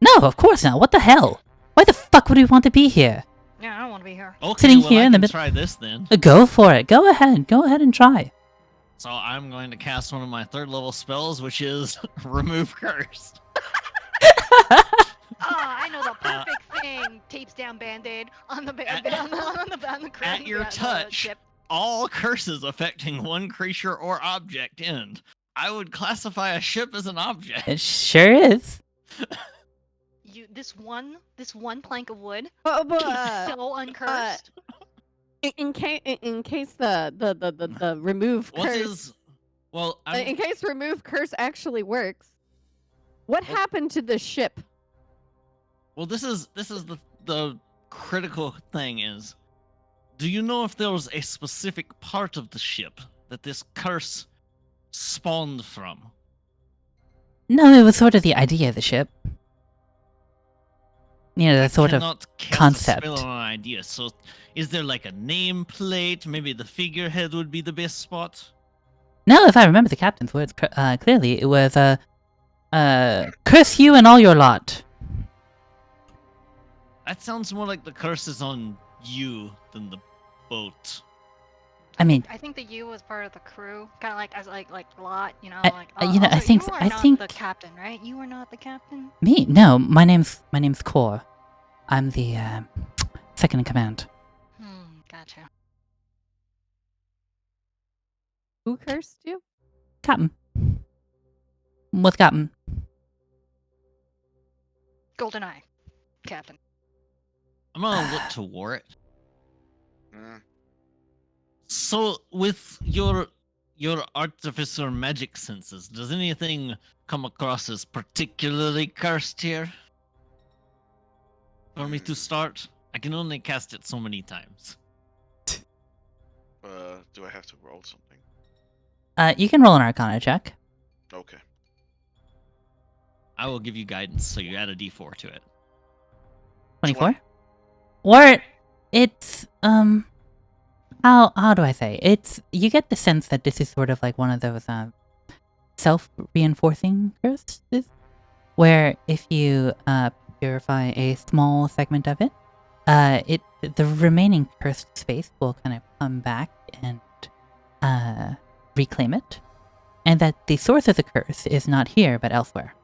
No, of course not. What the hell? Why the fuck would we want to be here? Yeah, I don't want to be here. Okay, Sitting well, here I in the can mid- try this then. Go for it. Go ahead and try. So I'm going to cast one of my 3rd level spells, which is remove curse. I know the perfect thing. Tapes down Band-Aid on the on the crew. At your touch, ship. all curses affecting one creature or object end. I would classify a ship as an object. It sure is. This one plank of wood, But, so uncursed. in case the remove What curse is? Well, in case remove curse actually works, what happened to the ship? well, this is the critical thing is, do you know if there was a specific part of the ship that this curse spawned from? No, it was sort of the idea of the ship. The sort of Cannot cast a concept. spell on an idea. So, is there like a nameplate? Maybe the figurehead would be the best spot. No, if I remember the captain's words clearly, it was curse you and all your lot. That sounds more like the curse is on you than the boat. I mean, I think the U was part of the crew, kind of like as like lot, I also, think- you are I not think- the captain, right? You are not the captain. me? No, my name's Kor. I'm the second in command. Gotcha. Who cursed you? Captain. What's captain? Golden Eye, captain. I'm gonna look to Warwick. Mm. So, with your artificer magic senses, does anything come across as particularly cursed here? For me to start, I can only cast it so many times. Do I have to roll something? You can roll an Arcana check. Okay. I will give you guidance, so you add a d4 to it. 24. Or it's how do I say? You get the sense that this is sort of like one of those self-reinforcing curses. where if you purify a small segment of it, the remaining cursed space will kind of come back and reclaim it, and that the source of the curse is not here but elsewhere.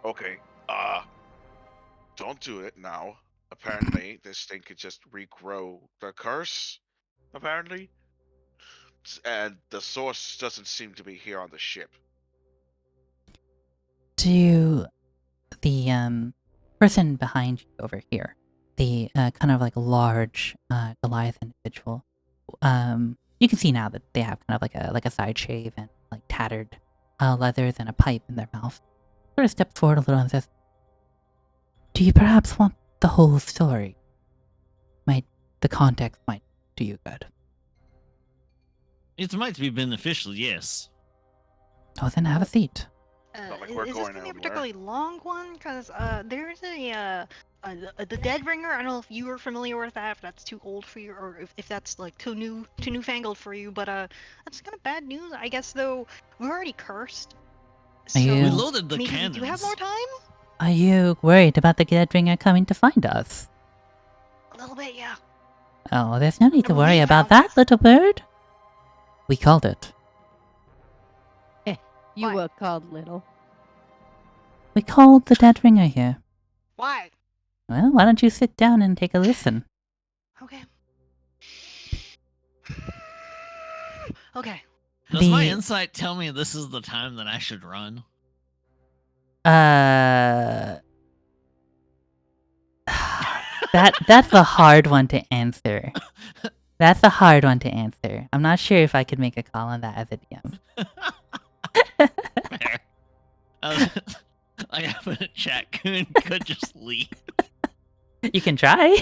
Okay. Don't do it now. Apparently, this thing could just regrow the curse. Apparently, and the source doesn't seem to be here on the ship. Do the person behind you over here, the kind of like large Goliath individual, you can see now that they have kind of like a side shave and like tattered leathers and a pipe in their mouth. Sort of steps forward a little and says, "Do you perhaps want the whole story? The context might do you good." It might be beneficial, yes. Oh, then have a seat. Not like we're Is this going gonna be a anywhere. particularly long one? Because there's the Dead Ringer. I don't know if you are familiar with that. If that's too old for you, or if that's like too newfangled for you. But that's kind of bad news, I guess. Though we're already cursed. So you- We loaded the maybe cannons. do you have more time? Are you worried about the Deadringer coming to find us? A little bit, yeah. Oh, there's no need to I worry believe about found that, little bird. We called it. You Why? were called little. We called the Deadringer here. Why? Well, why don't you sit down and take a listen? Okay. Okay. Does my The- insight tell me this is the time that I should run? That's a hard one to answer. That's a hard one to answer. I'm not sure if I could make a call on that as a DM. Fair. I have a chat. Coon could just leave. You can try.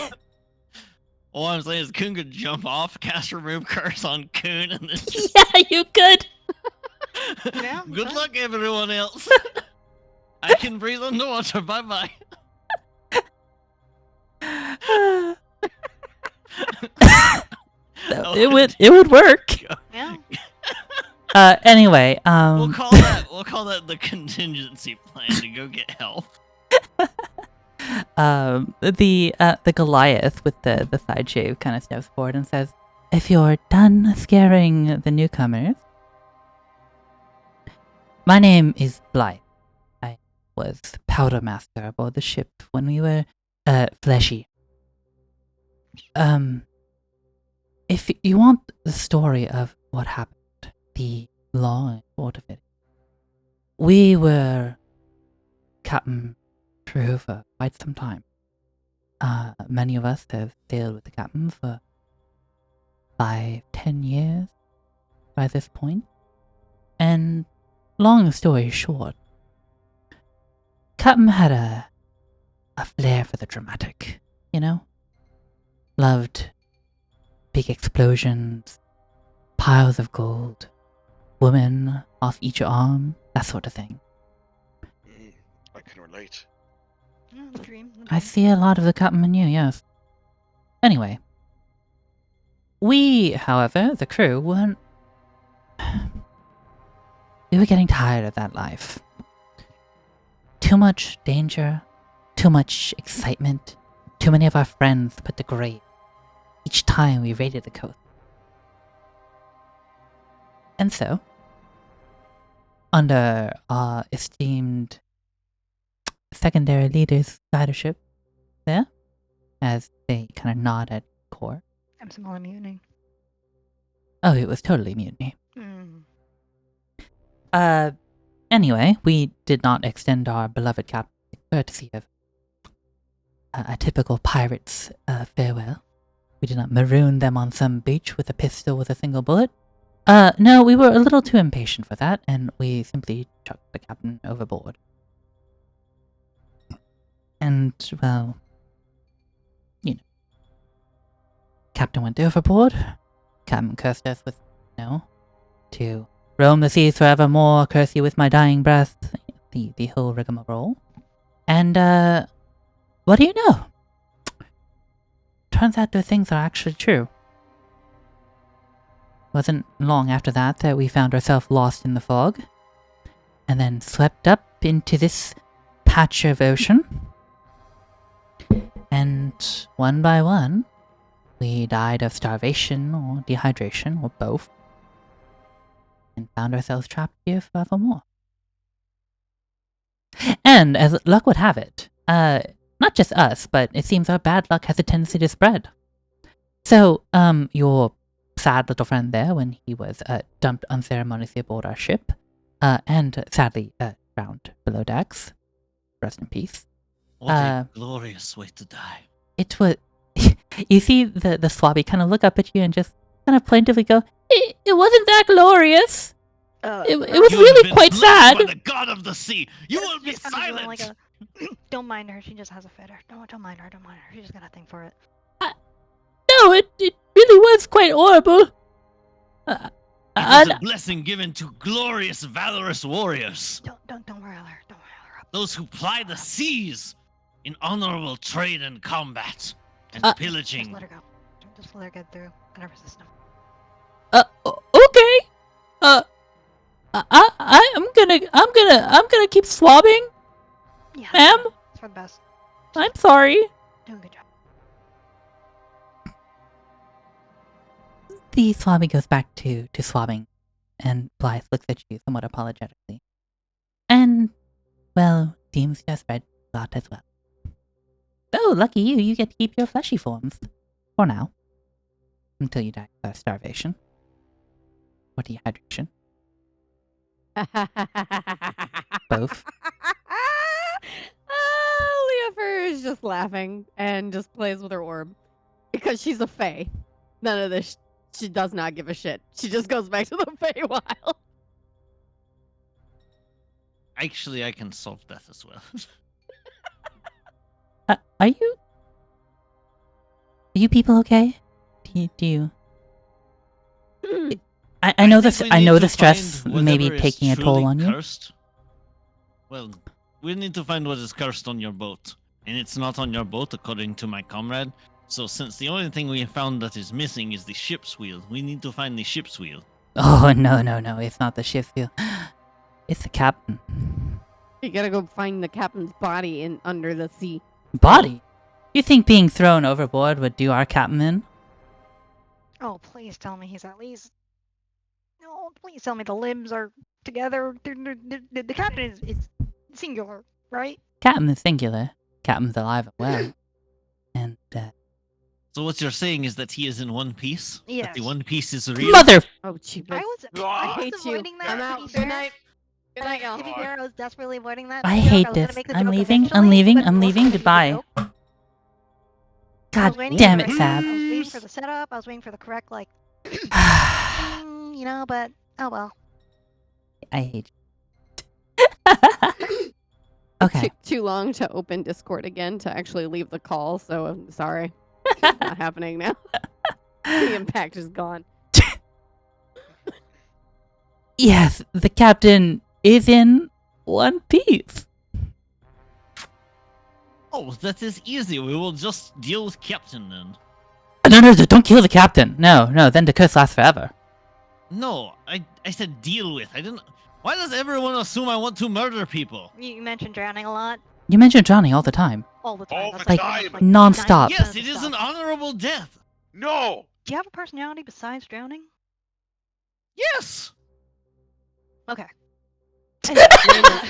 All I'm saying is Coon could jump off, cast remove curse on Coon, and then just... Yeah, you could. Yeah, Good okay. luck, everyone else. I can breathe underwater. Bye bye. No, it would work. Yeah. Anyway, We'll call that the contingency plan to go get help. the Goliath with the side shave kind of steps forward and says, "If you're done scaring the newcomers, my name is Blythe. I was powder master aboard the ship when we were fleshy. If you want the story of what happened, the long and short of it, we were captain crew for quite some time. Many of us have sailed with the captain for 5-10 years by this point. And long story short, Captain had a flair for the dramatic, you know? Loved big explosions, piles of gold, women off each arm, that sort of thing. I can relate. The dream. I see a lot of the Captain in you, yes. Anyway. We, however, the crew, weren't... We were getting tired of that life. Too much danger, too much excitement, too many of our friends put to grave each time we raided the coast. And so, under our esteemed secondary leader's leadership there, as they kind of nod at Core. I'm small mutiny. Oh, it was totally mutiny. Mm. Anyway, we did not extend our beloved captain the courtesy of a typical pirate's farewell. We did not maroon them on some beach with a pistol with a single bullet. No, we were a little too impatient for that, and we simply chucked the captain overboard. And, well, you know, captain went overboard. Captain cursed us with, to roam the seas forevermore, curse you with my dying breath, the whole rigmarole. And, what do you know? Turns out those things are actually true. Wasn't long after that we found ourselves lost in the fog. and then swept up into this patch of ocean. And one by one, we died of starvation or dehydration or both, and found ourselves trapped here forevermore. And as luck would have it, not just us, but it seems our bad luck has a tendency to spread. So, your sad little friend there, when he was dumped unceremoniously aboard our ship, and sadly drowned below decks, rest in peace. What a glorious way to die. It was. You see the swabby kind of look up at you and just kind of plaintively go, It wasn't that glorious. It was You have really been quite blessed sad. by the god of the sea. You will be Just kinda doing silent. like a, don't mind her. She just has a fitter. Don't mind her. Don't mind her. She just got a thing for it. No, it really was quite horrible. It is a blessing given to glorious, valorous warriors. Don't worry her. Don't worry her. Those who ply the seas in honorable trade and combat and Just pillaging. let her go. Just let her get through a nervous system. Okay. I'm gonna keep swabbing. Yeah, Ma'am? it's for the best. I'm sorry. Doing a good job. The swabby goes back to swabbing, and Blythe looks at you somewhat apologetically. And, well, seems to have spread thought as well. Oh, lucky you, you get to keep your fleshy forms. For now. Until you die of starvation. Or dehydration. Both. Leofer is just laughing and just plays with her orb. Because she's a fae. None of this, she does not give a shit. She just goes back to the Feywild. Actually, I can solve that as well. Are you people okay? Do you? I know this. think we I need know to the stress find may be whatever is taking a toll truly on you. Cursed. Well, we need to find what is cursed on your boat. And it's not on your boat, according to my comrade. So since the only thing we have found that is missing is the ship's wheel, we need to find the ship's wheel. Oh no! It's not the ship's wheel. It's the captain. You gotta go find the captain's body in under the sea. Body. You think being thrown overboard would do our captain in? Oh, please tell me he's at least. No, please tell me the limbs are together. The captain is singular, right? Captain is singular. Captain's alive and well. And So what you're saying is that he is in one piece? That Yes. the one piece is real? mother. Oh, cheapest. I was God. hate you. avoiding that. I'm to out. be Good fair. night. Good night, y'all. To be fair, I was desperately avoiding that. I to be honest. hate was gonna this. make the I'm joke leaving. eventually, I'm leaving. but I'm it wasn't leaving. gonna be the Goodbye. joke. I God was waiting damn for it, the Sab. I was waiting for the setup. I was waiting for the correct but oh well. I hate you. Okay. Took too long to open Discord again to actually leave the call, so I'm sorry. It's not happening now. The impact is gone. Yes, the captain is in one piece. Oh, that is easy. We will just deal with Captain then. No, don't kill the captain. No, then the curse lasts forever. No, I said deal with. I didn't. Why does everyone assume I want to murder people? You mentioned drowning a lot. You mention drowning all the time. All the time. All That's the like time. almost like Non-stop. 90% Yes, of the it is stuff. an honorable death. No! Do you have a personality besides drowning? Yes. Okay. I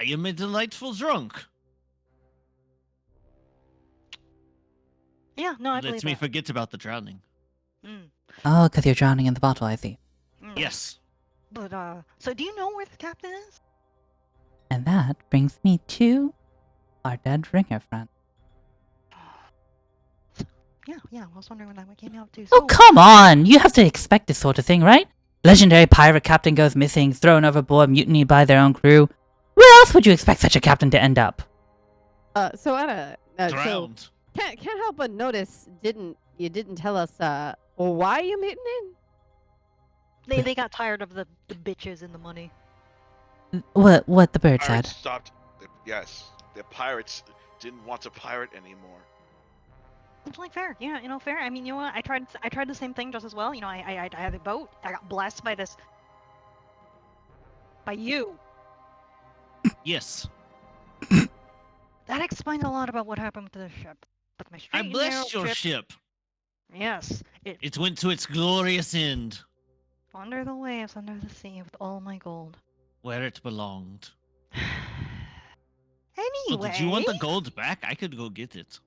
am a delightful drunk. Yeah, no, I believe Lets me that. forget about the drowning. Mm, Oh, because you're drowning in the bottle, I see. mm. Yes. But so do you know where the captain is? And that brings me to our dead ringer friend. Yeah, I was wondering when that came out too. Oh, come on! You have to expect this sort of thing, right? Legendary pirate captain goes missing, thrown overboard, mutinied by their own crew. Where else would you expect such a captain to end up? So Anna, so Drowned. can't help but notice you didn't tell us why you mutinied? They got tired of the bitches and the money. What the bird Pirates said. stopped. Yes, the pirates didn't want to pirate anymore. It's like fair, yeah, fair. I mean, you know what? I tried the same thing just as well. I had a boat. I got blessed by this By you. Yes. That explains a lot about what happened to the ship. But my I straight and narrow blessed your ship. Yes, it It went to its glorious end, under the waves, under the sea, with all my gold. where it belonged. Anyway, Oh, did you want the gold back? I could go get it.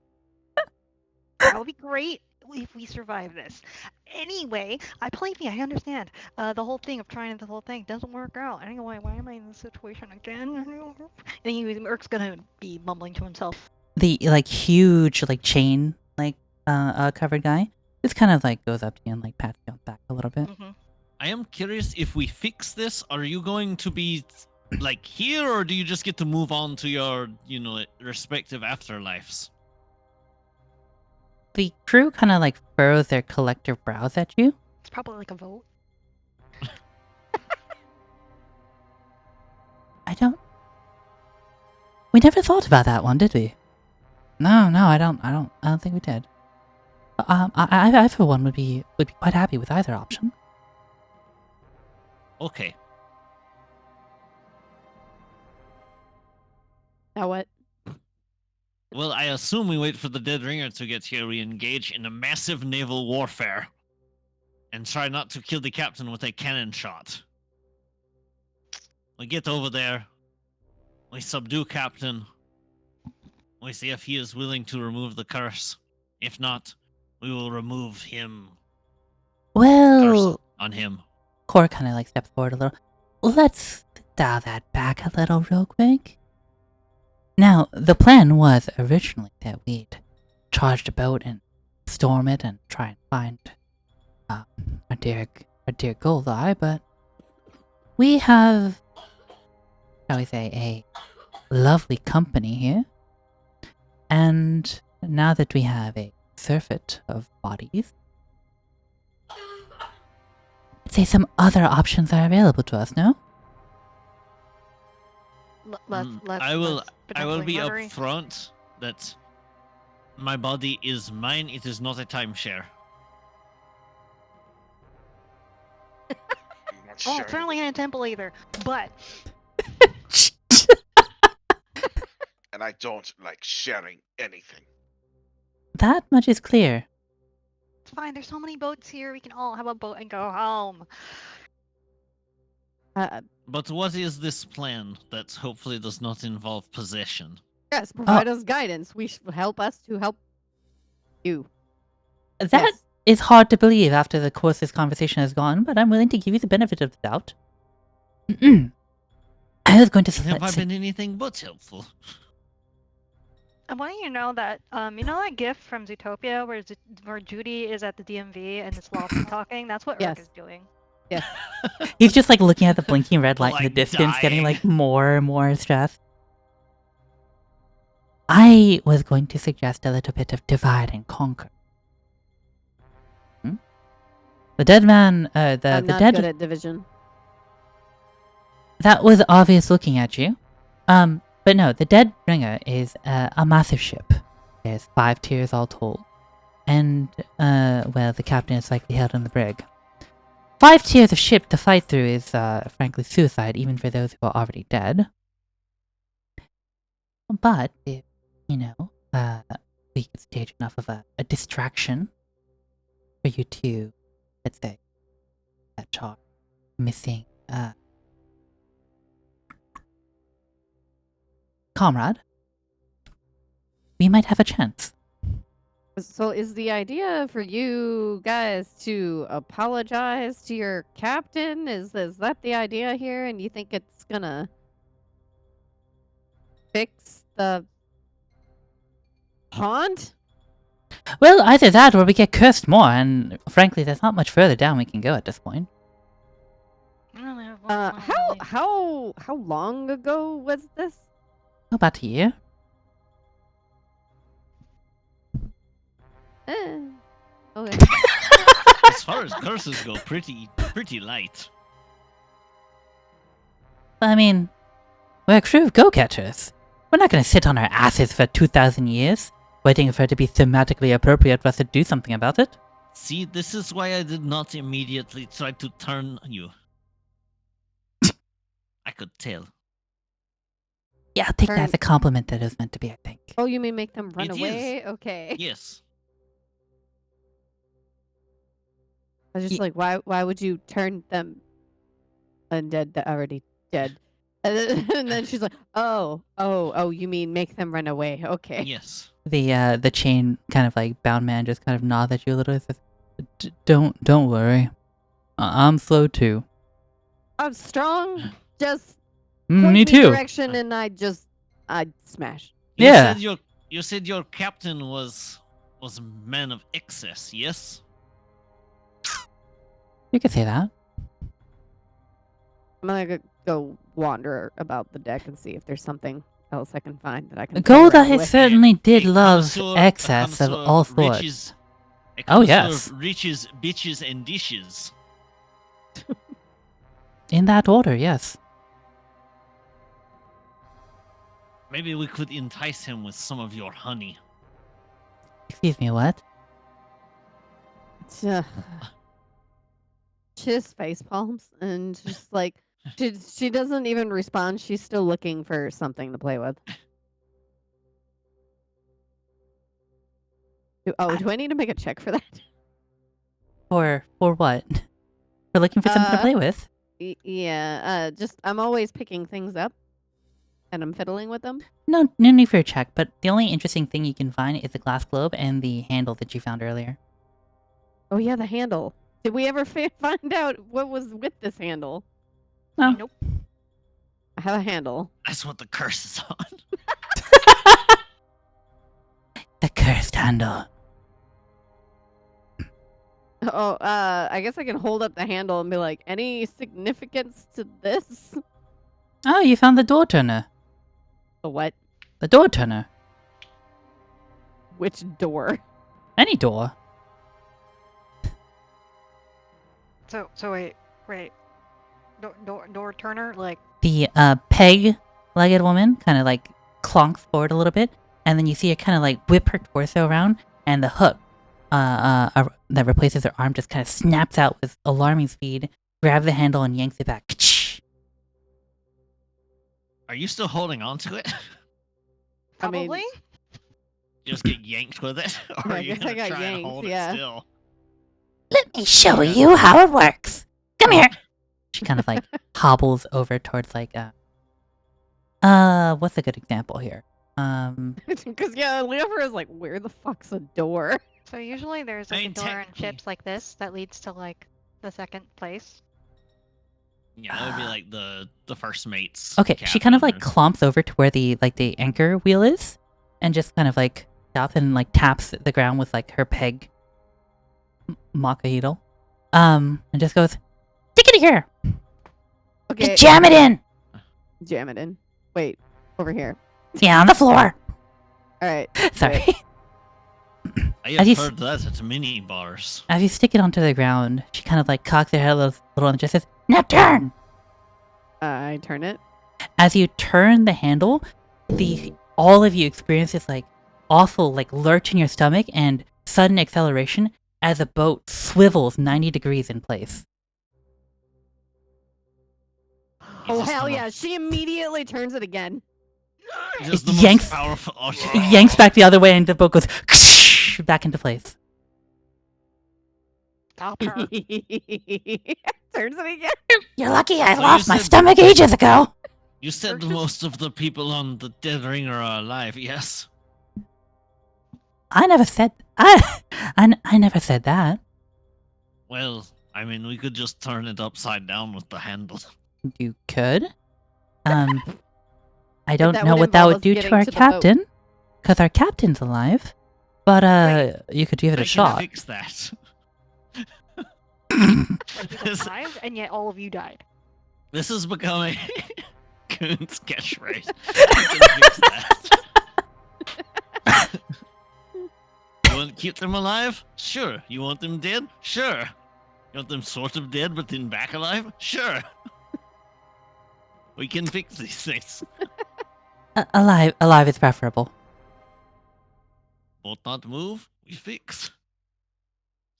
that would be great if we survive this. Anyway, believe me, I understand. The whole thing of trying the whole thing doesn't work out. Anyway, why am I in this situation again? And Merc's gonna be mumbling to himself. The like huge like chain like covered guy just kind of like goes up to you and like pats you on the back a little bit. Mm-hmm. I am curious, if we fix this, are you going to be like here, or do you just get to move on to your, respective afterlives? The crew kind of like furrows their collective brows at you. It's probably like a vote. We never thought about that one, did we? No, I don't think we did. I for one would be quite happy with either option. Okay. Now what? Well, I assume we wait for the dead ringer to get here. We engage in a massive naval warfare. And try not to kill the captain with a cannon shot. We get over there. We subdue Captain. We see if he is willing to remove the curse. If not, we will remove him. Well, Curse on him. Cor kind of like steps forward a little. Let's dial that back a little real quick. Now, the plan was originally that we'd charge the boat and storm it and try and find our dear Goldeye, but we have, shall we say, a lovely company here. And now that we have a surfeit of bodies, I'd say some other options are available to us, no? I will potentially be murdering. upfront that my body is mine. It is not a timeshare. I'm not Oh, sharing certainly this, ain't a temple either. But and I don't like sharing anything. That much is clear. it's fine. There's so many boats here. We can all have a boat and go home. But what is this plan that hopefully does not involve possession? Yes, provide us guidance. We should help us to help you. That is hard to believe after the course this conversation has gone, but I'm willing to give you the benefit of the doubt. I was going to Have I been anything but helpful? I want you to know that, you know that GIF from Zootopia where Judy is at the DMV and it's Lofty talking? That's what Yes. Urk is doing. Yes. He's just like looking at the blinking red light in the Like distance, getting dying. like more and more stressed. I was going to suggest a little bit of divide and conquer. The dead man, I'm the not dead, good at division. that was obvious looking at you. But no, the dead ringer is a massive ship. There's 5 tiers all told. And, well, the captain is likely held in the brig. 5 tiers of ship to fight through is, frankly, suicide, even for those who are already dead. But, if, we could stage enough of a distraction for you to, let's say, catch our missing, comrade, we might have a chance. So is the idea for you guys to apologize to your captain? Is that the idea here? And you think it's gonna fix the pond? Well, either that or we get cursed more, and frankly, there's not much further down we can go at this point. I don't have one more really. How long ago was this? About a year. Okay. As far as curses go, pretty light. I mean, we're a crew of go-getters. We're not going to sit on our asses for 2,000 years, waiting for it to be thematically appropriate for us to do something about it. See, this is why I did not immediately try to turn you. I could tell. Yeah, I'll take that Turn- as a compliment that it was meant to be, I think. Oh, you mean make them run It is. away? Okay. Yes. I was just Ye- like, why would you turn them undead that already dead? And then she's like, oh, you mean make them run away? Okay. Yes. The chain kind of like bound man just kind of nods at you a little and says, Don't worry. I'm slow too. I'm strong. Just Mm, point me me too. direction, and I smash. Yeah. You said your captain was a man of excess, yes? You could say that. I'm gonna go wander about the deck and see if there's something else I can find that I can. play Golda around has with. certainly did A love connoisseur- excess a of connoisseur all of sorts. riches- a Oh, connoisseur yes. of riches, bitches, and dishes. In that order, yes. Maybe we could entice him with some of your honey. Excuse me, what? She just face palms and just like she doesn't even respond. She's still looking for something to play with. Do I need to make a check for that? For what? For looking for something to Uh, play with? Yeah. Just I'm always picking things up, and I'm fiddling with them. No need for a check, but the only interesting thing you can find is the glass globe and the handle that you found earlier. Oh yeah, the handle. Did we ever find out what was with this handle? No. Nope. I have a handle. That's what the curse is on. The cursed handle. Oh, I guess I can hold up the handle and be like, any significance to this? Oh, you found the door turner. The what? The door turner. Which door? Any door. So wait. Door turner, like The peg-legged woman kind of like clonks forward a little bit, and then you see her kind of like whip her torso around, and the hook that replaces her arm just kind of snaps out with alarming speed, grabs the handle, and yanks it back. Are you still holding on to it? I mean- probably. You just get yanked with it? Or I are you guess I gonna got try and yanked, hold yeah. it still? Let me show you how it works. Come here. She kind of like hobbles over towards like what's a good example here? Because yeah, Leofer is like, where the fuck's a door? So usually there's I like a mean, door in technically- ships like this that leads to like the second place. Yeah, that would be like the first mate's. Okay, she kind of like captain clomps over to where the anchor wheel is, and just kind of like stops and like taps the ground with like her peg maca needle, and just goes, "Stick it here, Okay, just jam it in." jam it in. Wait, over here. Yeah, on the floor. All right. Sorry. I As have you heard that at mini bars. As you stick it onto the ground, she kind of like cocks her head a little and just says, "Now turn." I turn it. As you turn the handle, all of you experience this like awful like lurch in your stomach and sudden acceleration as the boat swivels 90 degrees in place. Oh Is this hell the yeah! most- She immediately turns it again. is this the yanks- most powerful. Oh, It yanks back the other way and the boat goes back into place. Stop her. Turns it again. You're lucky I So you lost my said- stomach ages ago. You said Purchase- most of the people on the Dead Ring are alive, yes? I never said I never said that. Well, I mean, we could just turn it upside down with the handle. You could. I don't that know would what that involve would us do getting to our to the boat. captain, because our captain's alive. But you could give it I a can shot. fix that. Like, he's This- alive, and yet all of you died. This has become a Coon's catchphrase. I can fix that. You want to keep them alive? Sure. You want them dead? Sure. You want them sort of dead but then back alive? Sure. We can fix these things. Alive is preferable. Both not move, we fix.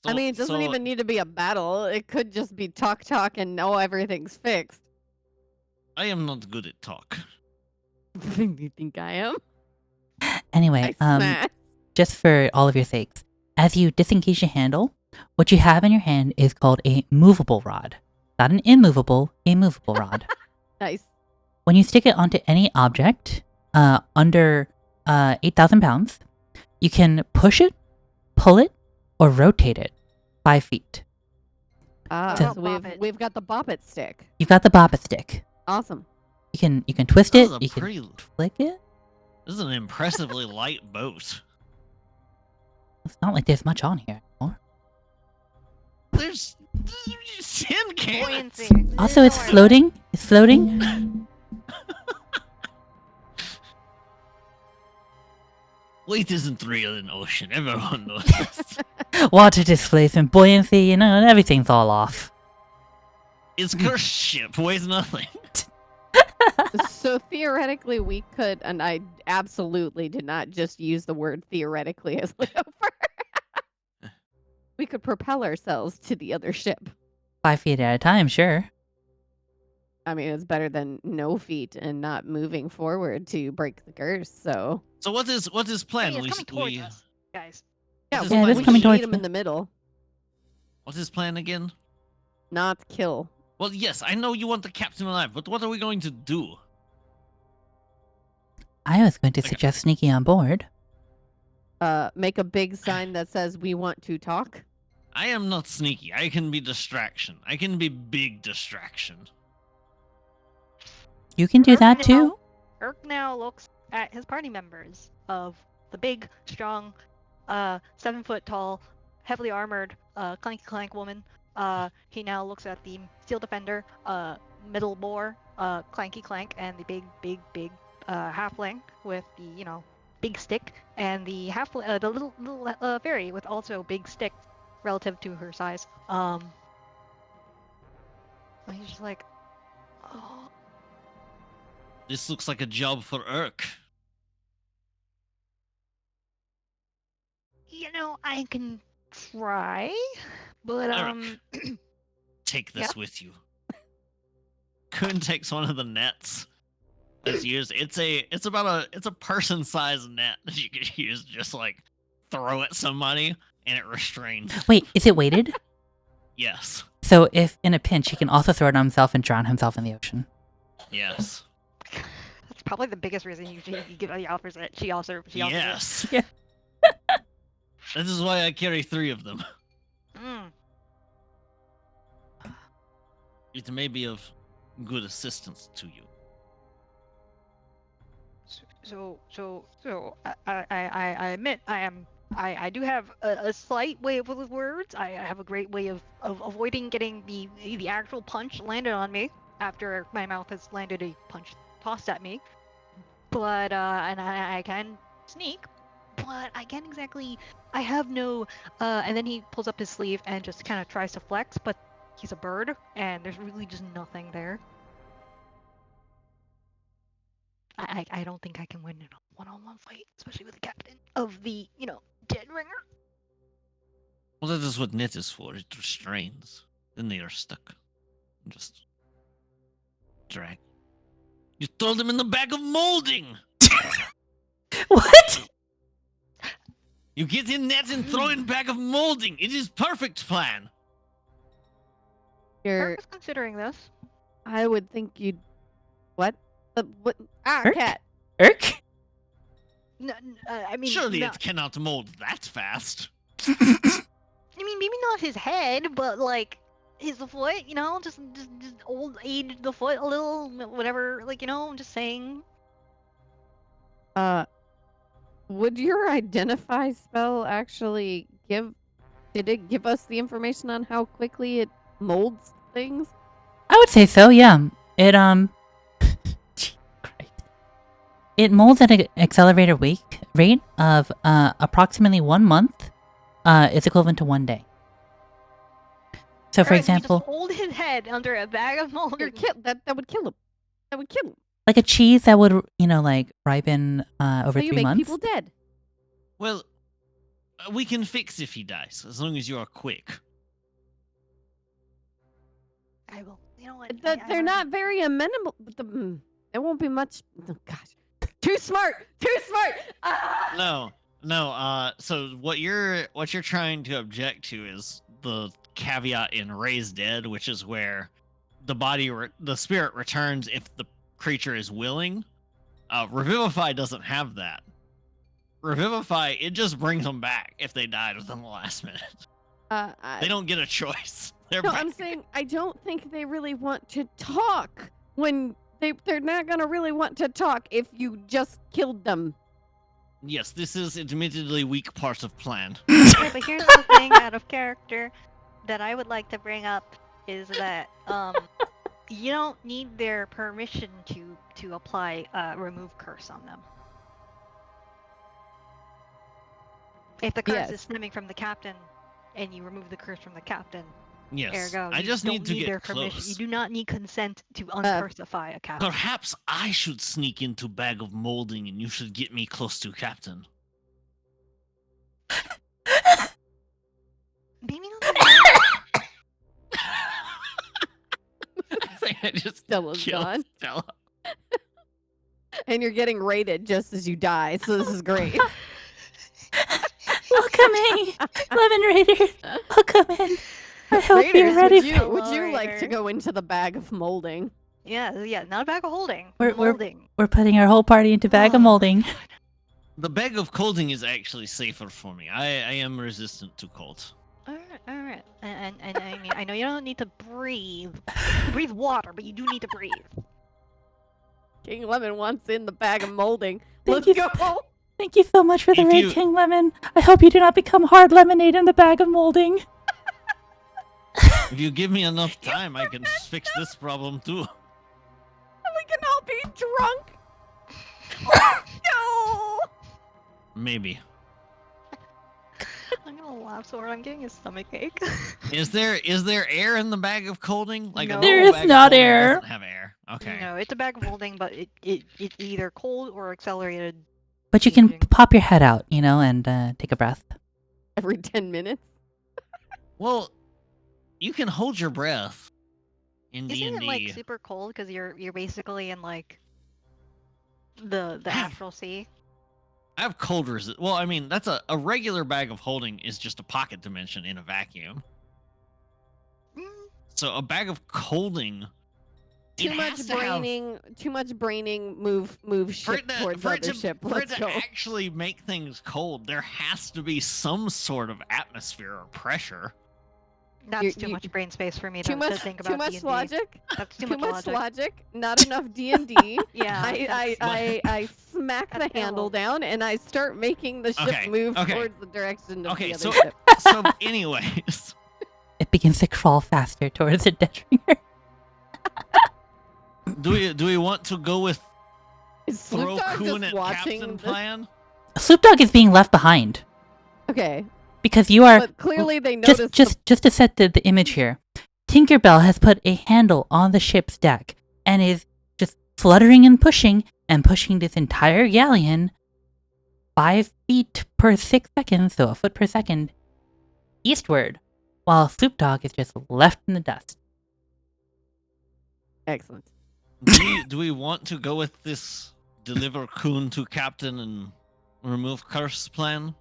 I mean, it doesn't even need to be a battle. It could just be talk and everything's fixed. I am not good at talk. You think I am? Anyway, I smash. just for all of your sakes, as you disengage your handle, what you have in your hand is called a movable rod. Not an immovable, a movable rod. Nice. When you stick it onto any object under 8,000 pounds, you can push it, pull it, or rotate it 5 feet. Ah, So- so Bop it. we've got the bop it stick. You've got the bop it stick. Awesome. You can twist This it, is a you can pretty. flick it. This is an impressively light boat. It's not like there's much on here anymore. There's 10 cannons. Buoyancy. Also, Don't it's worry about it. floating. It's floating. Weight isn't real in ocean. Everyone knows this. Water displacement, buoyancy, you know, everything's all off. Its cursed ship weighs nothing. So theoretically, we could, and I absolutely did not just use the word theoretically as layover. We could propel ourselves to the other ship. 5 feet at a time, sure. I mean, it's better than no feet and not moving forward to break the curse. So So what is plan? Hey, it's coming towards us, guys. yeah, What is we, plan? it is we coming should towards meet him me. in the middle, What is plan again? not kill. Well, yes, I know you want the captain alive, but what are we going to do? I was going to Okay. suggest sneaking on board. Make a big sign that says "We want to talk." I am not sneaky. I can be distraction. I can be big distraction. You can do Urk that now- too. Urk now looks at his party members of the big, strong, 7-foot tall, heavily armored, clanky clank woman. He now looks at the steel defender, middle boar, clanky clank, and the big halfling with the big stick, and the the little fairy with also big stick relative to her size. And he's just like, oh. This looks like a job for Urk. I can try, but Eric. Take this Yeah? with you. Kun takes one of the nets that's used. It's a person-sized net that you could use, just like throw at somebody and it restrains. Wait, is it weighted? Yes. So if in a pinch, he can also throw it on himself and drown himself in the ocean. Yes. that's probably the biggest reason you give the offers it. She offers it. Yes. Yeah. This is why I carry 3 of them. Mm. It may be of good assistance to you. So I admit I do have a slight way with words. I have a great way of avoiding getting the actual punch landed on me after my mouth has landed a punch tossed at me. But and I can sneak, but I can't exactly. I have no. And then he pulls up his sleeve and just kind of tries to flex, but he's a bird, and there's really just nothing there. I don't think I can win in a one-on-one fight, especially with the captain of the Dead Ringer. Well, that is what net is for. It restrains. Then they are stuck. Just drag. You throw them in the bag of molding. What? You get in net and throw in bag of molding. It is perfect plan. You're. Kirk is considering this. I would think you'd. What? What? Ah, Urk? cat. Irk? I mean, Surely no- it cannot mold that fast. I mean, maybe not his head, but like his foot. Just old age the foot a little, whatever. Like I'm just saying. Would your identify spell actually give? Did it give us the information on how quickly it molds things? I would say so, yeah. It, Gee, Christ. It molds at an accelerated rate of approximately 1 month. It's equivalent to 1 day. So, for Alright, so he example, just hold his head under a bag of mold. You're that would kill him. That would kill him. like a cheese that would, like, ripen over So you 3 make months. people dead. Well, we can fix if he dies, as long as you are quick. I will. You know what? They're not very amenable. There won't be much. Oh, gosh, too smart. Too smart. Ah! No. So what you're trying to object to is the caveat in Raise Dead, which is where the spirit returns if the creature is willing. Revivify doesn't have that. Revivify, it just brings them back if they died within the last minute. They don't get a choice. They're No, back. I'm saying I don't think they really want to talk when they're not gonna really want to talk if you just killed them. Yes, this is admittedly weak part of plan. Okay, but here's the thing out of character that I would like to bring up is that you don't need their permission to apply remove curse on them. If the curse is stemming from the captain and you remove the curse from the captain, Yes, ergo, I you just don't need to their get permission. close. You do not need consent to uncursify a captain. Perhaps I should sneak into Bag of Molding and you should get me close to Captain. Maybe not. I think I just Stella's killed gone. Stella. And you're getting raided just as you die, so this is great. Welcoming, Lemon Raiders. Welcome in. I hope Raiders, you're ready. would you like to Raider. go into the bag of molding? Yeah, not a bag of holding. We're- Molding. We're putting our whole party into bag of Oh, molding. God. The Bag of Colding is actually safer for me. I am resistant to cold. Alright. And I mean, I know you don't need to breathe. You can breathe water, but you do need to breathe. King Lemon wants in the bag of molding. Thank Let's you. go. Thank you so much for the If raid, you- King Lemon. I hope you do not become hard lemonade in the bag of molding. If you give me enough time, I can fix this problem too. We can all be drunk. No. Maybe. I'm gonna laugh so hard. I'm getting a stomach ache. Is there air in the Bag of Colding? Like No. a There normal is bag of not Colding air. Doesn't have air. Okay. No, it's a bag of holding, but it's either cold or accelerated. But you can Changing. pop your head out, and take a breath. Every 10 minutes. Well, you can hold your breath in Isn't D&D. it like super cold because you're basically in like the astral sea? I have cold resist. Well, I mean, that's a regular bag of holding is just a pocket dimension in a vacuum. Mm, So a bag of colding. Too much braining. Too much braining. Move ship towards other ship. For it Let's to go. actually make things cold, there has to be some sort of atmosphere or pressure. That's too much brain space for me to, Too much. to think about. Too much D&D. logic. That's too Too much much logic. logic. Not enough D&D. Yeah. I smack the That's handle ill. down and I start making the ship Okay, move okay. towards the direction of Okay, the so other ship. so anyways, It begins to crawl faster towards the dead ringer. do we want to go with Is throw Sloop Dog Coon just at watching Captain this? plan? Sloop Dog is being left behind Okay, because you are but clearly they noticed. just to set the image here. Tinkerbell has put a handle on the ship's deck and is just fluttering and pushing this entire galleon 5 feet per 6 seconds, so a foot per second, eastward, while Sloop Dog is just left in the dust. Excellent. Do we want to go with this deliver Coon to Captain and remove curse plan?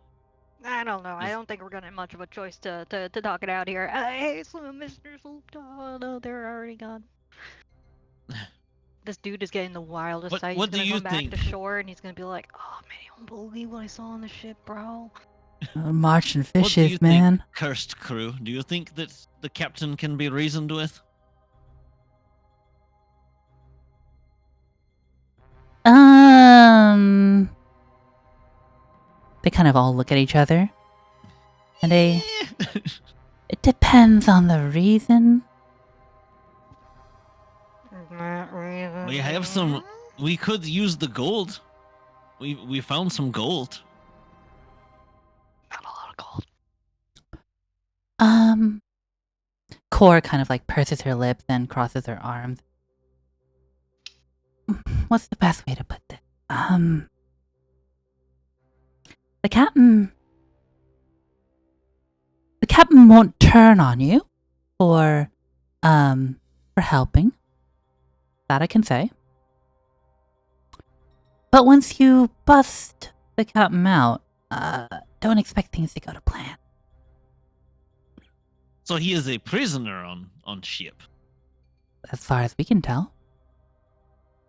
I don't know. I don't think we're gonna have much of a choice to talk it out here. Hey, Mr. Sloop Dog. No, they're already gone. This dude is getting the wildest What- sight. what He's do gonna you come back think? to shore and he's gonna be like, "Oh man, you don't believe what I saw on the ship, bro." Marching What do you fishes, think, man. Cursed crew? Do you think that the captain can be reasoned with? They kind of all look at each other, and Eh. it depends on the reason. We have some. We could use the gold. We found some gold. Not a lot of gold. Core kind of like purses her lips and crosses her arms. What's the best way to put this? The captain won't turn on you for for helping. That I can say. But once you bust the captain out, don't expect things to go to plan. So he is a prisoner on ship. As far as we can tell.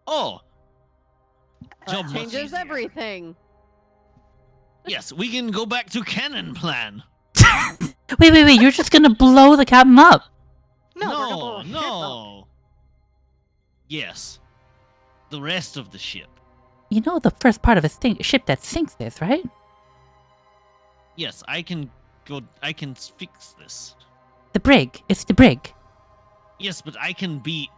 Oh, job much Changes easier. everything. Yes, we can go back to cannon plan. Wait, you're just gonna blow the captain up. No, we're gonna blow No, a ship up. no. Yes, the rest of the ship. You know the first part of a ship that sinks is, right? Yes, I can fix this. The brig. It's the brig. Yes, but I can be.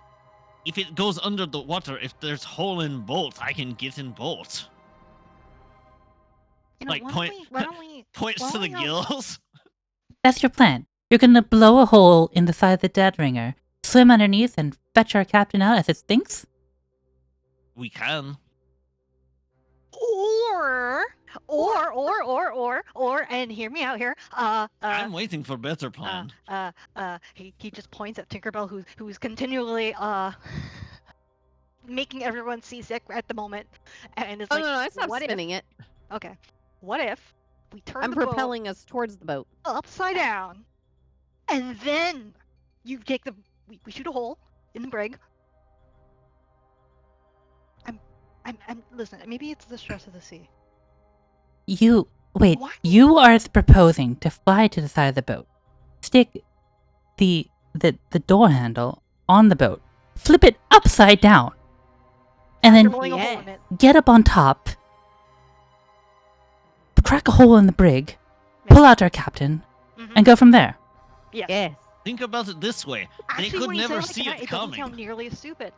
If it goes under the water, if there's hole in bolt, I can get in bolt. You know, Like, why don't we Points why to the don't we all- gills. That's your plan. You're gonna blow a hole in the side of the dead ringer, swim underneath, and fetch our captain out as it stinks? We can. Or, and hear me out here. I'm waiting for better plan. He just points at Tinkerbell, who's continually making everyone seasick at the moment, and is Oh like, no, I stopped what spinning it. if? Okay, what if we turn I'm the boat propelling us towards the boat. upside down, and then you take we shoot a hole in the brig. I'm listen. Maybe it's the stress of the sea. Wait, Why? you are proposing to fly to the side of the boat, stick the door handle on the boat, flip it upside down, and You're then blowing a hole in it. get up on top, crack a hole in the brig, pull out our captain, Mhm. and go from there. Yes. Yes. Think about it this way. Actually, they could when you say never it like see that, it it doesn't coming. sound nearly as stupid.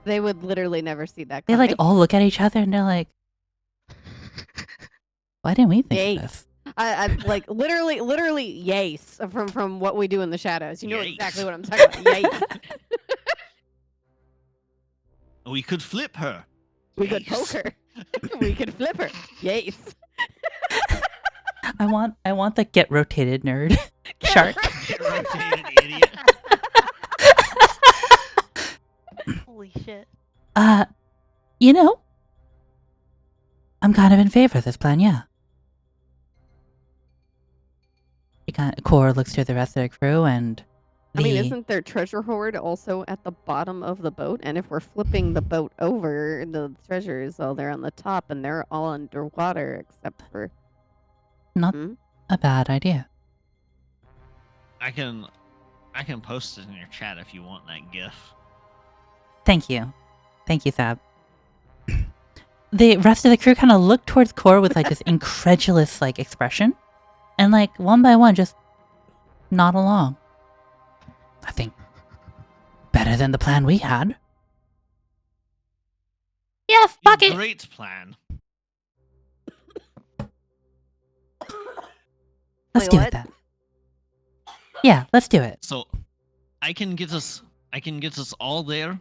They would literally never see that They coming. like all look at each other and they're like, "Why didn't we think Yay. of this?" I like literally yes from what we do in the shadows. You know Yikes. exactly what I'm talking about. Yes. We could flip her. We could Yes. poke her. We could flip her. Yes. I want the get rotated nerd shark. Get rotated, idiot. Holy shit. You know, I'm kind of in favor of this plan. Yeah. Cora looks to the rest of the crew and I mean, isn't there treasure hoard also at the bottom of the boat? And if we're flipping the boat over, the treasures, all they're on the top and they're all underwater except for. not a bad idea. I can post it in your chat if you want that gif. Thank you, Sab. The rest of the crew kind of look towards Cora with like this incredulous like expression, and like one by one just nod along. I think better than the plan we had. Yeah, fuck it. Great plan. Let's Wait, do what? it then. Yeah, let's do it. So, I can get us all there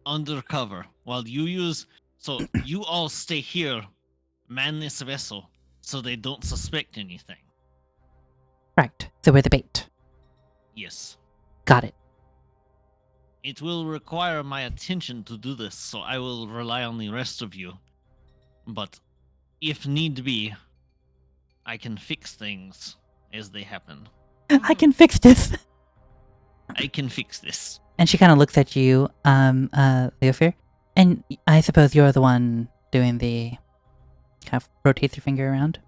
undercover while you use. So you all stay here, man this vessel, so they don't suspect anything. Right. So we're the bait. Yes. Got it. It will require my attention to do this, so I will rely on the rest of you. But if need be, I can fix things as they happen. I can fix this. I can fix this. And she kind of looks at you, Leofir. And I suppose you're the one doing the kind of rotates your finger around.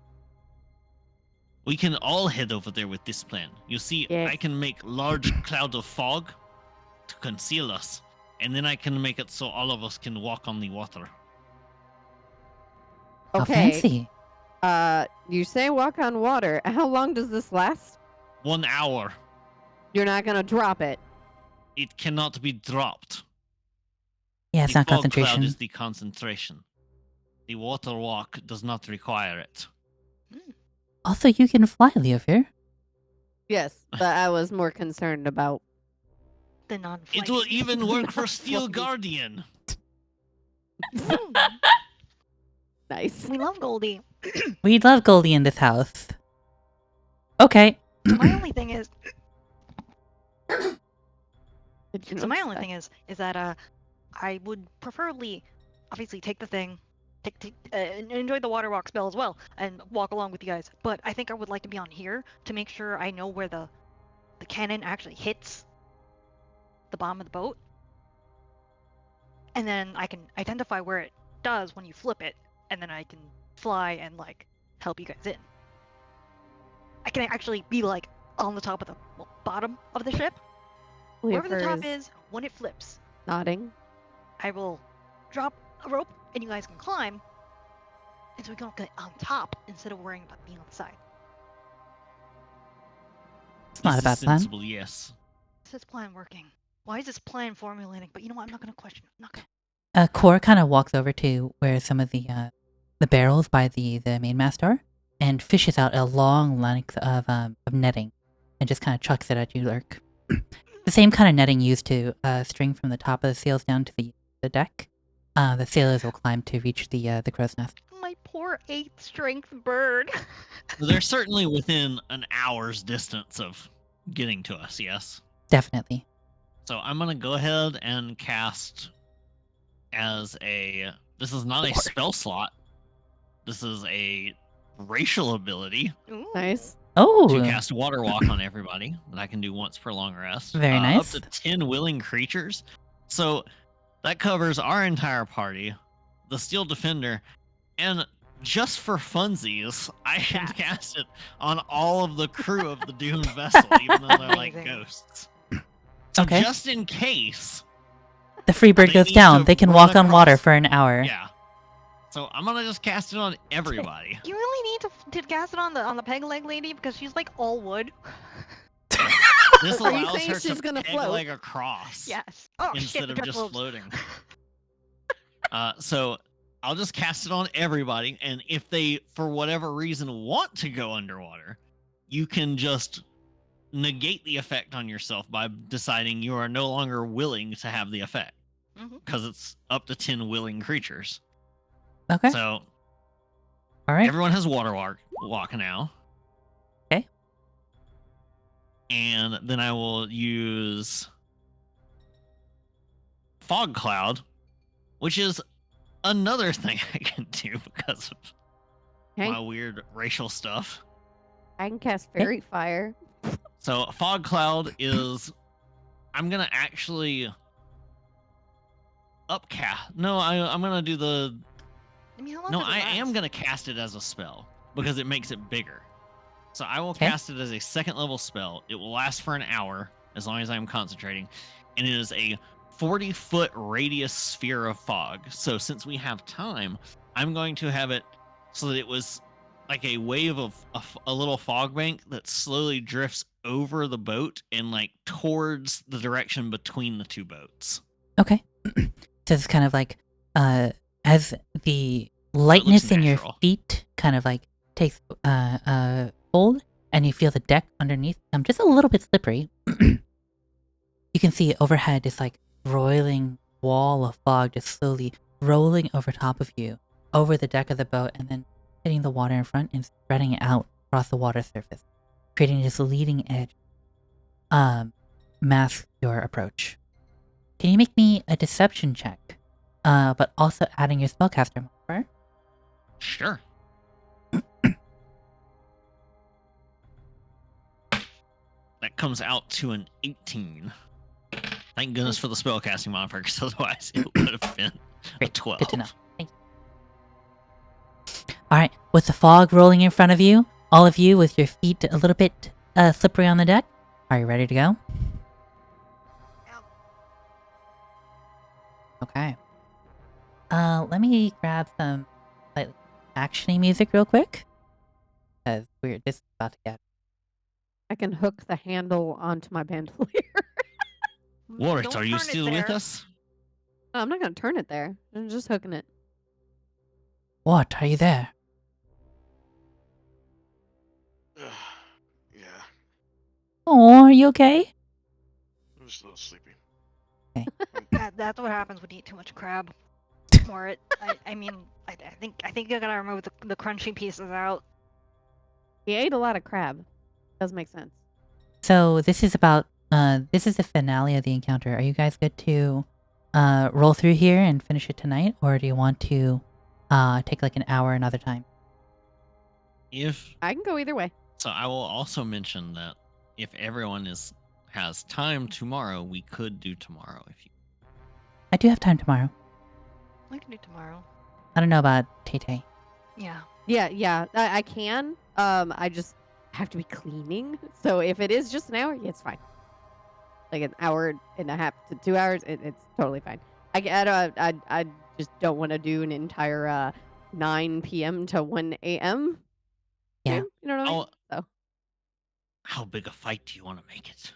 We can all head over there with this plan. You see, Yes. I can make large cloud of fog to conceal us, and then I can make it so all of us can walk on the water. How Okay. fancy. You say walk on water. How long does this last? 1 hour. You're not gonna drop it. It cannot be dropped. Yeah, it's the not fog concentration. cloud is the concentration. The water walk does not require it. Also, you can fly, Leofir. Yes, but I was more concerned about. The non-flight. It will even work for Steel Fluffy. Guardian. Nice. We love Goldie. We love Goldie in this house. Okay. My only thing is, Did you So my notice only that? thing is that I would preferably, obviously, take the thing, and enjoy the water walk spell as well, and walk along with you guys. But I think I would like to be on here to make sure I know where the cannon actually hits the bottom of the boat, and then I can identify where it does when you flip it, and then I can fly and like help you guys in. I can actually be like on the top of the bottom of the ship, wherever the Leofer top is is when it flips. nodding. I will drop a rope, and you guys can climb, and so we can get on top instead of worrying about being on the side. It's not a This is bad plan. sensible, yes. Is this plan working? Why is this plan formulating? But you know what? I'm not going to question it. I'm not going to. Core kind of walks over to where some of the barrels by the mainmast are, and fishes out a long length of netting, and just kind of chucks it at you, Lurk. The same kind of netting used to string from the top of the sails down to the deck. The sailors will climb to reach the crow's nest. My poor 8th strength bird. So they're certainly within an hour's distance of getting to us, yes? Definitely. So I'm going to go ahead and cast as a... This is not a Four. spell slot. This is a racial ability Ooh. Nice. Oh, to cast Water Walk on everybody that I can do once per long rest. Very nice. Up to 10 willing creatures. So that covers our entire party, the Steel Defender, and just for funsies, I can Yes. cast it on all of the crew of the doomed vessel, even though they're like Amazing. ghosts. So Okay. just in case, the free bird they goes need down. to They can run walk on water across- for an hour. yeah. So I'm gonna just cast it on everybody. You really need to cast it on the peg leg lady because she's like all wood. This Are you allows saying her she's to gonna peg float? leg across Yes. Oh shit! instead The of dark just wolves. floating. So I'll just cast it on everybody, and if they, for whatever reason, want to go underwater, you can just negate the effect on yourself by deciding you are no longer willing to have the effect, Mhm. because it's up to 10 willing creatures. Okay. So All right. everyone has water walk now. Okay. And then I will use Fog Cloud, which is another thing I can do because of Okay. my weird racial stuff. I can cast Fairy Fire. So Fog Cloud is, I'm gonna actually upcast. No, I'm gonna do the. I mean, how long No, does it I am last? gonna cast it as a spell because it makes it bigger. So I will Okay. cast it as a second level spell. It will last for an hour as long as I'm concentrating, and it is a 40-foot radius sphere of fog. So since we have time, I'm going to have it so that it was like a wave of a little fog bank that slowly drifts over the boat and like towards the direction between the two boats. Okay. So it's kind of like as the lightness in your natural. feet kind of like takes hold, and you feel the deck underneath just a little bit slippery. You can see overhead this like roiling wall of fog just slowly rolling over top of you, over the deck of the boat, and then hitting the water in front and spreading it out across the water surface, creating this leading edge. Mask your approach. Can you make me a deception check? But also adding your spellcaster modifier. Sure. That comes out to an 18. Thank goodness for the spellcasting modifier, because otherwise it would have been a Great, 12. good to know. Thank you. Alright, with the fog rolling in front of you, all of you with your feet a little bit slippery on the deck, are you ready to go? Yep. Okay. Let me grab some like actiony music real quick. Because this is about to get... I can hook the handle onto my bandolier. Warwick, Don't are you turn it still with there. us? No, I'm not going to turn it there. I'm just hooking it. What? Are you there? Yeah, Oh, are you okay? I'm just a little sleepy. That's what happens when you eat too much crab. Or I mean, I think you gotta remove the crunchy pieces out. He ate a lot of crab. Does make sense. So this is about this is the finale of the encounter. Are you guys good to roll through here and finish it tonight, or do you want to take like an hour another time? If I can go either way. so, I will also mention that if everyone has time tomorrow, we could do tomorrow if you. I do have time tomorrow. We can do tomorrow. I don't know about Tay. Yeah. Yeah, I can. I just have to be cleaning. So if it is just an hour, yeah, it's fine. Like an hour and a half to 2 hours, it's totally fine. I just don't want to do an entire 9 p.m. to 1 a.m. Yeah. game, you know what I mean? Oh, So how big a fight do you want to make it?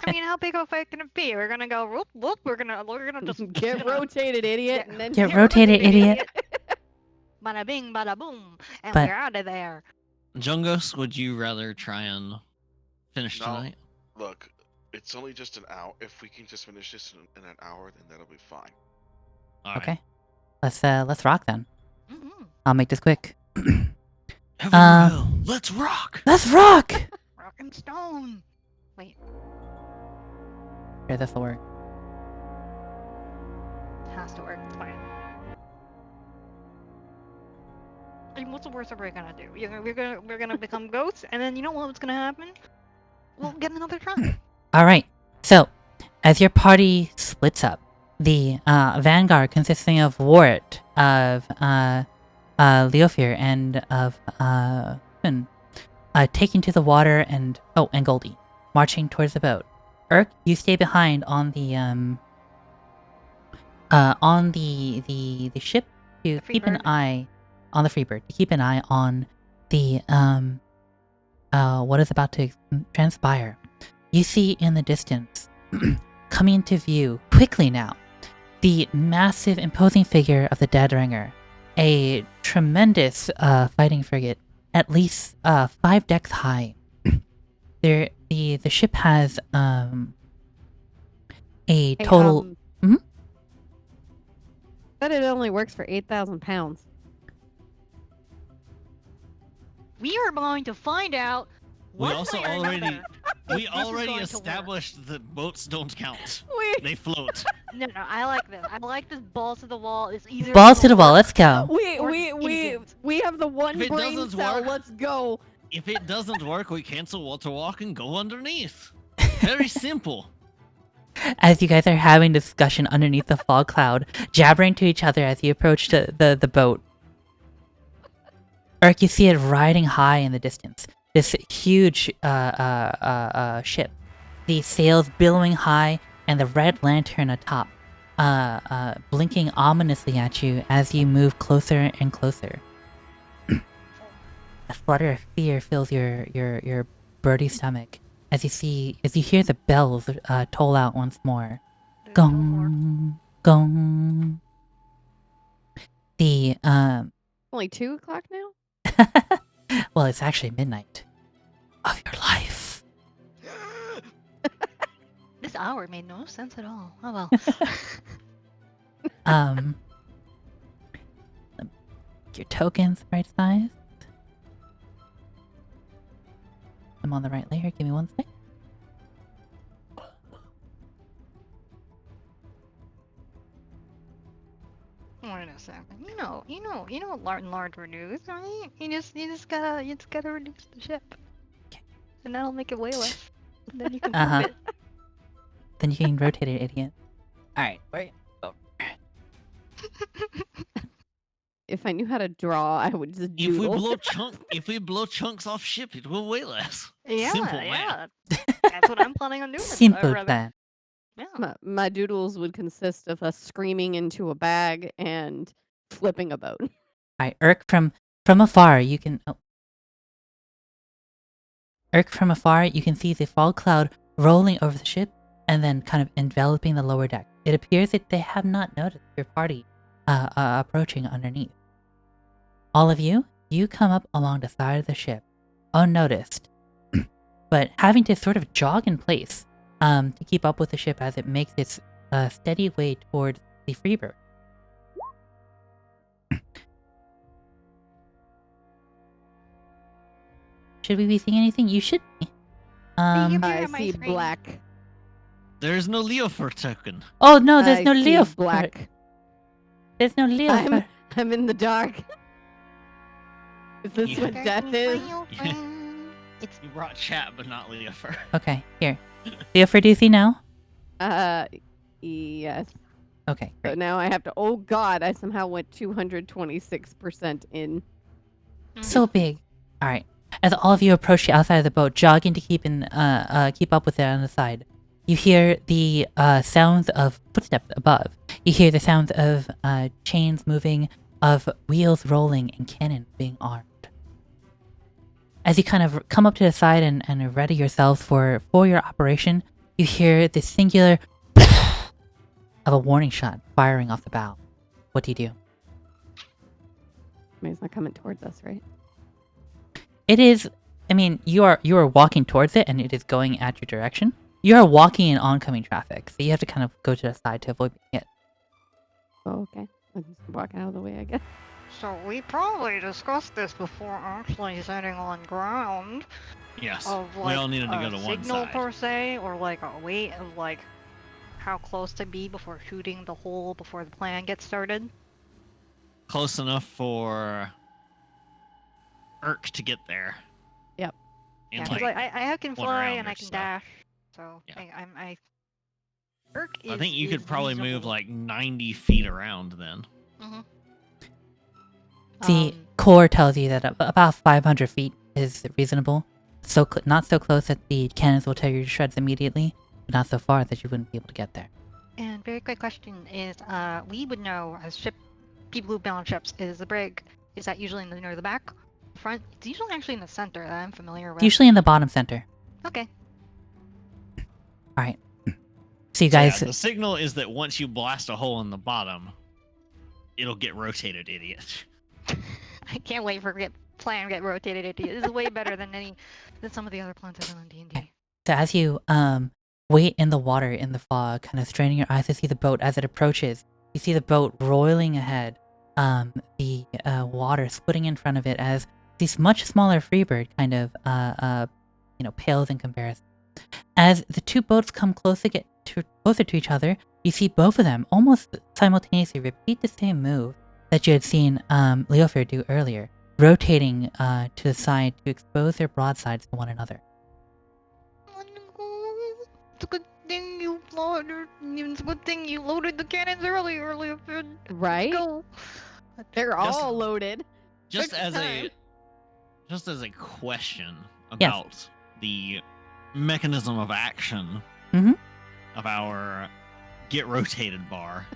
I mean, how big of a fight can it be? We're gonna go whoop whoop. We're gonna just get rotated, idiot, Yeah. and then Get rotated, idiot. Bada bing, bada boom, and But- we're out of there. Jungos, would you rather try and finish No. tonight? Look, it's only just an hour. If we can just finish this in an hour, then that'll be fine. All right. Okay. Let's rock then. Mm-hmm. I'll make this quick. Everywhere, let's rock. Let's rock! Rock and stone. Wait, Here, this'll work. it has to work. It's fine. I mean, what's the worst that we're gonna do? We're gonna become ghosts, and then you know what's gonna happen? We'll get another try. Alright, so, as your party splits up, the vanguard consisting of Wart, of Leofir, and of Finn, taking to the water, and Goldie, marching towards the boat. Urk, you stay behind on the ship to The keep an Freebird. eye on the Freebird, to keep an eye on the what is about to transpire. You see in the distance, coming into view quickly now, the massive, imposing figure of the Dead Ringer, a tremendous fighting frigate, at least 5 decks high. The ship has a Hey, total. Mhm. But it only works for 8,000 pounds. We are going to find out. We one also way or already another, we if this is already going to work. established that boats don't count. We They float. No, I like this. I like this balls to the wall. It's easier. Balls to the wall, let's go. Or we have the one If it brain doesn't cell. work- Let's go. If it doesn't work, we cancel water walk and go underneath. Very simple. As you guys are having discussion underneath the fog cloud, jabbering to each other as you approach the boat. Urk, you see it riding high in the distance. This huge ship. The sails billowing high and the red lantern atop, blinking ominously at you as you move closer and closer. A flutter of fear fills your birdie stomach as you hear the bells toll out once more. There's no more. Gong, gong. The Only 2 o'clock now. well, it's actually midnight of your life. This hour made no sense at all. Oh well. Your tokens right size. I'm on the right layer. Give me 1 sec. Wait a second. You know what large reduce, right? You just gotta reduce the ship, Okay. and that'll make it way less. And then you can Uh-huh. move it. Then you can rotate it, idiot. Alright, where If I knew how to draw, I would just If we doodle. blow chunks off ship, it will weigh less. Yeah, Simple yeah. math. That's what I'm planning on doing. simple rather- plan. Yeah. My doodles would consist of us screaming into a bag and flipping a boat. Alright, Urk, from afar, you can... Oh. Urk, from afar, you can see the fog cloud rolling over the ship and then kind of enveloping the lower deck. It appears that they have not noticed your party approaching underneath. All of you come up along the side of the ship, unnoticed, but having to sort of jog in place to keep up with the ship as it makes its steady way towards the Freebird. Should we be seeing anything? You should be. Give I my see screen. black. There's no Leofer token. Oh no, there's I no see Leo. black. There's no Leo. I'm in the dark. Is this Yeah. what death is? It's You brought chat, but not Leofer. Okay, here. Leo for do you see now? Yes. Okay, So great. now I have to. Oh God! I somehow went 226% in. So big. All right. As all of you approach the outside of the boat, jogging to keep up with it on the side, you hear the sounds of footsteps above. You hear the sounds of chains moving, of wheels rolling, and cannons being armed. As you kind of come up to the side and ready yourselves for your operation, you hear the singular of a warning shot firing off the bow. What do you do? I mean, it's not coming towards us, right? It is. I mean, you are walking towards it, and it is going at your direction. You are walking in oncoming traffic, so you have to kind of go to the side to avoid being hit. Oh, okay. I'll just walk out of the way, I guess. So we probably discussed this before actually setting on ground. Yes. Of We like all needed to a go to one signal side. per se, or like a weight of like how close to be before shooting the hole before the plan gets started. Close enough for Urk to get there. Yep. In Yeah, because like, I can one fly round and or I can so. dash, so Yeah. I Urk I think you is could probably move reasonable. like 90 feet around then. Mhm. The core tells you that about 500 feet is reasonable. So not so close that the cannons will tear you to shreds immediately, but not so far that you wouldn't be able to get there. And very quick question is, we would know as people who've been on ships, is the brig, is that usually in the near the back, front? It's usually actually in the center that I'm familiar with. Usually in the bottom center. Okay. All right. So you So yeah, guys, the signal is that once you blast a hole in the bottom, it'll get rotated, idiot. I can't wait for plan to get rotated. This is way better than some of the other plans I've done on D&D. so as you wait in the water in the fog, kind of straining your eyes to see the boat as it approaches, you see the boat roiling ahead. The water splitting in front of it as this much smaller freebird kind of pales in comparison. As the two boats come closer to each other, you see both of them almost simultaneously repeat the same move that you had seen Leofer do earlier, rotating to the side to expose their broadsides to one another. It's a good thing you loaded. It's a good thing you loaded the cannons earlier. Right? Go. They're Just- all loaded. Just Took as time. a question Yes. about the mechanism of action Mhm. of our get rotated bar.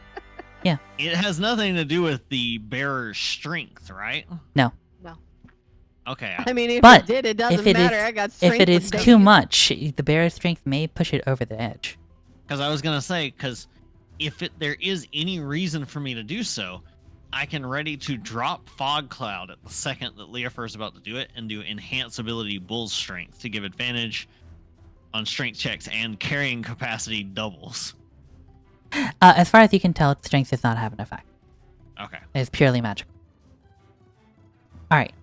Yeah. It has nothing to do with the bearer's strength, right? No. Okay. I mean, if But it did, it if doesn't it matter. is- I got strength If it for is days. too much, the bearer's strength may push it over the edge. Because I was gonna say, because if there is any reason for me to do so, I can ready to drop Fog Cloud at the second that Leofer is about to do it, and do Enhance Ability Bull Strength to give advantage on strength checks and carrying capacity doubles. As far as you can tell, strength does not have an effect. Okay. It is purely magical. Alright.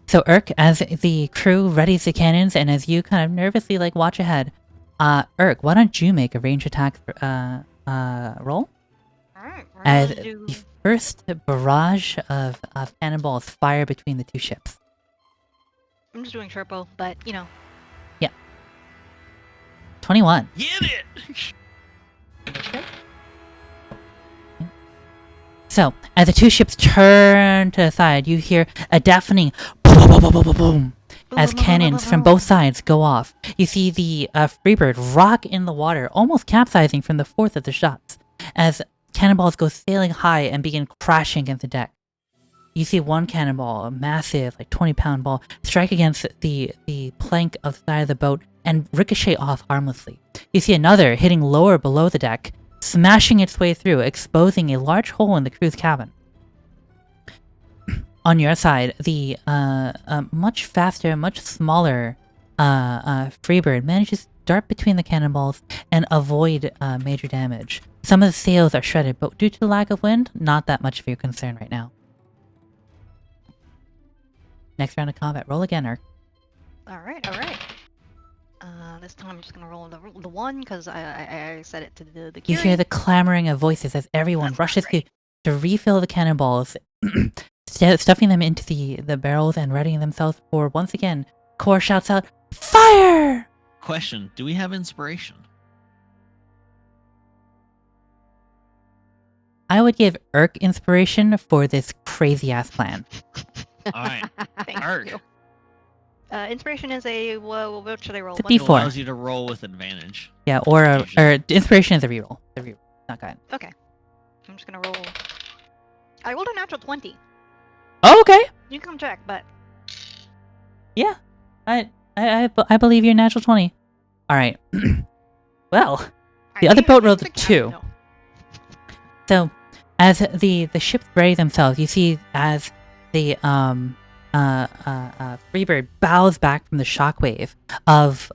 So Urk, as the crew readies the cannons and as you kind of nervously watch ahead, Urk, why don't you make a range attack roll? Alright, we're As gonna do... the first barrage of cannonballs fire between the two ships. I'm just doing triple, but 21. Get it! So, as the two ships turn to the side, you hear a deafening boom, boom, boom, boom, boom, boom, as cannons from both sides go off. You see the Freebird rock in the water, almost capsizing from the force of the shots, as cannonballs go sailing high and begin crashing against the deck. You see one cannonball, a massive, 20-pound ball, strike against the plank of the side of the boat and ricochet off harmlessly. You see another hitting lower below the deck, smashing its way through, exposing a large hole in the crew's cabin. On your side, the much faster, much smaller Freebird manages to dart between the cannonballs and avoid major damage. Some of the sails are shredded, but due to the lack of wind, not that much of your concern right now. Next round of combat. Roll again, Urk. Alright. This time I'm just gonna roll the one because I set it to the You Curie. hear the clamoring of voices as everyone That's not rushes great. to refill the cannonballs, stuffing them into the barrels and readying themselves for, once again, Core shouts out, "Fire!" Question: do we have inspiration? I would give Urk inspiration for this crazy-ass plan. All right. Thank Ark. you. Inspiration is a what should I roll? It's a What do you It D4. want? allows you to roll with advantage. Yeah, or Usually. inspiration is a reroll. The reroll, not guidance. Okay. I'm just gonna roll. I rolled a natural 20. Oh, okay. You can come check, but Yeah, I believe you're natural 20. All right. Well, the other boat rolled a 2. So, as the ships ready themselves, you see as the Freebird bows back from the shockwave of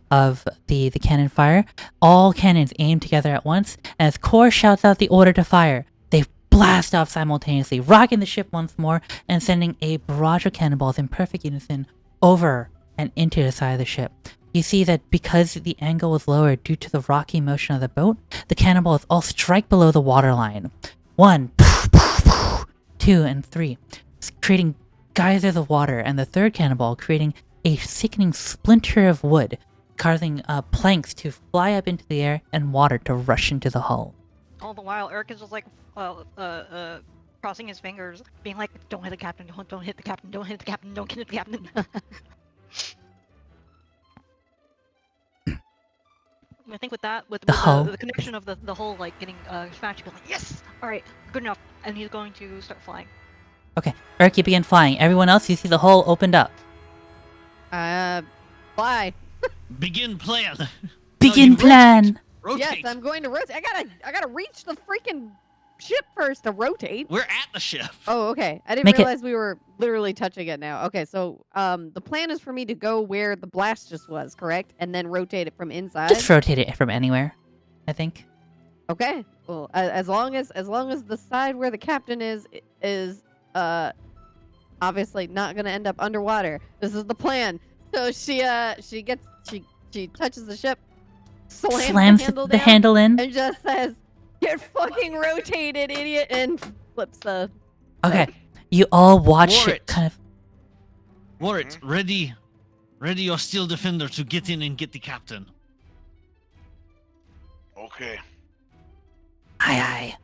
the cannon fire, all cannons aim together at once. And as Core shouts out the order to fire, they blast off simultaneously, rocking the ship once more and sending a barrage of cannonballs in perfect unison over and into the side of the ship. You see that because the angle was lowered due to the rocky motion of the boat, the cannonballs all strike below the waterline. 1, 2, and 3, creating geysers of water, and the third cannonball creating a sickening splinter of wood, causing planks to fly up into the air and water to rush into the hull. all the while Eric is just like crossing his fingers, being like, "Don't hit the captain! Don't hit the captain! Don't hit the captain! Don't hit the captain!" I think with that, with hull. the connection of the whole like getting smashed, you'd be like, "Yes, all right, good enough," and he's going to start flying. Okay, Eric, you begin flying. Everyone else, you see the hull opened up. Fly. Begin plan. Begin you plan! Rotate. Yes, I'm going to rotate. I gotta reach the freaking ship first to rotate. We're at the ship. Oh, okay. I didn't Make it- realize we were literally touching it now. Okay, so the plan is for me to go where the blast just was, correct? And then rotate it from inside. Just rotate it from anywhere, I think. Okay. Well, as long as the side where the captain is obviously not gonna end up underwater. This is the plan. So she touches the ship, slams the handle the down, handle in. and just says, "Get fucking rotated, idiot!" and flips the. Okay, you all watch Warwick. it kind of. Warwick, ready your steel defender to get in and get the captain. Okay. Aye.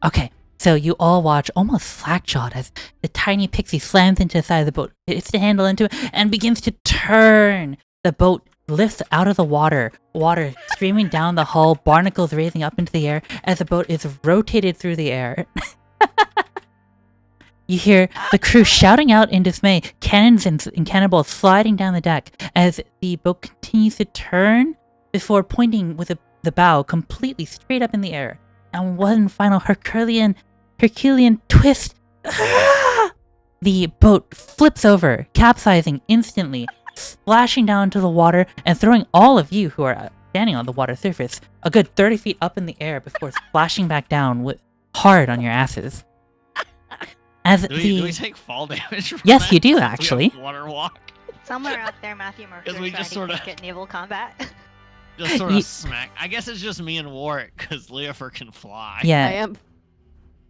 Okay, so you all watch almost slackjawed as the tiny pixie slams into the side of the boat, hits the handle into it, and begins to turn. The boat lifts out of the water streaming down the hull, barnacles raising up into the air as the boat is rotated through the air. You hear the crew shouting out in dismay, cannons and cannonballs sliding down the deck as the boat continues to turn before pointing with the bow completely straight up in the air. And one final Herculean twist. The boat flips over, capsizing instantly, splashing down into the water and throwing all of you who are standing on the water surface a good 30 feet up in the air before splashing back down hard on your asses. As Do we take fall damage from Yes, that? you do, Since we have actually. Water walk. Somewhere out there, Matthew Mercer we is just trying to sorta- get naval combat. Just sort Ye- of smack. I guess it's just me and Warwick because Leofer can fly. I yeah, am.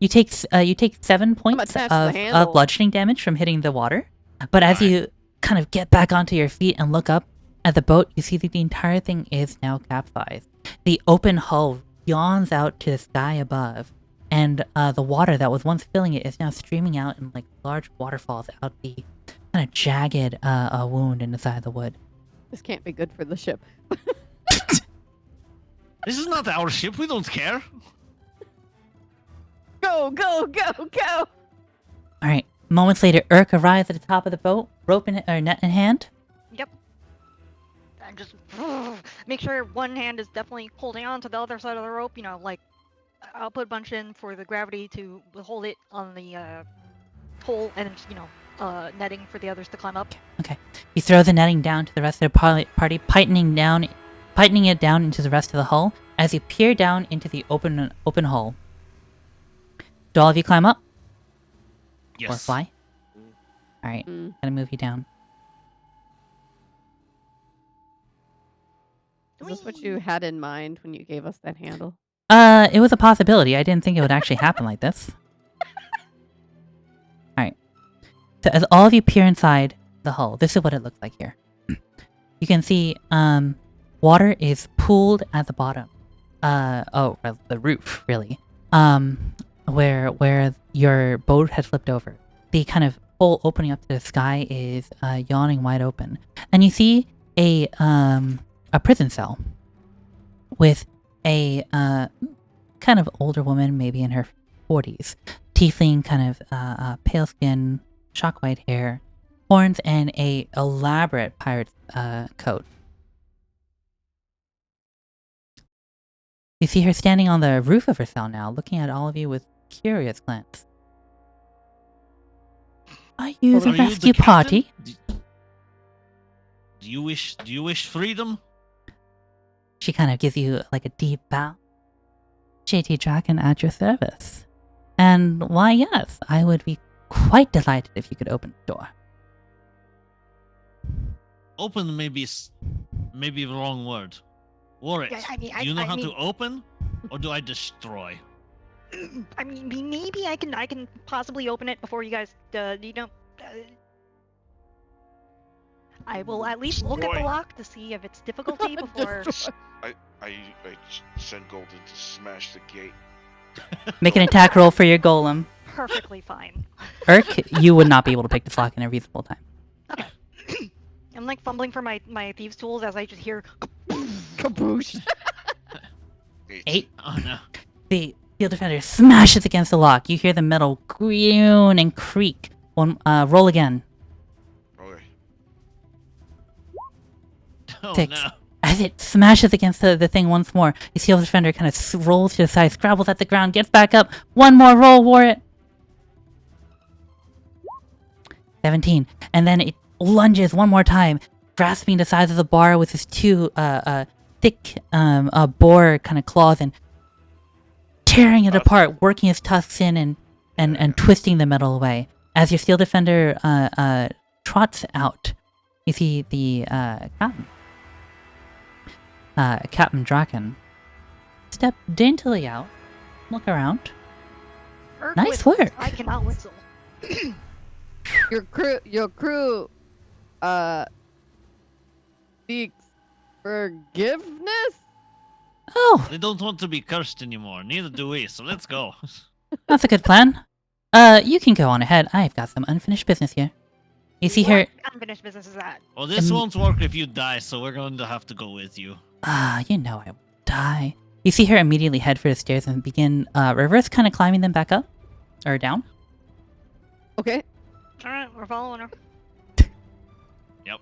you take 7 points attached to the of handle. bludgeoning damage from hitting the water. But as Alright. you kind of get back onto your feet and look up at the boat, you see that the entire thing is now capsized. The open hull yawns out to the sky above, and the water that was once filling it is now streaming out in like large waterfalls out the kind of jagged wound in the side of the wood. This can't be good for the ship. This is not our ship. We don't care. Go, go, go, go! All right. Moments later, Urk arrives at the top of the boat, rope or net in hand. Yep. And just make sure one hand is definitely holding on to the other side of the rope. You know, like I'll put a bunch in for the gravity to hold it on the hole, and netting for the others to climb up. Okay. You throw the netting down to the rest of the party, tightening it down into the rest of the hull as you peer down into the open hull. Do all of you climb up Yes. or fly? All right. Mm. Gotta move you down. Is this what you had in mind when you gave us that handle? It was a possibility. I didn't think it would actually happen like this. Alright. So as all of you peer inside the hull, this is what it looks like here. You can see, water is pooled at the bottom. The roof, really. Where your boat had flipped over. The kind of hole opening up to the sky is, yawning wide open. And you see a prison cell with a kind of older woman, maybe in her 40s, tiefling, kind of pale skin, shock white hair, horns, and a elaborate pirate's coat. You see her standing on the roof of her cell now, looking at all of you with curious glance. Are you the Are you rescue captain? party? Do you wish freedom? She kind of gives you like a deep bow. JT Dragon at your service. And why, yes, I would be quite delighted if you could open the door. Open may be the wrong word. Warwick, Yeah, I mean, do you know I how mean- to open, or do I destroy? I mean, maybe I can possibly open it before you guys. I will at least look at the Boy. lock to see if it's difficulty before. I send Golden to smash the gate. Make an attack roll for your golem. Perfectly fine. Urk, you would not be able to pick this lock in a reasonable time. I'm like fumbling for my thieves' tools as I just hear. Kaboosh. 8. Oh no. The field defender smashes against the lock. You hear the metal groan and creak. Roll again. Okay. Oh 6. no. As it smashes against the thing once more, you see the defender kind of rolls to the side, scrabbles at the ground, gets back up. One more roll, Warwick. 17. And then it lunges one more time, grasping the sides of the bar with his two thick boar kind of claws and tearing it apart, working his tusks in and twisting the metal away. As your steel defender trots out, you see the Captain Draken step daintily out, look around. "Urk Nice whistles. work." I cannot whistle. Your crew seeks forgiveness? Oh, They don't want to be cursed anymore. Neither do we. So let's go. that's a good plan. You can go on ahead. I've got some unfinished business here. You see her. What unfinished business is that? Well, this Um, won't work if you die, so we're going to have to go with you. You know I will die. You see her immediately head for the stairs and begin reverse kind of climbing them back up. Or down. Okay. All right, we're following her. Yep.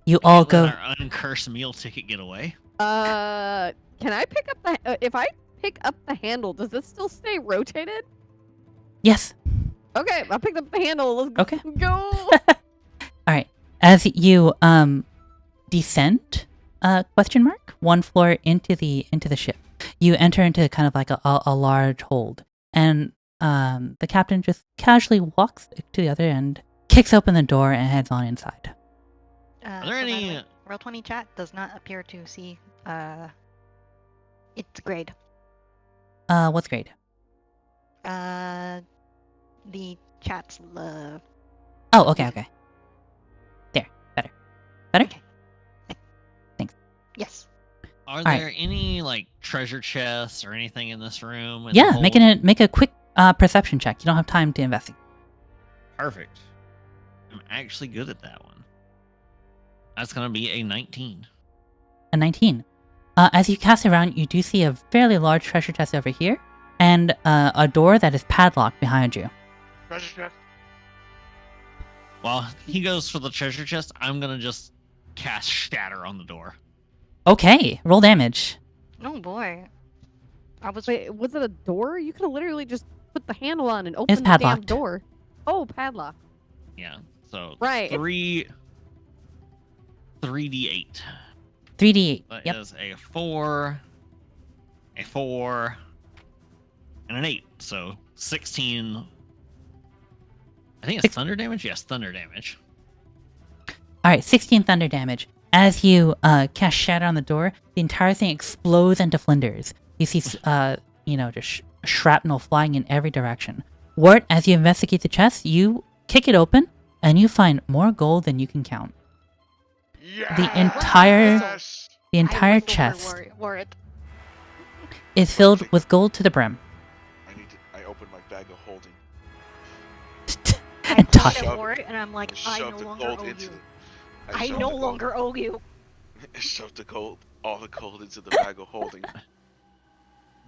You all Can't let go. our uncursed meal ticket get away. Can I pick up the if I pick up the handle, does this still stay rotated? Yes. Okay, I picked up the handle. Let's Okay. go. Alright. As you descend question mark 1 floor into the ship. You enter into kind of like a large hold. And the captain just casually walks to the other end, kicks open the door and heads on inside. Are there So by the any? way, Roll20 chat does not appear to see its grade. What's grade? The chat's love. Oh, okay. There. Better. Better? Okay. Yes. Are Alright. there any like treasure chests or anything in this room? in the Yeah, hold? make a quick perception check. You don't have time to investigate. Perfect. I'm actually good at that one. That's gonna be a 19. A 19. As you cast around, you do see a fairly large treasure chest over here, and a door that is padlocked behind you. Treasure chest. While he goes for the treasure chest, I'm gonna just cast Shatter on the door. Okay, roll damage. Oh boy. I was. Wait, was it a door? You could have literally just put the handle on and It's opened the damn padlocked. door. Oh, padlock. Yeah. So Right. 3d8. 3d8. That Yep. is a 4, a 4, and an 8. So 16. I think it's Six- thunder damage? Yes, thunder damage. Alright, 16 thunder damage. As you cast Shatter on the door, the entire thing explodes into flinders. You see, just shrapnel flying in every direction. Wart, as you investigate the chest, you kick it open, and you find more gold than you can count. Yes! The I entire whistle for chest Warwick. is filled with gold to the brim. I open my bag of holding. I And point toss at Shove it. Warwick and I'm like, I Shove no the longer gold owe into you. the. I shove no the gold- longer owe you. I shoved all the gold into the bag of holding.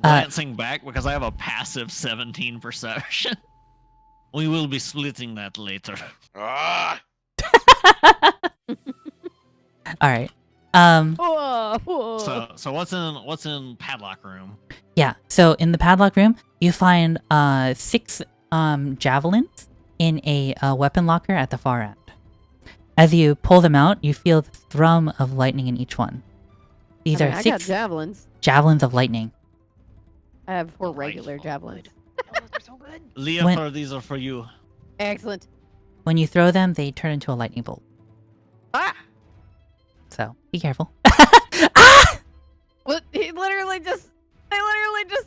Glancing back, because I have a passive 17 perception. We will be splitting that later. Ah! All right. Whoa. So what's in padlock room? Yeah. So in the padlock room, you find 6 javelins in a weapon locker at the far end. As you pull them out, you feel the thrum of lightning in each one. These are I got 6 javelins. javelins of lightning. I have 4 Delightful. regular javelins. Oh, they're so good. Leopold, these are for you. Excellent. When you throw them, they turn into a lightning bolt. Ah! So be careful. Ah! What? They literally just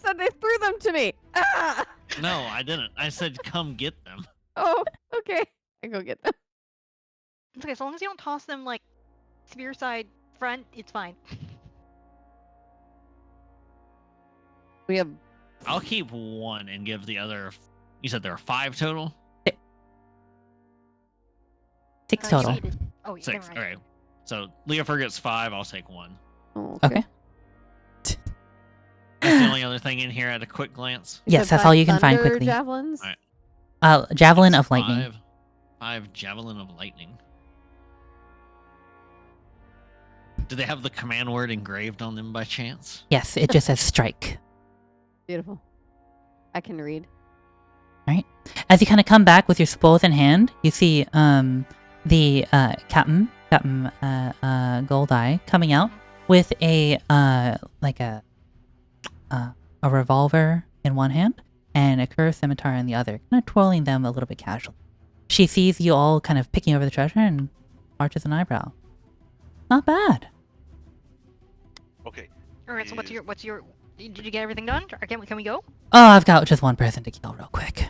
said they threw them to me. Ah! No, I didn't. I said come get them. Oh, okay. I go get them. It's okay, as long as you don't toss them like spear side front, it's fine. We have I'll keep one and give the other. You said there are 5 total? 6 You total. needed- Oh, yeah, 6. never mind. Okay. So Leopold gets 5. I'll take 1. oh, Okay. That's the only other thing in here at a quick glance. You Yes, said that's all 5 you can find thunder quickly. Javelins? Alright. Javelin That's of lightning. 5 javelin of lightning. Do they have the command word engraved on them by chance? Yes, it just says strike. Beautiful. I can read. As you kind of come back with your spoils in hand, you see the Captain Goldeye coming out with a revolver in one hand and a curved scimitar in the other, kind of twirling them a little bit casually. She sees you all kind of picking over the treasure and arches an eyebrow. Not bad. Okay. All right, so what's your? Did you get everything done? Or can we go? Oh, I've got just one person to kill real quick.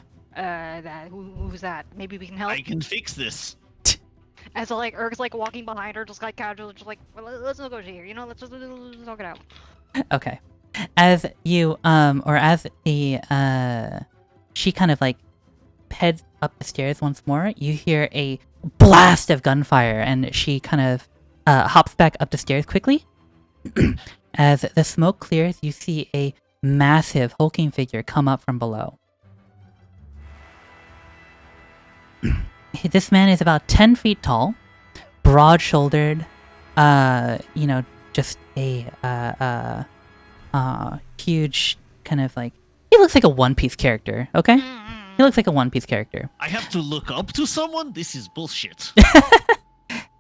Who's that? Maybe we can help. I can fix this. As like Erg's like walking behind her, just like casually, just like, well, let's negotiate here. You know, let's talk it out. Okay. As you or as the she kind of like heads up the stairs once more, you hear a blast of gunfire and she kind of hops back up the stairs quickly. As the smoke clears, you see a massive hulking figure come up from below. This man is about 10 feet tall, broad-shouldered, just a huge kind of like, he looks like a One Piece character, okay? He looks like a One Piece character. I have to look up to someone? This is bullshit.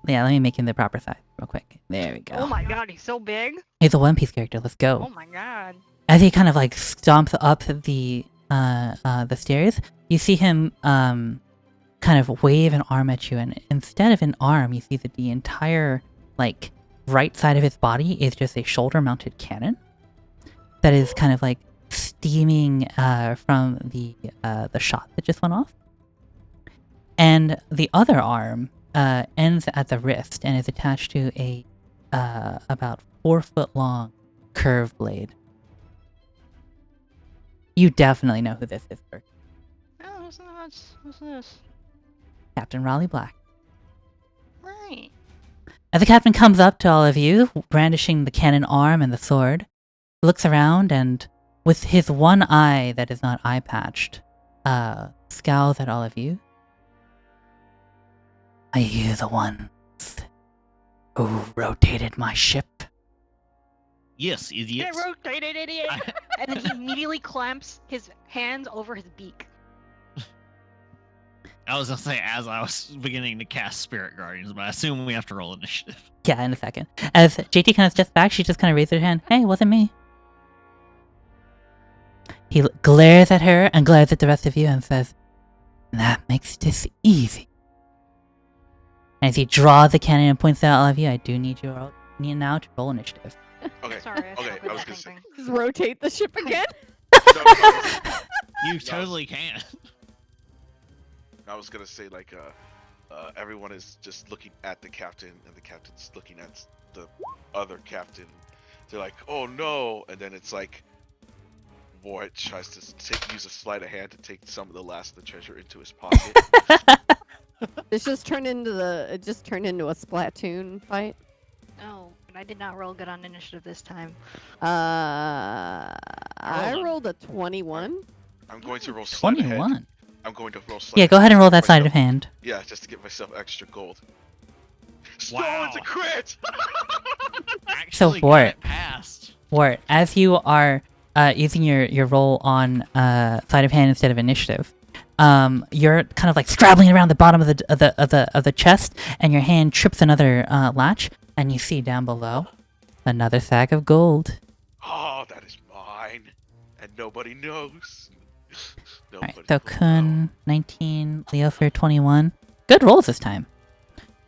Yeah, let me make him the proper size real quick. There we go. Oh my god, he's so big. He's a One Piece character, let's go. Oh my god. As he kind of like stomps up the stairs, you see him kind of wave an arm at you, and instead of an arm, you see that the entire like right side of his body is just a shoulder-mounted cannon that is kind of like steaming from the shot that just went off. And the other arm ends at the wrist and is attached to a about 4 foot long curved blade. You definitely know who this is, sir. Oh, what's this? Captain Raleigh Black. Right. As the captain comes up to all of you, brandishing the cannon arm and the sword, looks around and, with his one eye that is not eye-patched, scowls at all of you. Are you the ones who rotated my ship? Yes, Get idiots. rotated, idiot! And then he immediately clamps his hands over his beak. I was gonna say as I was beginning to cast Spirit Guardians, but I assume we have to roll initiative. Yeah, in a second. As JT kind of steps back, she just kind of raises her hand. Hey, it wasn't me. He glares at her and glares at the rest of you and says, that makes this easy. As he draws the cannon and points it at all of you, I do need you now to roll initiative. Okay. Sorry, Okay, stopped with I was that gonna say. thing. Just rotate the ship again. No, You totally can. I was gonna say like everyone is just looking at the captain, and the captain's looking at the other captain. They're like, "Oh no!" And then it's like, Ward tries to use a sleight of hand to take some of the last of the treasure into his pocket. It just turned into a Splatoon fight. No, but I did not roll good on initiative this time. I Roll rolled a 21. I'm going to roll sleight of hand. 21. I'm going to roll sleight. Yeah, of go ahead and roll just that to sleight give of hand. Yeah, just to give myself extra gold. Wow. Stolen's a crit! Actually got Wart. it passed. Wart, as you are using your roll on sleight of hand instead of initiative, you're kind of like scrabbling around the bottom of the chest, and your hand trips another latch, and you see down below another sack of gold. Oh, that is mine, and nobody knows. Alright, Nobody so will Kun 19, Leofair 21. Good rolls this time.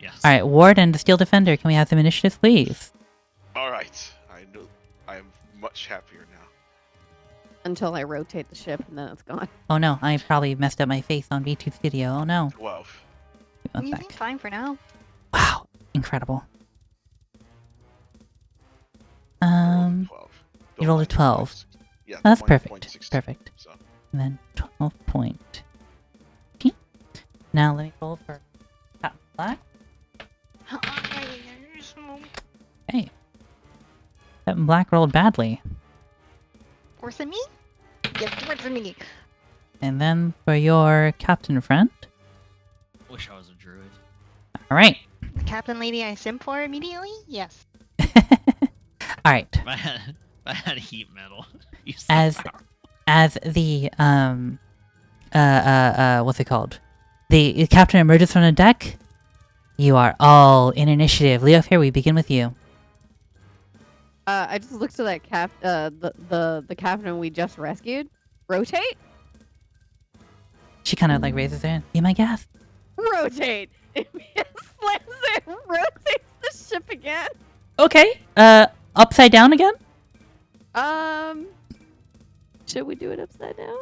Yes. Alright, Ward and the Steel Defender, can we have some initiative, please? know. All right, I know. I am much happier now. Until I rotate the ship and then it's gone. Oh no, I probably messed up my face on V2 Studio. Oh no. 12. Give me one You seem sec. fine for now. Wow, incredible. I rolled a 12. you rolled a Don't mind the 12. points. Yeah, That's don't mind the perfect. 0.16, Perfect. So. And then 12 point. Okay. Now let me roll for Captain Black. Hey. Captain Black rolled badly. Worse than me? Yes, worse than me. And then for your captain friend. Wish I was a druid. Alright. The captain lady I sim for immediately? Yes. Alright. If I had heat metal. Use As- that power. As the what's it called? The captain emerges from the deck. You are all in initiative. Leo, here we begin with you. I just looked to that the captain we just rescued. Rotate? She kind of like raises her hand. Be my guest. Rotate! It slams it, rotates the ship again. Okay. Upside down again? Should we do it upside down?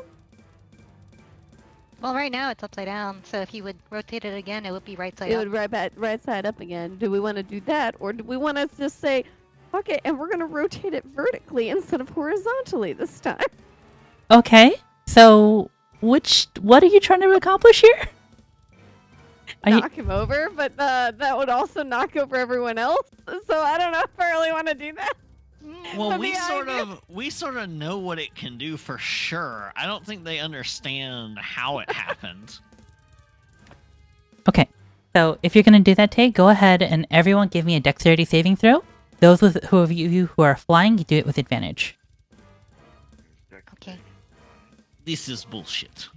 Well, right now it's upside down, so if you would rotate it again, it would be right side It up. would right side up again. Do we want to do that, or do we want to just say, fuck it, and we're gonna rotate it vertically instead of horizontally this time? Okay. So, what are you trying to accomplish here? Are you, Knock him over, but that would also knock over everyone else. So I don't know if I really want to do that. Well, But we the sort of know what it can do for sure. I don't think they understand how it happened. okay. So, if you're going to do that, Tay, go ahead and everyone give me a dexterity saving throw. Those of you who are flying, you do it with advantage. Okay. This is bullshit.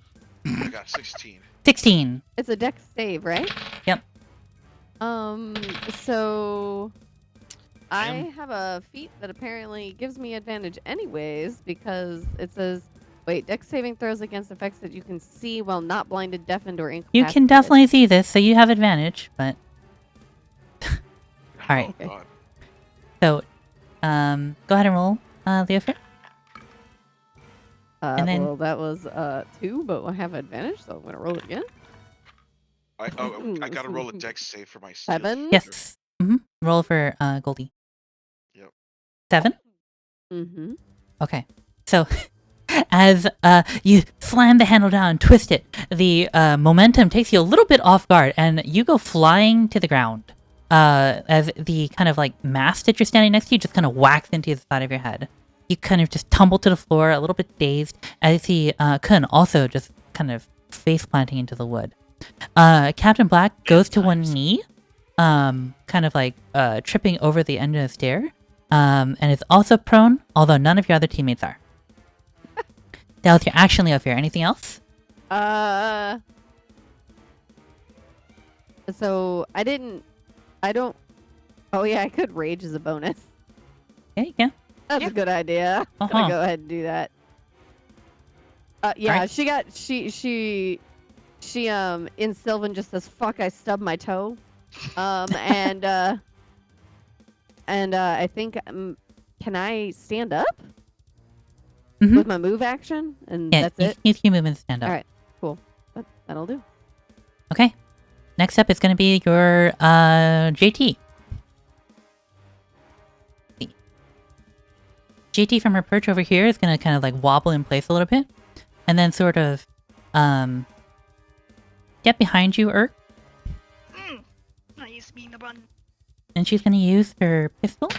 I got 16. 16. It's a dex save, right? Yep. So I Am- have a feat that apparently gives me advantage anyways because it says, wait, dex saving throws against effects that you can see while not blinded, deafened, or incapacitated. You can definitely see this, so you have advantage, but... Alright. Oh, God. So, go ahead and roll, Leo. And then- Well, that was 2, but I have advantage, so I'm gonna roll it again. I gotta roll a dex save for my steel 7? Yes. Roll for Goldie. Yep. 7? Mm-hmm. Okay. So, as you slam the handle down and twist it, the momentum takes you a little bit off guard, and you go flying to the ground. As the kind of like mast that you're standing next to you just kind of whacks into the side of your head. You kind of just tumble to the floor, a little bit dazed, as you see Kun also just kind of face planting into the wood. Captain Black goes to one knee, kind of like tripping over the end of the stair, and is also prone, although none of your other teammates are. That was your action, Leo Fear. Anything else? So I don't. Oh yeah, I could rage as a bonus. Yeah, you can. That's Yeah. a good idea. I'm Uh-huh. gonna go ahead and do that. Yeah, Alright. she in Sylvan just says, fuck, I stubbed my toe. And I think can I stand up Mhm. with my move action? And Yeah, that's you it. can use your movement to stand up. All right, cool. That'll do. Okay. Next up is going to be your JT. JT from her perch over here is going to kind of like wobble in place a little bit, and then sort of get behind you, Urk, Nice being the button. and she's going to use her pistol.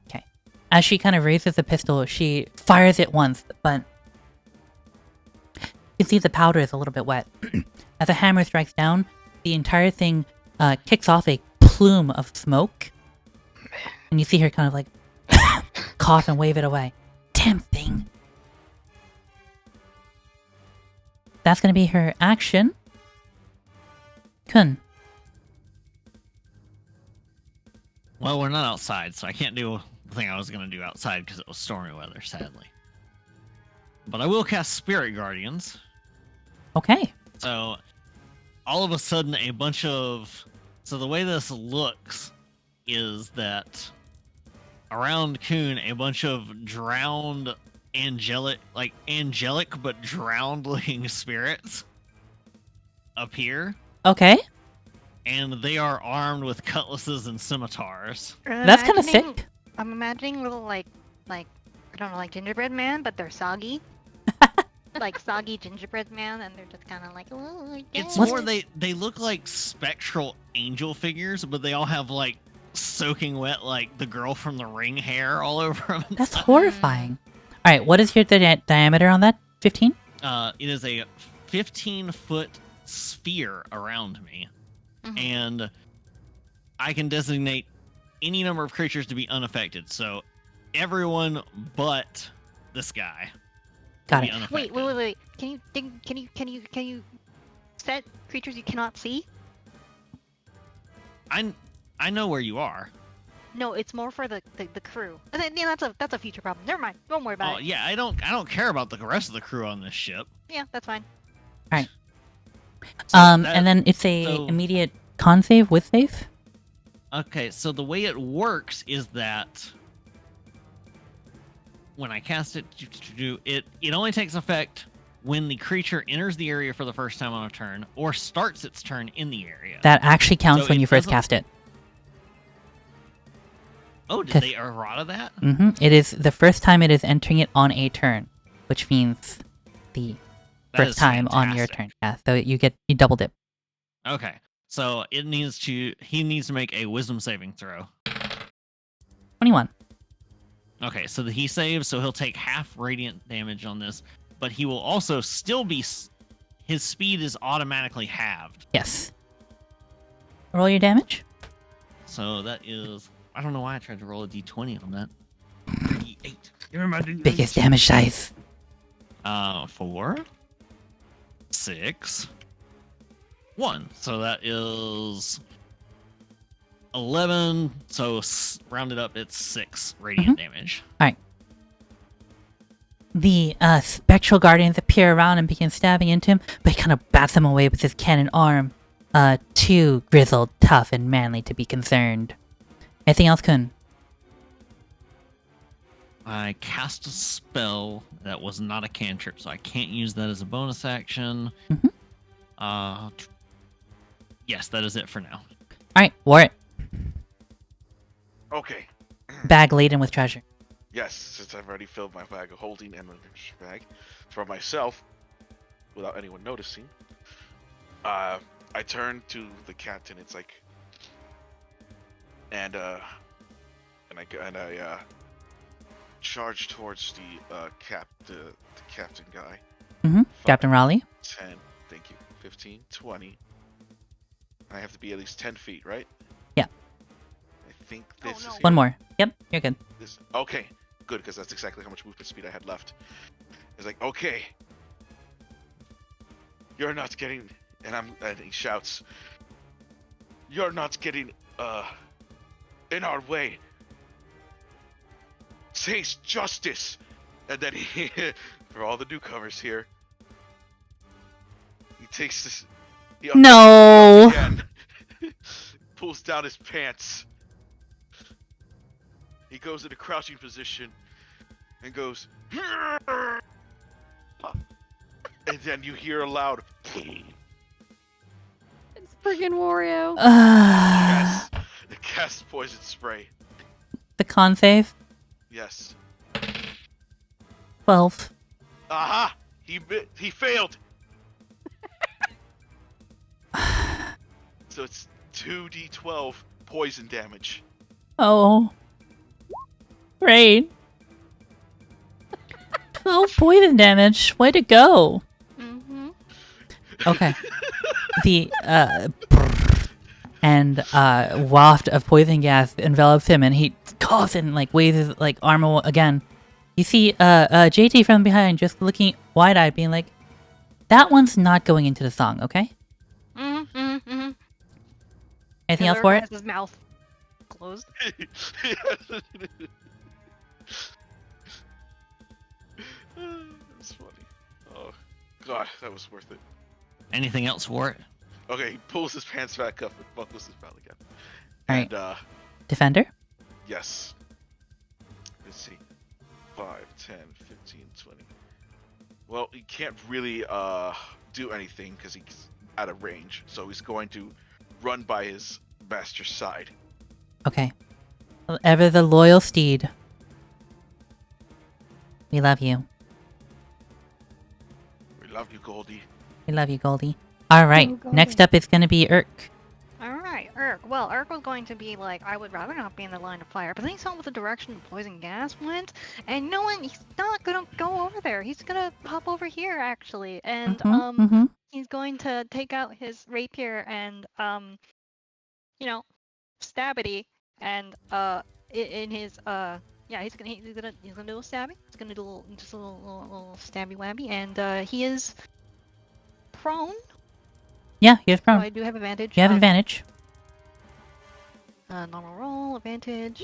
Okay. As she kind of raises the pistol, she fires it once, but you can see the powder is a little bit wet. As a hammer strikes down, the entire thing kicks off a plume of smoke, and you see her kind of like cough and wave it away. Damn thing. That's going to be her action. Kun. Well, we're not outside, so I can't do the thing I was going to do outside because it was stormy weather, sadly. But I will cast Spirit Guardians. Okay. So, all of a sudden, a bunch of... So the way this looks is that around Kun, a bunch of drowned angelic but drowned-looking spirits appear, Okay. and they are armed with cutlasses and scimitars. That's kind of Imagining- sick. I'm imagining little like I don't know, like gingerbread man, but they're soggy. Like soggy gingerbread man, and they're just kind of like, oh, It's What's- more they look like spectral angel figures, but they all have like soaking wet like the girl from The Ring hair all over them. That's horrifying. All right, what is your diameter on that? 15? It is a 15-foot sphere around me, Mhm. and I can designate any number of creatures to be unaffected. So everyone but this guy Got will be it. unaffected. Wait. Can you set creatures you cannot see? I know where you are. No, it's more for the crew. And then, yeah, that's a future problem. Never mind. Don't worry about Oh it. yeah, I don't care about the rest of the crew on this ship. Yeah, that's fine. So that- And then it's a so- immediate con save with save. Okay, so the way it works is that when I cast it, it only takes effect when the creature enters the area for the first time on a turn or starts its turn in the area. That actually counts So when it you first doesn't- cast it. Oh, did they errata that? It is the first time it is entering it on a turn, which means the That first is time on your fantastic. turn. Yeah, so you double dip. Okay, so he needs to make a Wisdom saving throw. 21. Okay, so he saves, so he'll take half radiant damage on this, but he will also still be. His speed is automatically halved. Yes. Roll your damage. So that is. I don't know why I tried to roll a d20 on that. D8. Give me my D8. Biggest damage dice. 4, 6, 1. So that is 11. So rounded up, it's 6 radiant damage. The spectral guardians appear around and begin stabbing into him, but he kind of bats them away with his cannon arm. Too grizzled, tough, and manly to be concerned. Anything else, Kun? I cast a spell that was not a cantrip, so I can't use that as a bonus action. Mhm. Yes, that is it for now. Alright, Warren. Okay. Bag laden with treasure. Yes, since I've already filled my bag of holding and my bag for myself, without anyone noticing, I turn to the captain. It's like, and I charge towards the captain guy. Captain Raleigh. 10, thank you. 15, 20. I have to be at least 10 feet, right? Yeah. I think this is no. here. One more. Yep, you're good. Okay, good, because that's exactly how much movement speed I had left. It's like, okay, you're not getting, and he shouts, you're not getting, in our way. Taste justice! And then he, for all the newcomers here, he takes this, He No. again. Pulls down his pants. He goes into crouching position and goes. And then you hear a loud. It's friggin' Wario. Cast poison spray. The con save? Yes. 12. Aha! He failed. So it's 2d12 poison damage. Oh. Great. 12 poison damage. Way to go. Mm-hmm. Okay. The waft of poison gas envelops him, and he coughs and like waves his like arm again. You see JT from behind just looking wide-eyed, being like, "That one's not going into the song, okay?" Mm-hmm. Anything else for it? Has his mouth closed. That's funny. Oh, God, that was worth it. Anything else for it? Okay, he pulls his pants back up and buckles his belt again. Alright. And, Defender? yes. Let's see. 5, 10, 15, 20. Well, he can't really, do anything because he's out of range. So he's going to run by his master's side. Okay. Ever the loyal steed. We love you. We love you, Goldie. We love you, Goldie. Alright, Oh, Goldie. next up is gonna be Urk. Alright, Urk. Well, Urk was going to be like, I would rather not be in the line of fire, but then he saw what the direction the poison gas went, and no one, he's not gonna go over there. He's gonna hop over here, actually, and, he's going to take out his rapier and, stabbity, and, in his, yeah, he's gonna do a stabby. He's gonna do just a little stabby wabby, and, he is prone. Yeah, you have So prone. I do have advantage. You have advantage. Normal roll, advantage.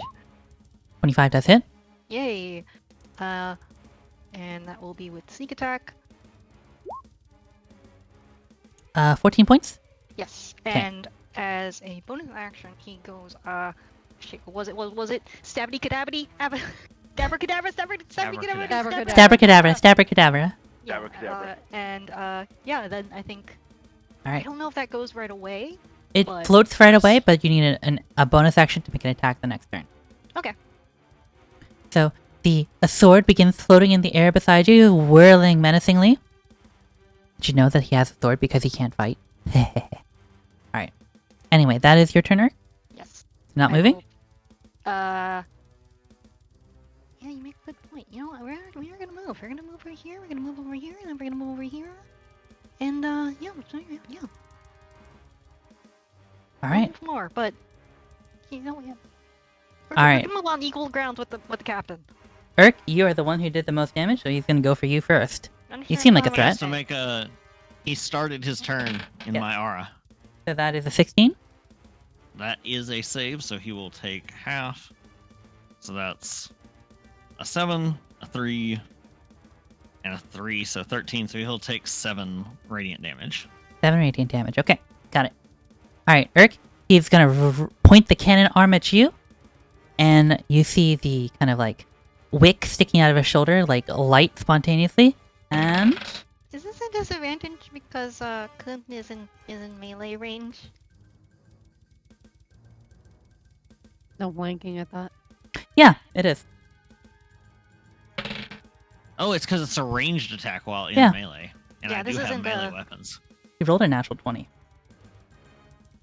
25 does hit. Yay! And that will be with sneak attack. 14 points. Yes. 'Kay. And as a bonus action, he goes, shit, was it Stabity Cadabity? Abracadabra, Abracadabra. Stabracadabra, stabracadabra. Yeah, Abracadabra. yeah, then I think, I Alright. don't know if that goes right away. It but- floats right away, but you need a bonus action to make an attack the next turn. Okay. So, a sword begins floating in the air beside you, whirling menacingly. Did you know that he has a sword because he can't fight? Alright. Anyway, that is your turn, Urk? Yes. Not I moving? will- yeah, you make a good point. You know what? We're gonna move. We're gonna move over here. We're gonna move over here, and then we're gonna move over here. And yeah. Alright. Move more, but you know, yeah. We're Alright. gonna move on equal grounds with the captain. Urk, you are the one who did the most damage, so he's gonna go for you first. Understand seem like a what I'm threat. Just to saying. make he started his turn in Yeah. my aura. So that is a 16. That is a save, so he will take half. So that's a 7, a 3, and a 3, so 13. So he'll take 7 radiant damage. 7 radiant damage. Okay, got it. Alright, Urk, he's gonna point the cannon arm at you, and you see the kind of like wick sticking out of his shoulder, like light spontaneously, and Is this a disadvantage because Kun is in melee range? No blanking at that. yeah, it is. Oh, it's because it's a ranged attack while in Yeah. melee. And Yeah, I do this have isn't melee a- weapons. He rolled a natural 20,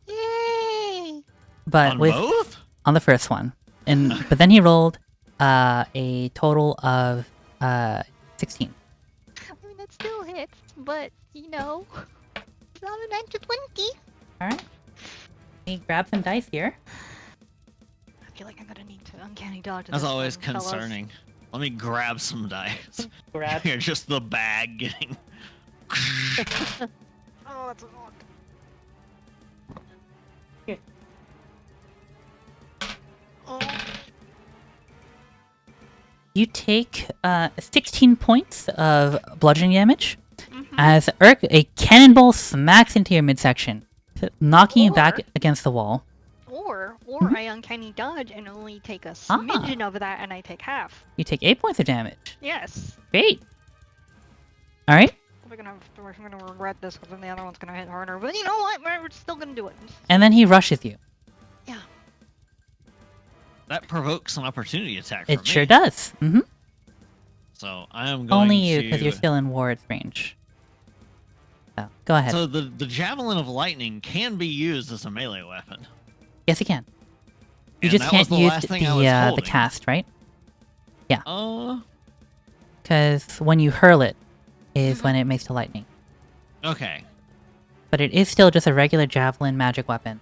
Yay! but On with both? on the first one, and but then he rolled a total of 16. I mean, that still hits, but you know, it's not an extra 20. All right, he grabs some dice here. I feel like I'm gonna need to uncanny dodge. That's this always one, fellas. concerning. Let me grab some dice. Grab. Here, just the bag getting. Oh, that's a lot. Here. Oh, You take 16 points of bludgeoning damage. mm-hmm. As Urk, a cannonball smacks into your midsection, knocking you back Or- against the wall. Or Mhm. I uncanny dodge and only take a smidgen of that, and I take half. You take 8 points of damage. Yes. Great. All right. We're gonna regret this because then the other one's gonna hit harder. But you know what? We're still gonna do it. And then he rushes you. Yeah. That provokes an opportunity attack from It me. sure does. Mm-hmm. So I am going Only you, to... because you're still in ward's range. So, go ahead. So the Javelin of Lightning can be used as a melee weapon. Yes, you can. You And just that can't was the use last thing I was the holding. cast, right? Because when you hurl it is when it makes the lightning. Okay. But it is still just a regular javelin magic weapon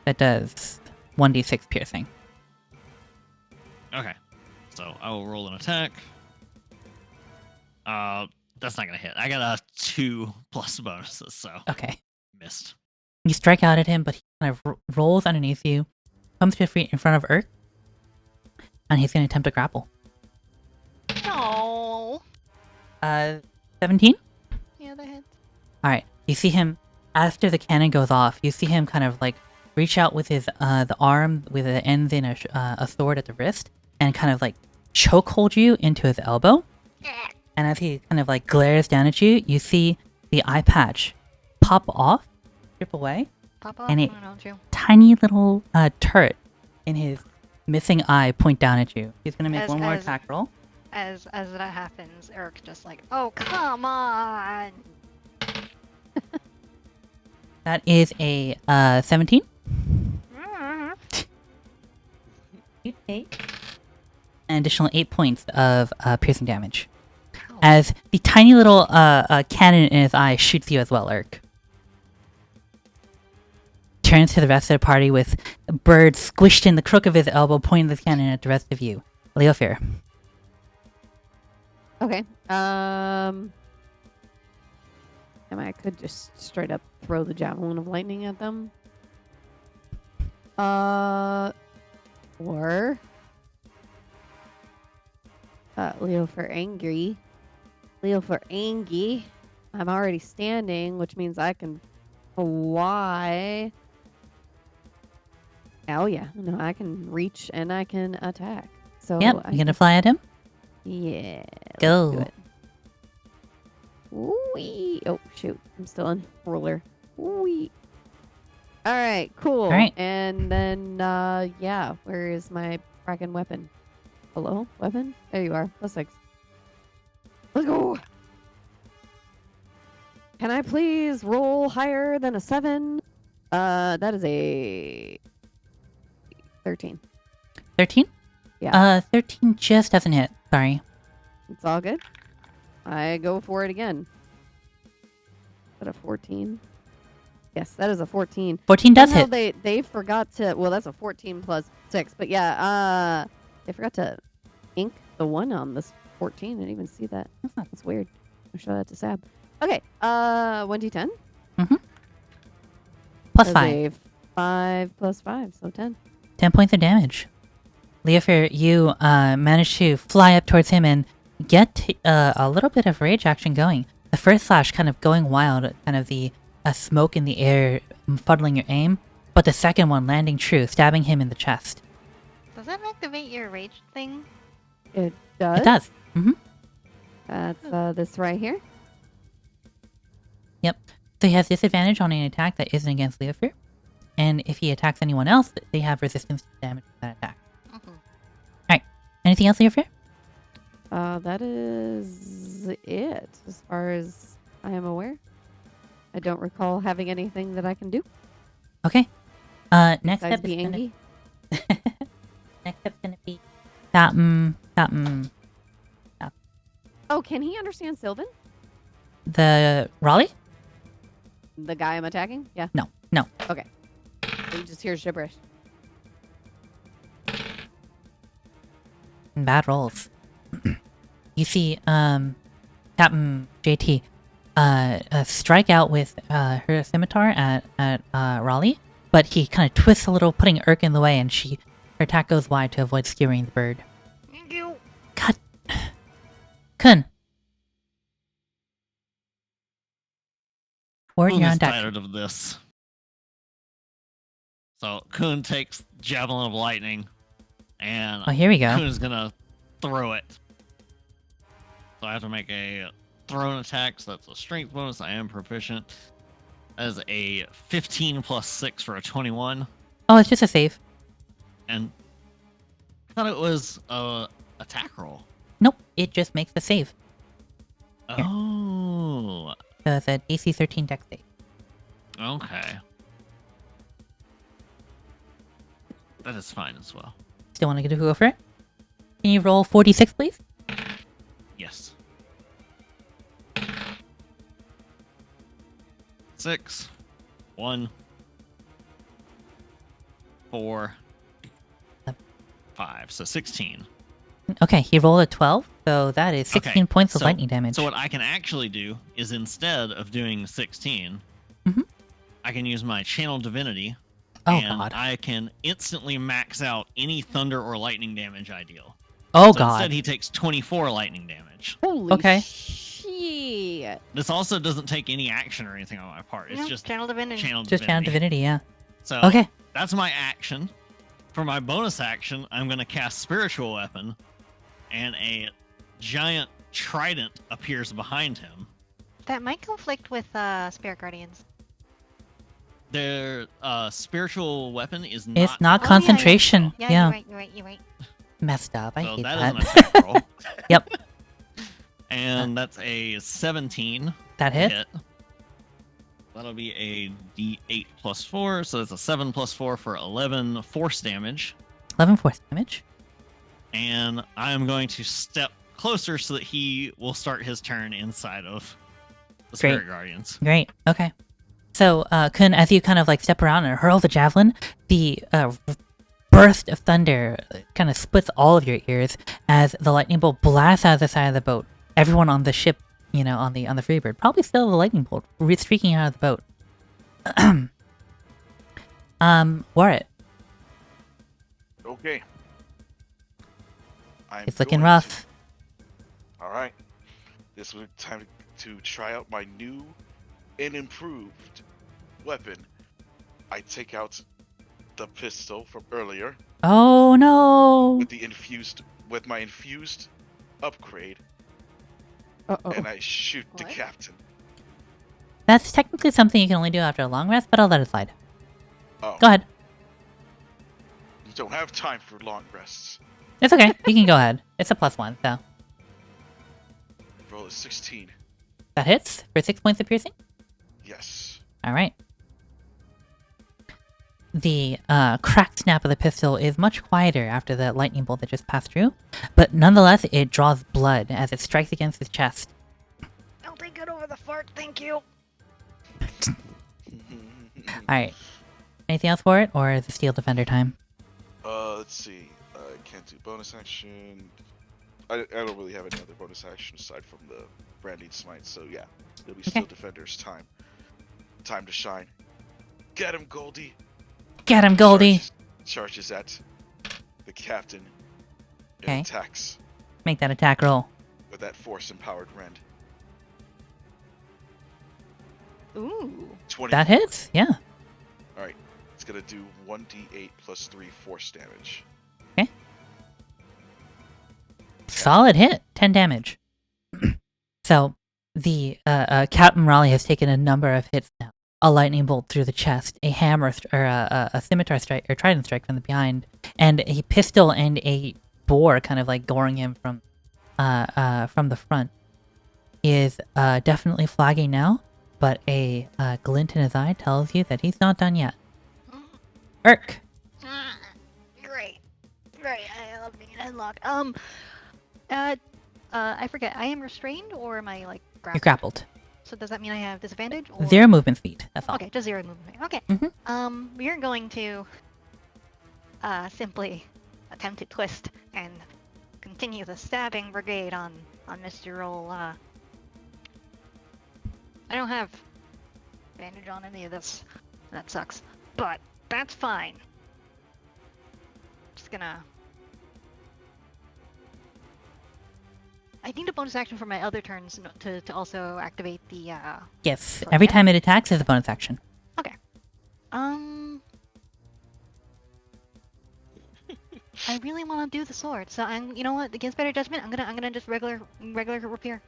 that does 1d6 piercing. Okay. So I will roll an attack. That's not gonna hit. I got a 2 plus bonuses, so Okay. missed. You strike out at him, but he kind of rolls underneath you, comes to your feet in front of Urk, and he's going to attempt to grapple. No. 17? Yeah, that hits. Alright, you see him, after the cannon goes off, you see him kind of like reach out with his, the arm with the ends in a sword at the wrist, and kind of like chokehold you into his elbow. And as he kind of like glares down at you, you see the eye patch pop off, strip away, Pop up. And it- Why don't you? tiny little turret in his missing eye point down at you. He's gonna make As- one more as- attack roll. As that happens, Eric's just like, oh come on. That is a 17. You take an additional 8 points of piercing damage. As the tiny little cannon in his eye shoots you as well, Urk. Turns to the rest of the party with a bird squished in the crook of his elbow, pointing this cannon at the rest of you. Leofair. Okay. And I could just straight up throw the javelin of lightning at them. Or Leo for angry. I'm already standing, which means I can fly. Oh yeah, no, I can reach and I can attack. So Yep, I you gonna can- fly at him? Yeah. Go. Let's do it. Wee. Oh shoot, I'm still in roller. Wee. All right, cool. Alright. And then yeah, where is my fracking weapon? Hello, weapon? There you are. +6. Let's go. Can I please roll higher than a 7? That is a 13. 13? Yeah. 13 just doesn't hit. Sorry. It's all good. I go for it again. Is that a 14? Yes, that is a 14. 14 does Somehow hit. they forgot to. Well, that's a 14 plus 6. But yeah, they forgot to ink the 1 on this 14. I didn't even see that. That's weird. I'll show that to Sab. Okay. 1d10. Plus That's 5. a 5 plus 5, so 10. 10 points of damage. Leofair, you manage to fly up towards him and get a little bit of rage action going. The first slash kind of going wild, kind of the smoke in the air fuddling your aim, but the second one landing true, stabbing him in the chest. Does that activate your rage thing? It does. It does. Mm-hmm. That's this right here. Yep. So he has disadvantage on an attack that isn't against Leofair, and if he attacks anyone else, they have resistance to damage to that attack. Anything else, Leofair? That is it, as far as I am aware. I don't recall having anything that I can do. Okay. Next Besides step be is gonna... angry. Next step's gonna be that Oh, can he understand Sylvan? the Raleigh? The guy I'm attacking? Yeah. No. Okay. He just hears gibberish. Bad rolls. You see, Captain JT, strike out with her scimitar at Raleigh, but he kind of twists a little, putting Urk in the way, and her attack goes wide to avoid skewering the bird. Thank you. God, Kun, Or Kuhn you're is on deck. tired of this. So Kuhn takes Javelin of Lightning, and Oh, here we go. Kuhn's gonna throw it. So I have to make a thrown attack, so that's a strength bonus. I am proficient. That is a 15 plus 6 for a 21. Oh, it's just a save. And I thought it was a attack roll. Nope, it just makes the save. Here. Oh, So it's an AC 13 dex save. okay. That is fine as well. Still want to go for it? Can you roll 46, please? Yes. 6, 1, 4, 5. So 16. Okay, he rolled a 12, so that is 16 Okay, points of so- lightning damage. So what I can actually do is instead of doing 16, Mhm. I can use my channel divinity, Oh, and God. I can instantly max out any thunder or lightning damage I deal. Oh, So God. instead, he takes 24 lightning damage. Holy Okay. shit. This also doesn't take any action or anything on my part. It's No, just channel divinity. channel Just channel divinity, yeah. So Okay. that's my action. For my bonus action, I'm going to cast Spiritual Weapon, and a giant trident appears behind him. That might conflict with Spirit Guardians. Their spiritual weapon is not. It's not Oh, yeah, yeah. concentration. Yeah, Yeah. you're right. You're right. Messed up. I So hate that that. is an attack roll. Yep. And that's a 17 That hit? hit. That'll be a D8 plus 4, so that's a 7 plus 4 for 11 force damage. 11 force damage. And I'm going to step closer so that he will start his turn inside of the Great. Spirit Guardians. Great. Okay. So, Kun, as you kind of like step around and hurl the javelin, the burst of thunder kind of splits all of your ears as the lightning bolt blasts out of the side of the boat. Everyone on the ship, you know, on the Freebird, probably still the lightning bolt streaking out of the boat. Warren, Okay. it's looking rough. All right. This was time to try out my new and improved weapon. I take out the pistol from earlier Oh no! with my infused upgrade, Uh-oh. and I shoot the What? captain. That's technically something you can only do after a long rest, but I'll let it slide. Oh, Go ahead. you don't have time for long rests. It's okay. You can go ahead. It's a +1, so Roll is 16. that hits for 6 points of piercing. Yes. All right. The cracked snap of the pistol is much quieter after the lightning bolt that just passed through, but nonetheless, it draws blood as it strikes against his chest. I'll take it over the fart, thank you. All right. Anything else for it, or is it Steel Defender time? Let's see. I can't do bonus action. I don't really have any other bonus action aside from the branding smite, so yeah. It'll be Steel Defender's time. Time to shine. Get him, Goldie! Get him, Goldie! Charges at the captain Okay. and attacks Make that attack roll. with that force-empowered rend. Ooh. 20. That hits? Yeah. Alright. It's gonna do 1d8 plus 3 force damage. Solid hit. 10 damage. So, the Captain Raleigh has taken a number of hits now. A lightning bolt through the chest, a hammer or a scimitar strike or trident strike from the behind, and a pistol and a boar kind of like goring him from the front. He is definitely flagging now, but a glint in his eye tells you that he's not done yet. Irk. Great. Great. I love being headlocked. I forget. I am restrained, or am I like You're grappled? grappled. So does that mean I have disadvantage? Or... 0 movement speed. That's all. Okay, just 0 movement. Okay. Mhm. We're going to simply attempt to twist and continue the stabbing brigade on Mr. Roll. I don't have advantage on any of this. That sucks. But that's fine. Just gonna I need a bonus action for my other turns to also activate the. Yes, So, every yeah. time it attacks is a bonus action. Um. I really want to do the sword, so I'm. You know what? Against better judgment, I'm gonna just regular rapier.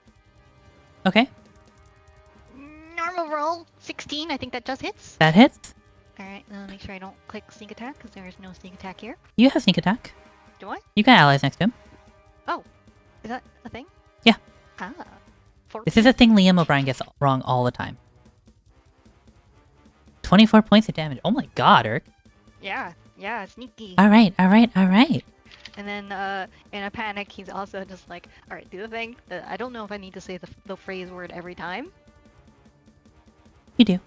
Okay, Normal roll 16. I think that just hits. that hits. All right. Make sure I don't click sneak attack because there is no sneak attack here. You have sneak attack. Do I? You got allies next to him. Is that a thing? Yeah. Ah. This is a thing Liam O'Brien gets wrong all the time. 24 points of damage. Oh my god, Urk. Yeah. Sneaky. Alright. And then, in a panic, he's also just like, all right, do the thing. I don't know if I need to say the phrase word every time. You do.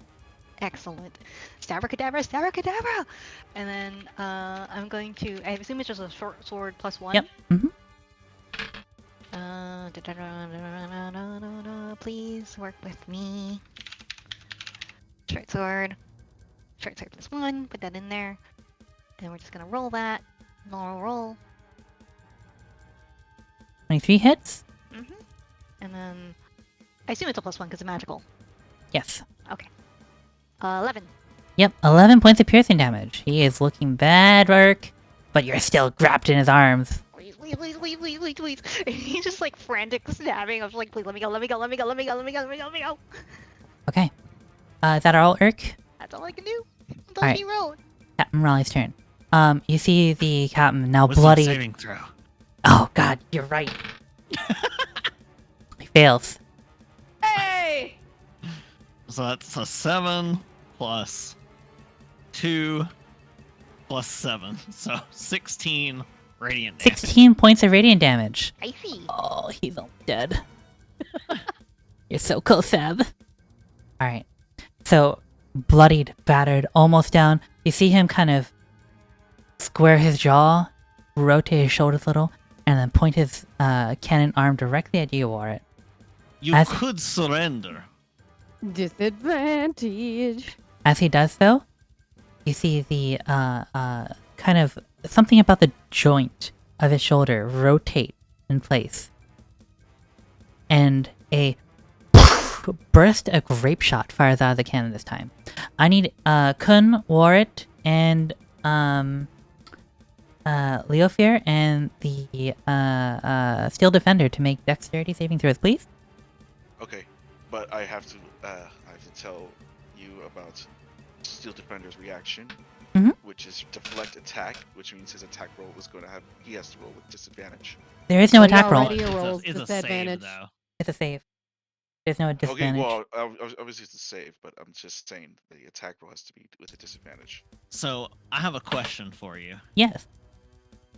Excellent. Abracadabra! And then, I'm going to, I assume it's just a short sword plus 1. Yep. Mm-hmm. Please work with me. Short sword plus 1, put that in there. Then we're just gonna roll that. Normal roll. 23 hits. And then, I assume it's a plus 1 because it's magical. Yes. 11. Yep, 11 points of piercing damage. He is looking bad, Urk, but you're still grabbed in his arms. Please. And he's just like frantic stabbing. I was like, please let me go. Okay. Is that all, Urk? That's all I can do. That's all Alright. he wrote. Captain Raleigh's turn. You see the captain now Wisdom bloody. saving throw. Oh god, you're right. He fails. Hey! So that's a 7 plus 2 plus 7. So 16 radiant damage. 16 points of radiant damage. I see. Oh, he's all dead. You're so close, Seb. Alright. So, bloodied, battered, almost down. You see him kind of square his jaw, rotate his shoulders a little, and then point his cannon arm directly at you, Warren. You As- could surrender. Disadvantage. As he does so, you see the kind of something about the joint of his shoulder rotate in place. And a burst of grape shot fires out of the cannon this time. I need Kun, Warrit, and Leofir and the Steel Defender to make dexterity saving throws, please. Okay, but I have to tell you about Steel Defender's reaction, which is deflect attack, which means his attack roll was going to have he has to roll with disadvantage. There is no So he attack roll. already rolls It's a disadvantage. save, though. It's a save. There's no Okay, disadvantage. well, obviously it's a save, but I'm just saying the attack roll has to be with a disadvantage. So I have a question for you. Yes.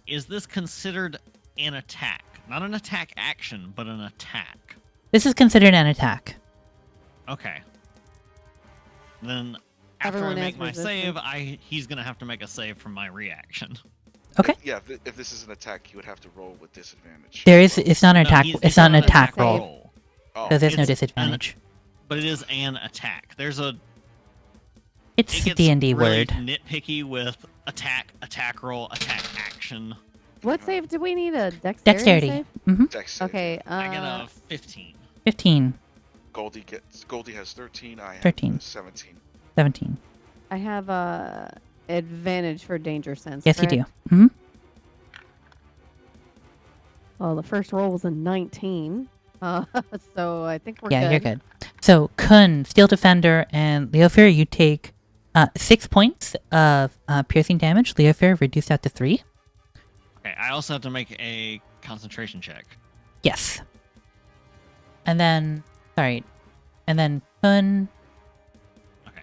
Is this considered an attack? Not an attack action, but an attack. This is considered an attack. Okay. Then after Everyone I has make my resistance. save, he's gonna have to make a save from my reaction. Okay. If this is an attack, you would have to roll with disadvantage. There is. It's not an No, attack. he's It's not an attack roll. roll. Oh, So there's no It's an- disadvantage. But it is an attack. There's a It's it gets D&D really word. nitpicky with attack roll, attack action. What save do we need? A dexterity, Dexterity. save? Mm-hmm. dex save. Okay. I get a 15. 15, Goldie has 13. I have 13. 17. 17. I have advantage for danger sense. Yes, you do. correct? Mm-hmm. Well, the first roll was a 19. So I think we're Yeah, good. you're good. So, Kun, Steel Defender, and Leofir, you take 6 points of piercing damage. Leofir, reduced that to 3. Okay, I also have to make a concentration check. Yes. And then, sorry. And then Kun. Okay.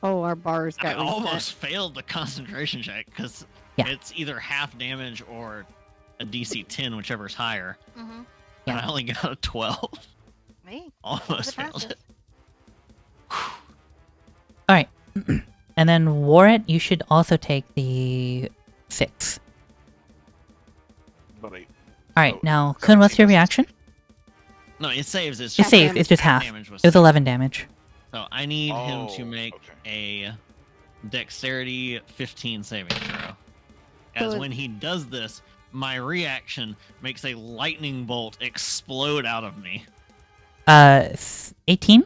Oh, our bars I got reset. almost failed the concentration check because Yeah. it's either half damage or a DC 10, whichever's higher. Mm-hmm. And Yeah. I only got a 12. Me? Almost failed passes. it. All right. And then Warrit, you should also take the 6. But All right. Now, Kun, what's your reaction? No, it saves. It's It's just safe. damage. It's just half. damage was It was saved. 11 damage. So I need him to Oh, make okay. a dexterity 15 saving throw. So As it- when he does this, my reaction makes a lightning bolt explode out of me. 18?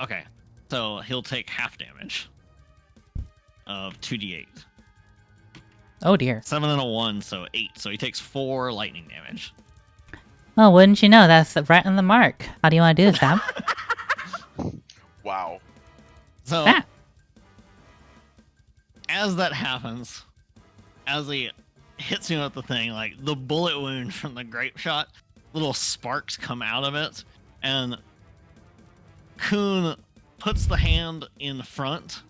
Okay, so he'll take half damage of 2d8. Oh dear. 7 and a 1, so 8. So he takes 4 lightning damage. Oh, wouldn't you know? That's right on the mark. How do you want to do this, Sam? Wow. So, Ah. as that happens, as he hits me with the thing, like the bullet wound from the grape shot, little sparks come out of it, and Kuhn puts the hand in front,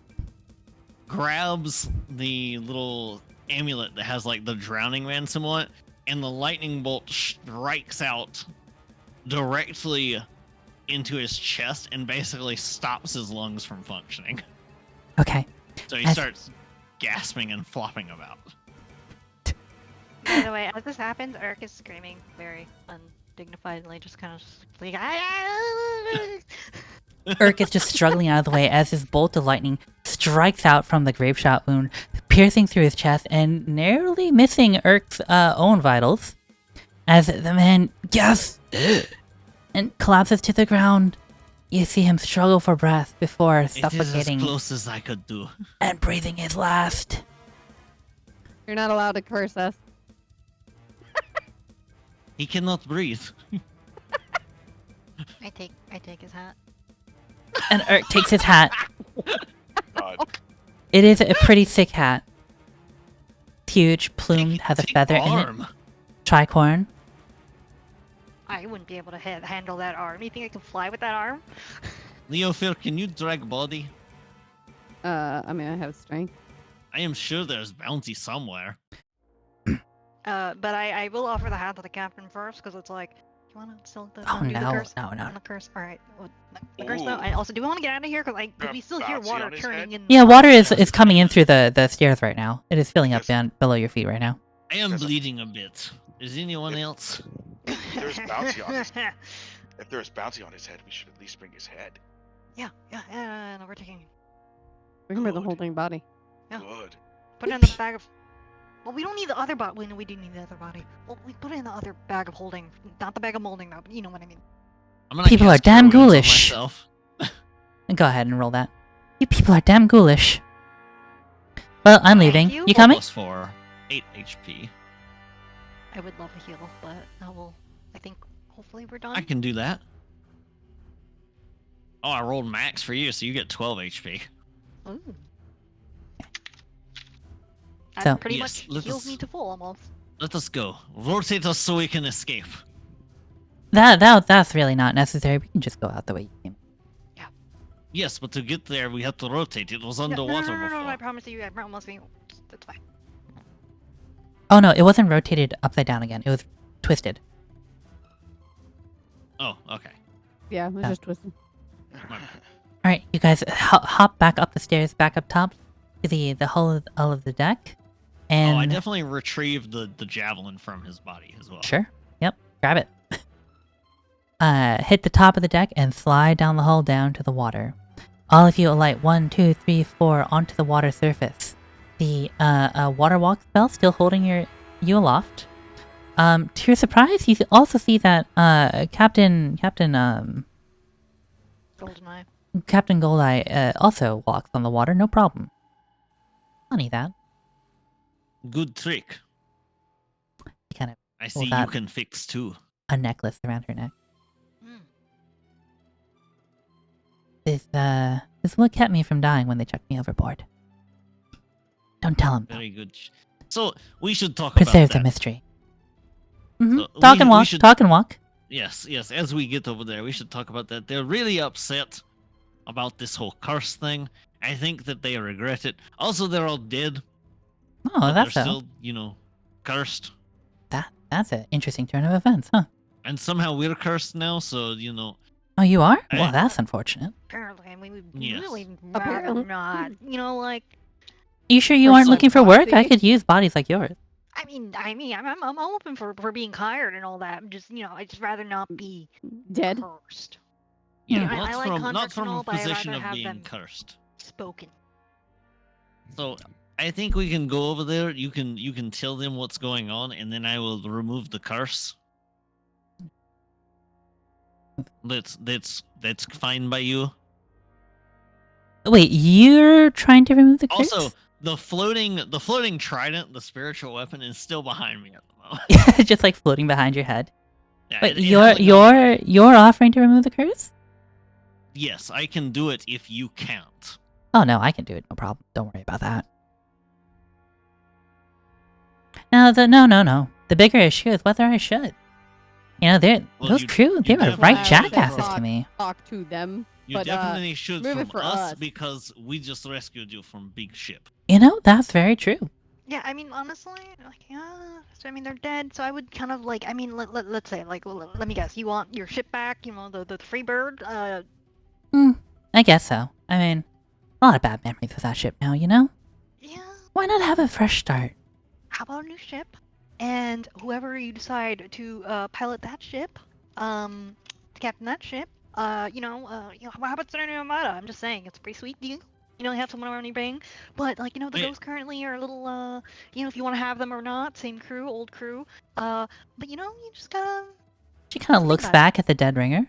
grabs the little amulet that has like the drowning man symbol on it, and the lightning bolt strikes out directly into his chest and basically stops his lungs from functioning. Okay. So he As- starts gasping and flopping about. By the way, as this happens, Eric is screaming very undignifiedly, just kind of like, Urk is just struggling out of the way as his bolt of lightning strikes out from the grape shot wound, piercing through his chest and narrowly missing Urk's own vitals. As the man gasps and collapses to the ground, you see him struggle for breath before It is as suffocating close as I could do. and breathing his last. You're not allowed to curse us. He cannot breathe. I take his hat. And Urk takes his hat. God. It is a pretty thick hat. It's huge, plumed, has a Take feather in it. arm. Tricorn. I wouldn't be able to handle that arm. You think I can fly with that arm? Leophil, can you drag body? I mean, I have strength. I am sure there's bounty somewhere. But I will offer the hat to the captain first, because it's like, you want to still do Oh the no, curse? no, no. On the curse? Alright. Well, the curse though? Ooh. And also, do we want to get out of here? Because Got we still hear bouncy water on his turning head? in. Yeah, water is coming in through the stairs right now. It is filling up Yes. down below your feet right now. I am There's a- bleeding a bit. Is anyone If- else? There's bounty on his If there's bounty on his head, we should at least bring his head. Yeah, no, we're taking. We can bring the Good. whole thing body. Yeah. Good. Put it in the bag of. Well, we don't need the other body. We do need the other body. Well, we put it in the other bag of holding. Not the bag of molding, though, but you know what I mean. I'm gonna People are cast damn Cure Wounds on ghoulish. myself. Go ahead and roll that. You people are damn ghoulish. Well, I'm Thank leaving. you. You coming? +4, 8 HP. I would love a heal, but I think hopefully we're done. I can do that. Oh, I rolled max for you, so you get 12 HP. Ooh. That So- pretty Yes, much let heals us- me to full almost. Let us go. Rotate us so we can escape. That's really not necessary. We can just go out the way you came. Yes, but to get there, we have to rotate. It was No, underwater no, before. I promise you, I promise you. That's fine. Oh no, it wasn't rotated upside down again. It was twisted. Oh, okay. Yeah, it was Yeah. just twisted. All right, you guys hop back up the stairs, back up top to the hull of the deck, and Oh, I definitely retrieved the javelin from his body as well. sure, yep, grab it. Hit the top of the deck and slide down the hull down to the water. All of you alight 1, 2, 3, 4 onto the water surface. The water walk spell still holding you aloft. To your surprise, you also see that Captain Goldeneye. Goldeye also walks on the water, no problem. Funny that. Good trick. Kind of I Well, see that- you can fix too. a necklace around her neck. Mm. This is what kept me from dying when they chucked me overboard. Don't tell him. Very good. So we should talk Preserve about the that. mystery. Mm-hmm. So Talk and we walk. should- Talk and walk. Yes, yes. As we get over there, we should talk about that. They're really upset about this whole curse thing. I think that they regret it. Also, they're all dead. Oh, but that's they're a, still, cursed. that's an interesting turn of events, huh? And somehow we're cursed now, so Oh, you are? I- Well, that's unfortunate. Apparently, and we would Yes. really rather Apparently. not. Like. You sure you For aren't looking for work? I psychopathy? could use bodies like yours. I'm open for being hired and all that. I'm just, I'd just rather not be Dead. cursed. yeah, I not like from contracts and a all, but I'd position rather of have being them- cursed. Spoken. So I think we can go over there. You can tell them what's going on, and then I will remove the curse. That's fine by you. Wait, you're trying to remove the curse? Also, the floating trident, the spiritual weapon, is still behind me at the moment. just like floating behind your head. Yeah, Wait, it hasn't gone away. you're offering to remove the curse? Yes, I can do it if you can't. Oh no, I can do it. No problem. Don't worry about that. No. The bigger issue is whether I should. You know, those crew, they were definitely right should jackasses talk. to me. Talk to them. You But, definitely should move it from for us us. because we just rescued you from big ship. You know, that's very true. Yeah, I mean, honestly, like, yeah. So, I mean, they're dead, so I would kind of like, I mean, let's say, like, let me guess, you want your ship back, you know, the free bird? I guess so. I mean, a lot of bad memories with that ship now, you know? Yeah. Why not have a fresh start? How about a new ship? And whoever you decide to pilot that ship, to captain that ship, you know, how about starting an armada? I'm just saying, it's a pretty sweet deal. You know, you have someone around your bang. But, like, you know, the Wait. ghosts currently are a little, you know, if you want to have them or not, same crew, old crew. But, you know, you just gotta... She kind of Think looks about it. back at the dead ringer.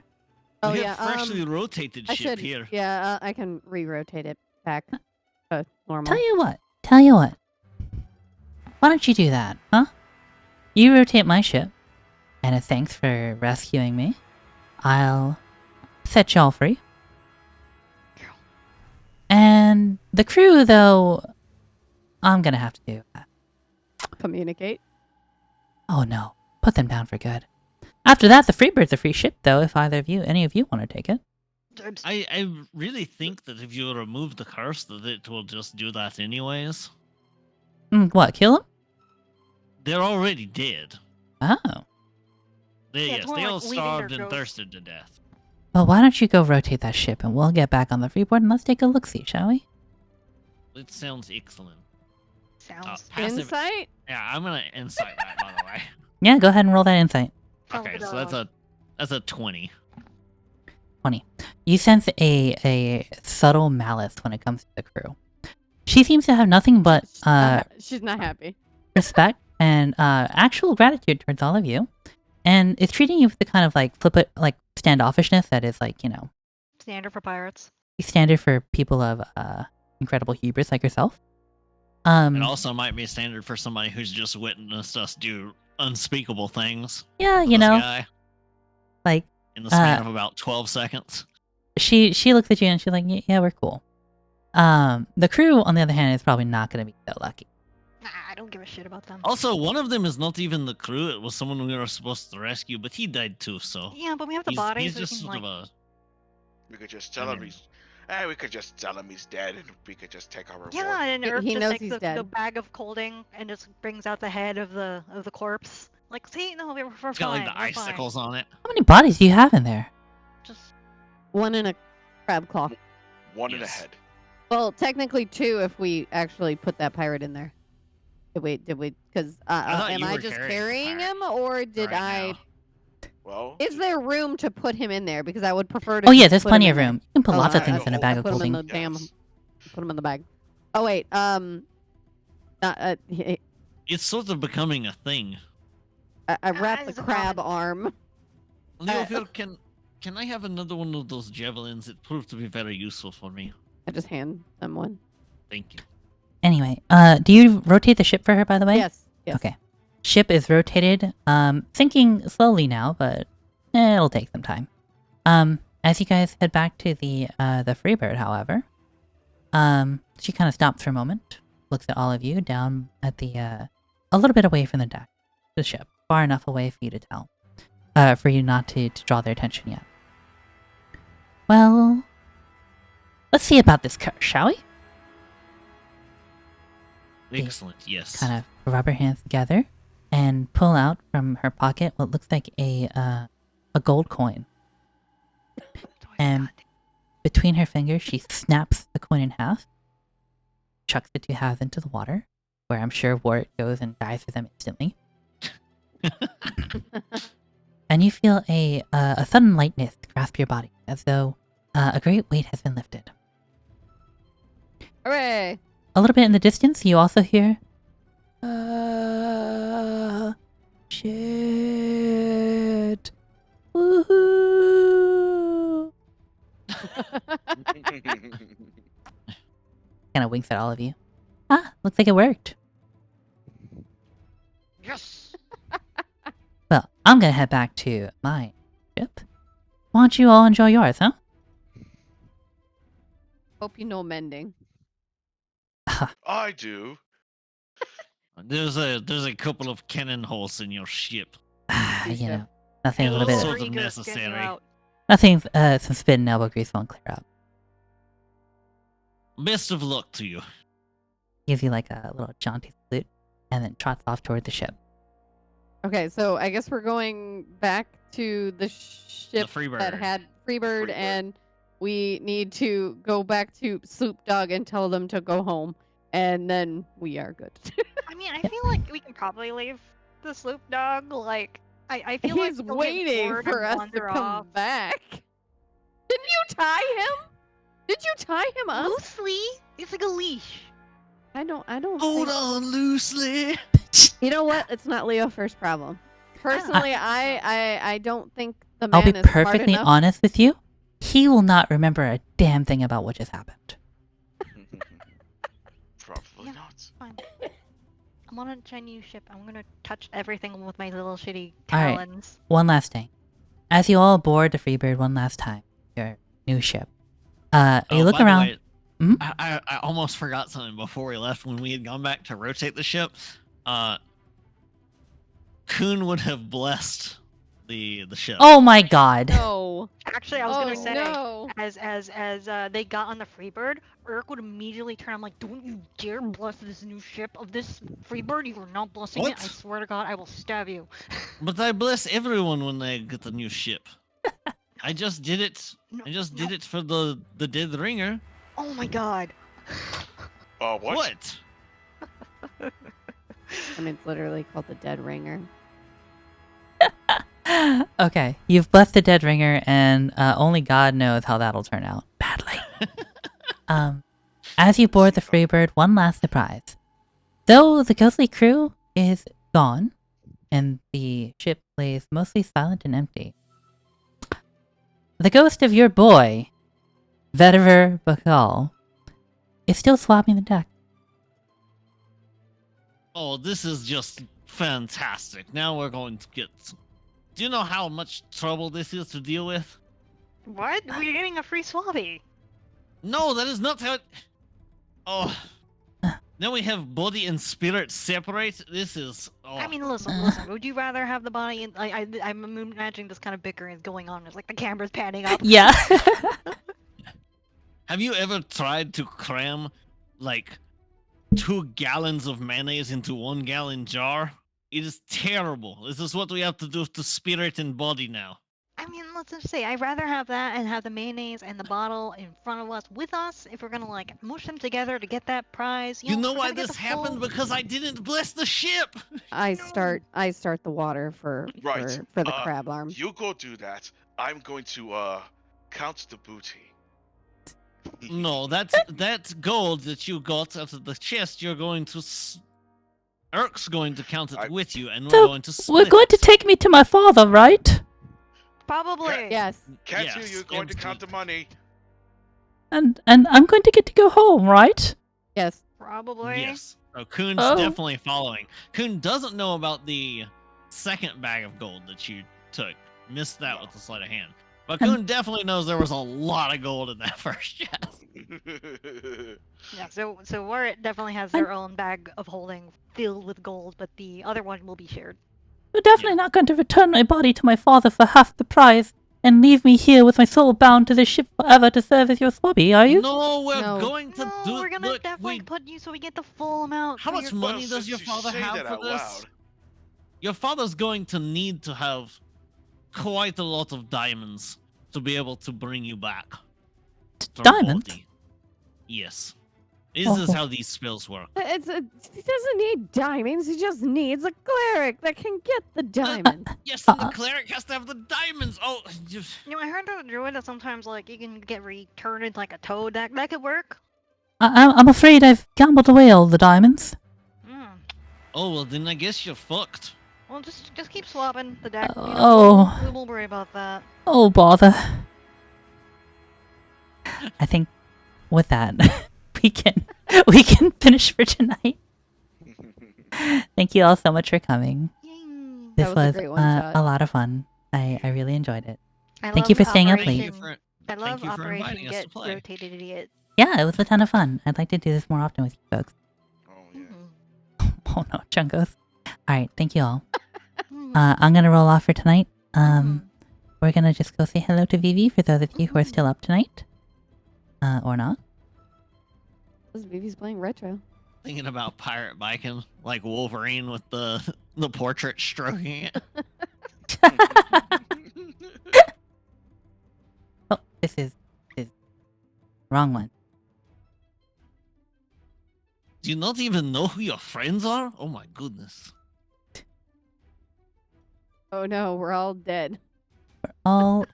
Oh we yeah. have freshly rotated I ship should. here. Yeah, I can re-rotate it back to normal. Tell you what. Why don't you do that, huh? You rotate my ship, and as thanks for rescuing me, I'll set y'all free. And the crew, though, I'm gonna have to do that. Communicate. Oh no, put them down for good. After that, the Freebird's a free ship, though, if any of you want to take it. I really think that if you remove the curse, that it will just do that anyways. What, kill them? They're already dead. Oh. Yeah, it's more They like all leaving their starved and ghosts. thirsted to death. Well, why don't you go rotate that ship, and we'll get back on the freeboard, and let's take a look-see, shall we? It sounds excellent. Sounds... Passive- Insight. Yeah, I'm gonna insight that, by the way. Yeah, go ahead and roll that insight. Okay, so that's a 20. 20. You sense a subtle malice when it comes to the crew. She seems to have nothing but She's not happy. respect and actual gratitude towards all of you, and is treating you with the kind of like standoffishness that is like, you know, Standard for pirates. standard for people of incredible hubris like yourself. It also might be standard for somebody who's just witnessed us do unspeakable things. Yeah, to you this know, guy like in the span of about 12 seconds. she looks at you and she's like, yeah, we're cool. The crew, on the other hand, is probably not going to be so lucky. Nah, I don't give a shit about them. Also, one of them is not even the crew. It was someone we were supposed to rescue, but he died too, so... Yeah, but we have the he's, bodies. he's so we just can, sort like... of a... We could just tell him he's. We could just tell him he's dead, and we could just take our reward. Yeah, and Earth He just knows takes he's the dead. bag of colding and just brings out the head of the corpse. Like, see, no, we're fine. It's got like the we're fine. icicles on it. How many bodies do you have in there? Just One in a crab claw. One in a Yes. head. Well, technically two if we actually put that pirate in there. Did we? Because I thought am you I were just carrying the carrying pirate him, or did right I? now. Well, Is there room to put him in there? Because I would prefer to. Oh yeah, there's put him plenty in of there. room. You can put Oh, lots of I- things in a I bag of put him in holding. the damn. Yes. Put him in the bag. Oh wait. I It's sort of becoming a thing. wrapped the it's a crab common- arm. Leophil, can I have another one of those javelins? It proved to be very useful for me. I just hand them one. Thank you. Anyway, do you rotate the ship for her, by the way? Yes. Yes. Okay. Ship is rotated, sinking slowly now, but it'll take some time. As you guys head back to the Freebird, however, she kind of stops for a moment, looks at all of you down at the, a little bit away from the deck, the ship, far enough away for you to tell, for you not to draw their attention yet. Well, let's see about this curse, shall we? Yeah. Excellent, yes. Kind of rub her hands together and pull out from her pocket what looks like a gold coin. And between her fingers, she snaps the coin in half, chucks the two halves into the water, where I'm sure Wart goes and dives for them instantly. And you feel a sudden lightness grasp your body, as though a great weight has been lifted. Hooray! a little bit in the distance, you also hear, shit. Woohoo! Kind of winks at all of you. Ah, looks like it worked. Yes. Well, I'm gonna head back to my ship. Why don't you all enjoy yours, huh? Hope you know mending. I do. There's a couple of cannon holes in your ship. You know, nothing a Yeah, little those bit. sort of Eager to get you necessary. out. Nothing. Some spit and elbow grease won't clear up. Best of luck to you. Gives you like a little jaunty salute, and then trots off toward the ship. Okay, so I guess we're going back to the ship Freebird. that had Freebird, Freebird. and we need to go back to Sloop Dog and tell them to go home, and then we are good. I mean, I feel like we can probably leave the sloop dog. Like, I feel like He's he'll get waiting bored for and us to wander come off. back. Didn't you tie him? Did you tie him up? Loosely, it's like a leash. I don't Hold think... on loosely. You know what? It's not Leo first problem. Personally, I don't think the man I'll be is smart perfectly enough. honest with you. He will not remember a damn thing about what just happened. Probably Yeah. not. Fine. I'm on a Chinese ship. I'm gonna touch everything with my little shitty All right. talons. One last thing. As you all board the Freebird one last time, your new ship, you look by the around. way, Mhm. I almost forgot something before we left when we had gone back to rotate the ship. Kuhn would have blessed the ship. Oh my god. No. Actually, I was Oh gonna say, no. as they got on the Freebird, Urk would immediately turn. I'm like, don't you dare bless this new ship of this Freebird. You are not blessing it. I What? swear to God, I will stab you. But I bless everyone when they get the new ship. I just did it. No, I just no. did it for the dead ringer. Oh my God. What? I mean, it's literally called the Dead Ringer. Okay, you've blessed the dead ringer, and only God knows how that'll turn out. Badly. As you board the Freebird, one last surprise. Though the ghostly crew is gone, and the ship lays mostly silent and empty, the ghost of your boy, Vetiver Bakal, is still swabbing the deck. Oh, this is just fantastic. Now we're going to get. Do you know how much trouble this is to deal with? What? We're getting a free swabby. No, that is not how it. Oh. Now we have body and spirit separate. This is. Oh. I mean, listen. Would you rather have the body? I'm imagining this kind of bickering is going on. It's like the camera's panning up. Yeah. Have you ever tried to cram, like, 2 gallons of mayonnaise into 1 gallon jar? It is terrible. This is what we have to do to spirit and body now. I mean, let's just say I'd rather have that and have the mayonnaise and the bottle in front of us with us if we're gonna like mush them together to get that prize. You know we're why gonna get this the happened? full- Because I didn't bless the ship. I start the water for Right. for the crab arm. You go do that. I'm going to count the booty. No, that gold that you got out of the chest, you're going to. Urk's going to count it with you, and we're So, going to split. We're going to take me to my father, right? Probably. Yes. Can't Yes, you're going to count the money. And I'm going to get to go home, right? Yes. Probably. Yes. So Kuhn's Oh. definitely following. Kuhn doesn't know about the second bag of gold that you took. Missed that with a sleight of hand. But Kuhn definitely knows there was a lot of gold in that first chest. Yeah. So Warren definitely has their own bag of holding filled with gold, but the other one will be shared. You're definitely not going to return my body to my father for half the price and leave me here with my soul bound to this ship forever to serve as your swabby, are you? No, we're No. going to No, do. we're gonna Look, definitely put you so we get the full amount. How for much your- money Well, does your since you father say have that for out this? loud. Your father's going to need to have quite a lot of diamonds to be able to bring you back. from Diamonds? body. Yes. This is Oh. how these spells work. He doesn't need diamonds. He just needs a cleric that can get the diamonds. Yes, and the cleric has to have the diamonds. Oh, I heard that druid that sometimes like you can get returned into like a toad. That could work. I'm afraid I've gambled away all the diamonds. Mm. Oh, well, then I guess you're fucked. Well, just keep swapping the deck. You know, Oh. we won't worry about that. Oh, bother. I think with that, we can finish for tonight. Thank you all so much for coming. Yay. This That was a was great one-shot. a lot of fun. I really enjoyed it. I Thank you love for staying up Operation- late. I love Thank you for Operation inviting us to Get play. Rotated Idiot. Yeah, it was a ton of fun. I'd like to do this more often with you folks. Oh yeah. Mhm. Oh no, Chungos. Alright, thank you all. Mhm. I'm gonna roll off for tonight. Mhm. We're gonna just go say hello to Vivi for those of you who are still up tonight. Or not. This Vivi's playing retro. Thinking about pirate biking, like Wolverine with the portrait stroking it. Oh, this is wrong one. Do you not even know who your friends are? Oh my goodness. Oh no, we're all dead. Oh,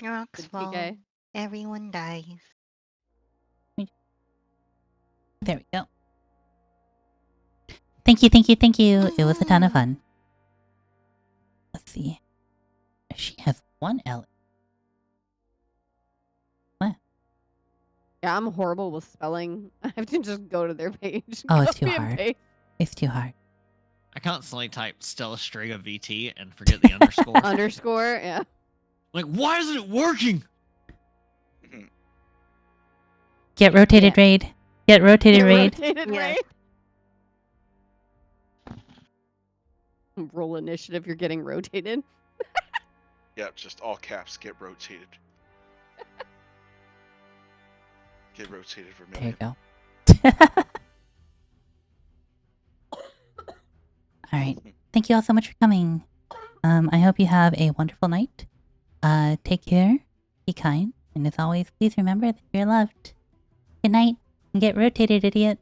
Rocks Good fall. TK. Everyone dies. there we go. Thank you, thank you, thank you. It was a ton of fun. Let's see. She has one L. Yeah, I'm horrible with spelling. I have to just go to their page. Oh, it's too copy and hard. paste. It's too hard. I constantly type Stella Striga VT and forget the underscore. Underscore, yeah. Like, why isn't it working? Get rotated Yeah. raid. Get rotated raid. Rotated Yes. raid. Roll initiative, you're getting rotated. Yep, just all caps. Get rotated. Get rotated for There you million. go. Alright. Thank you all so much for coming. I hope you have a wonderful night. Take care. Be kind. And as always, please remember that you're loved. Good night. And get rotated, idiot.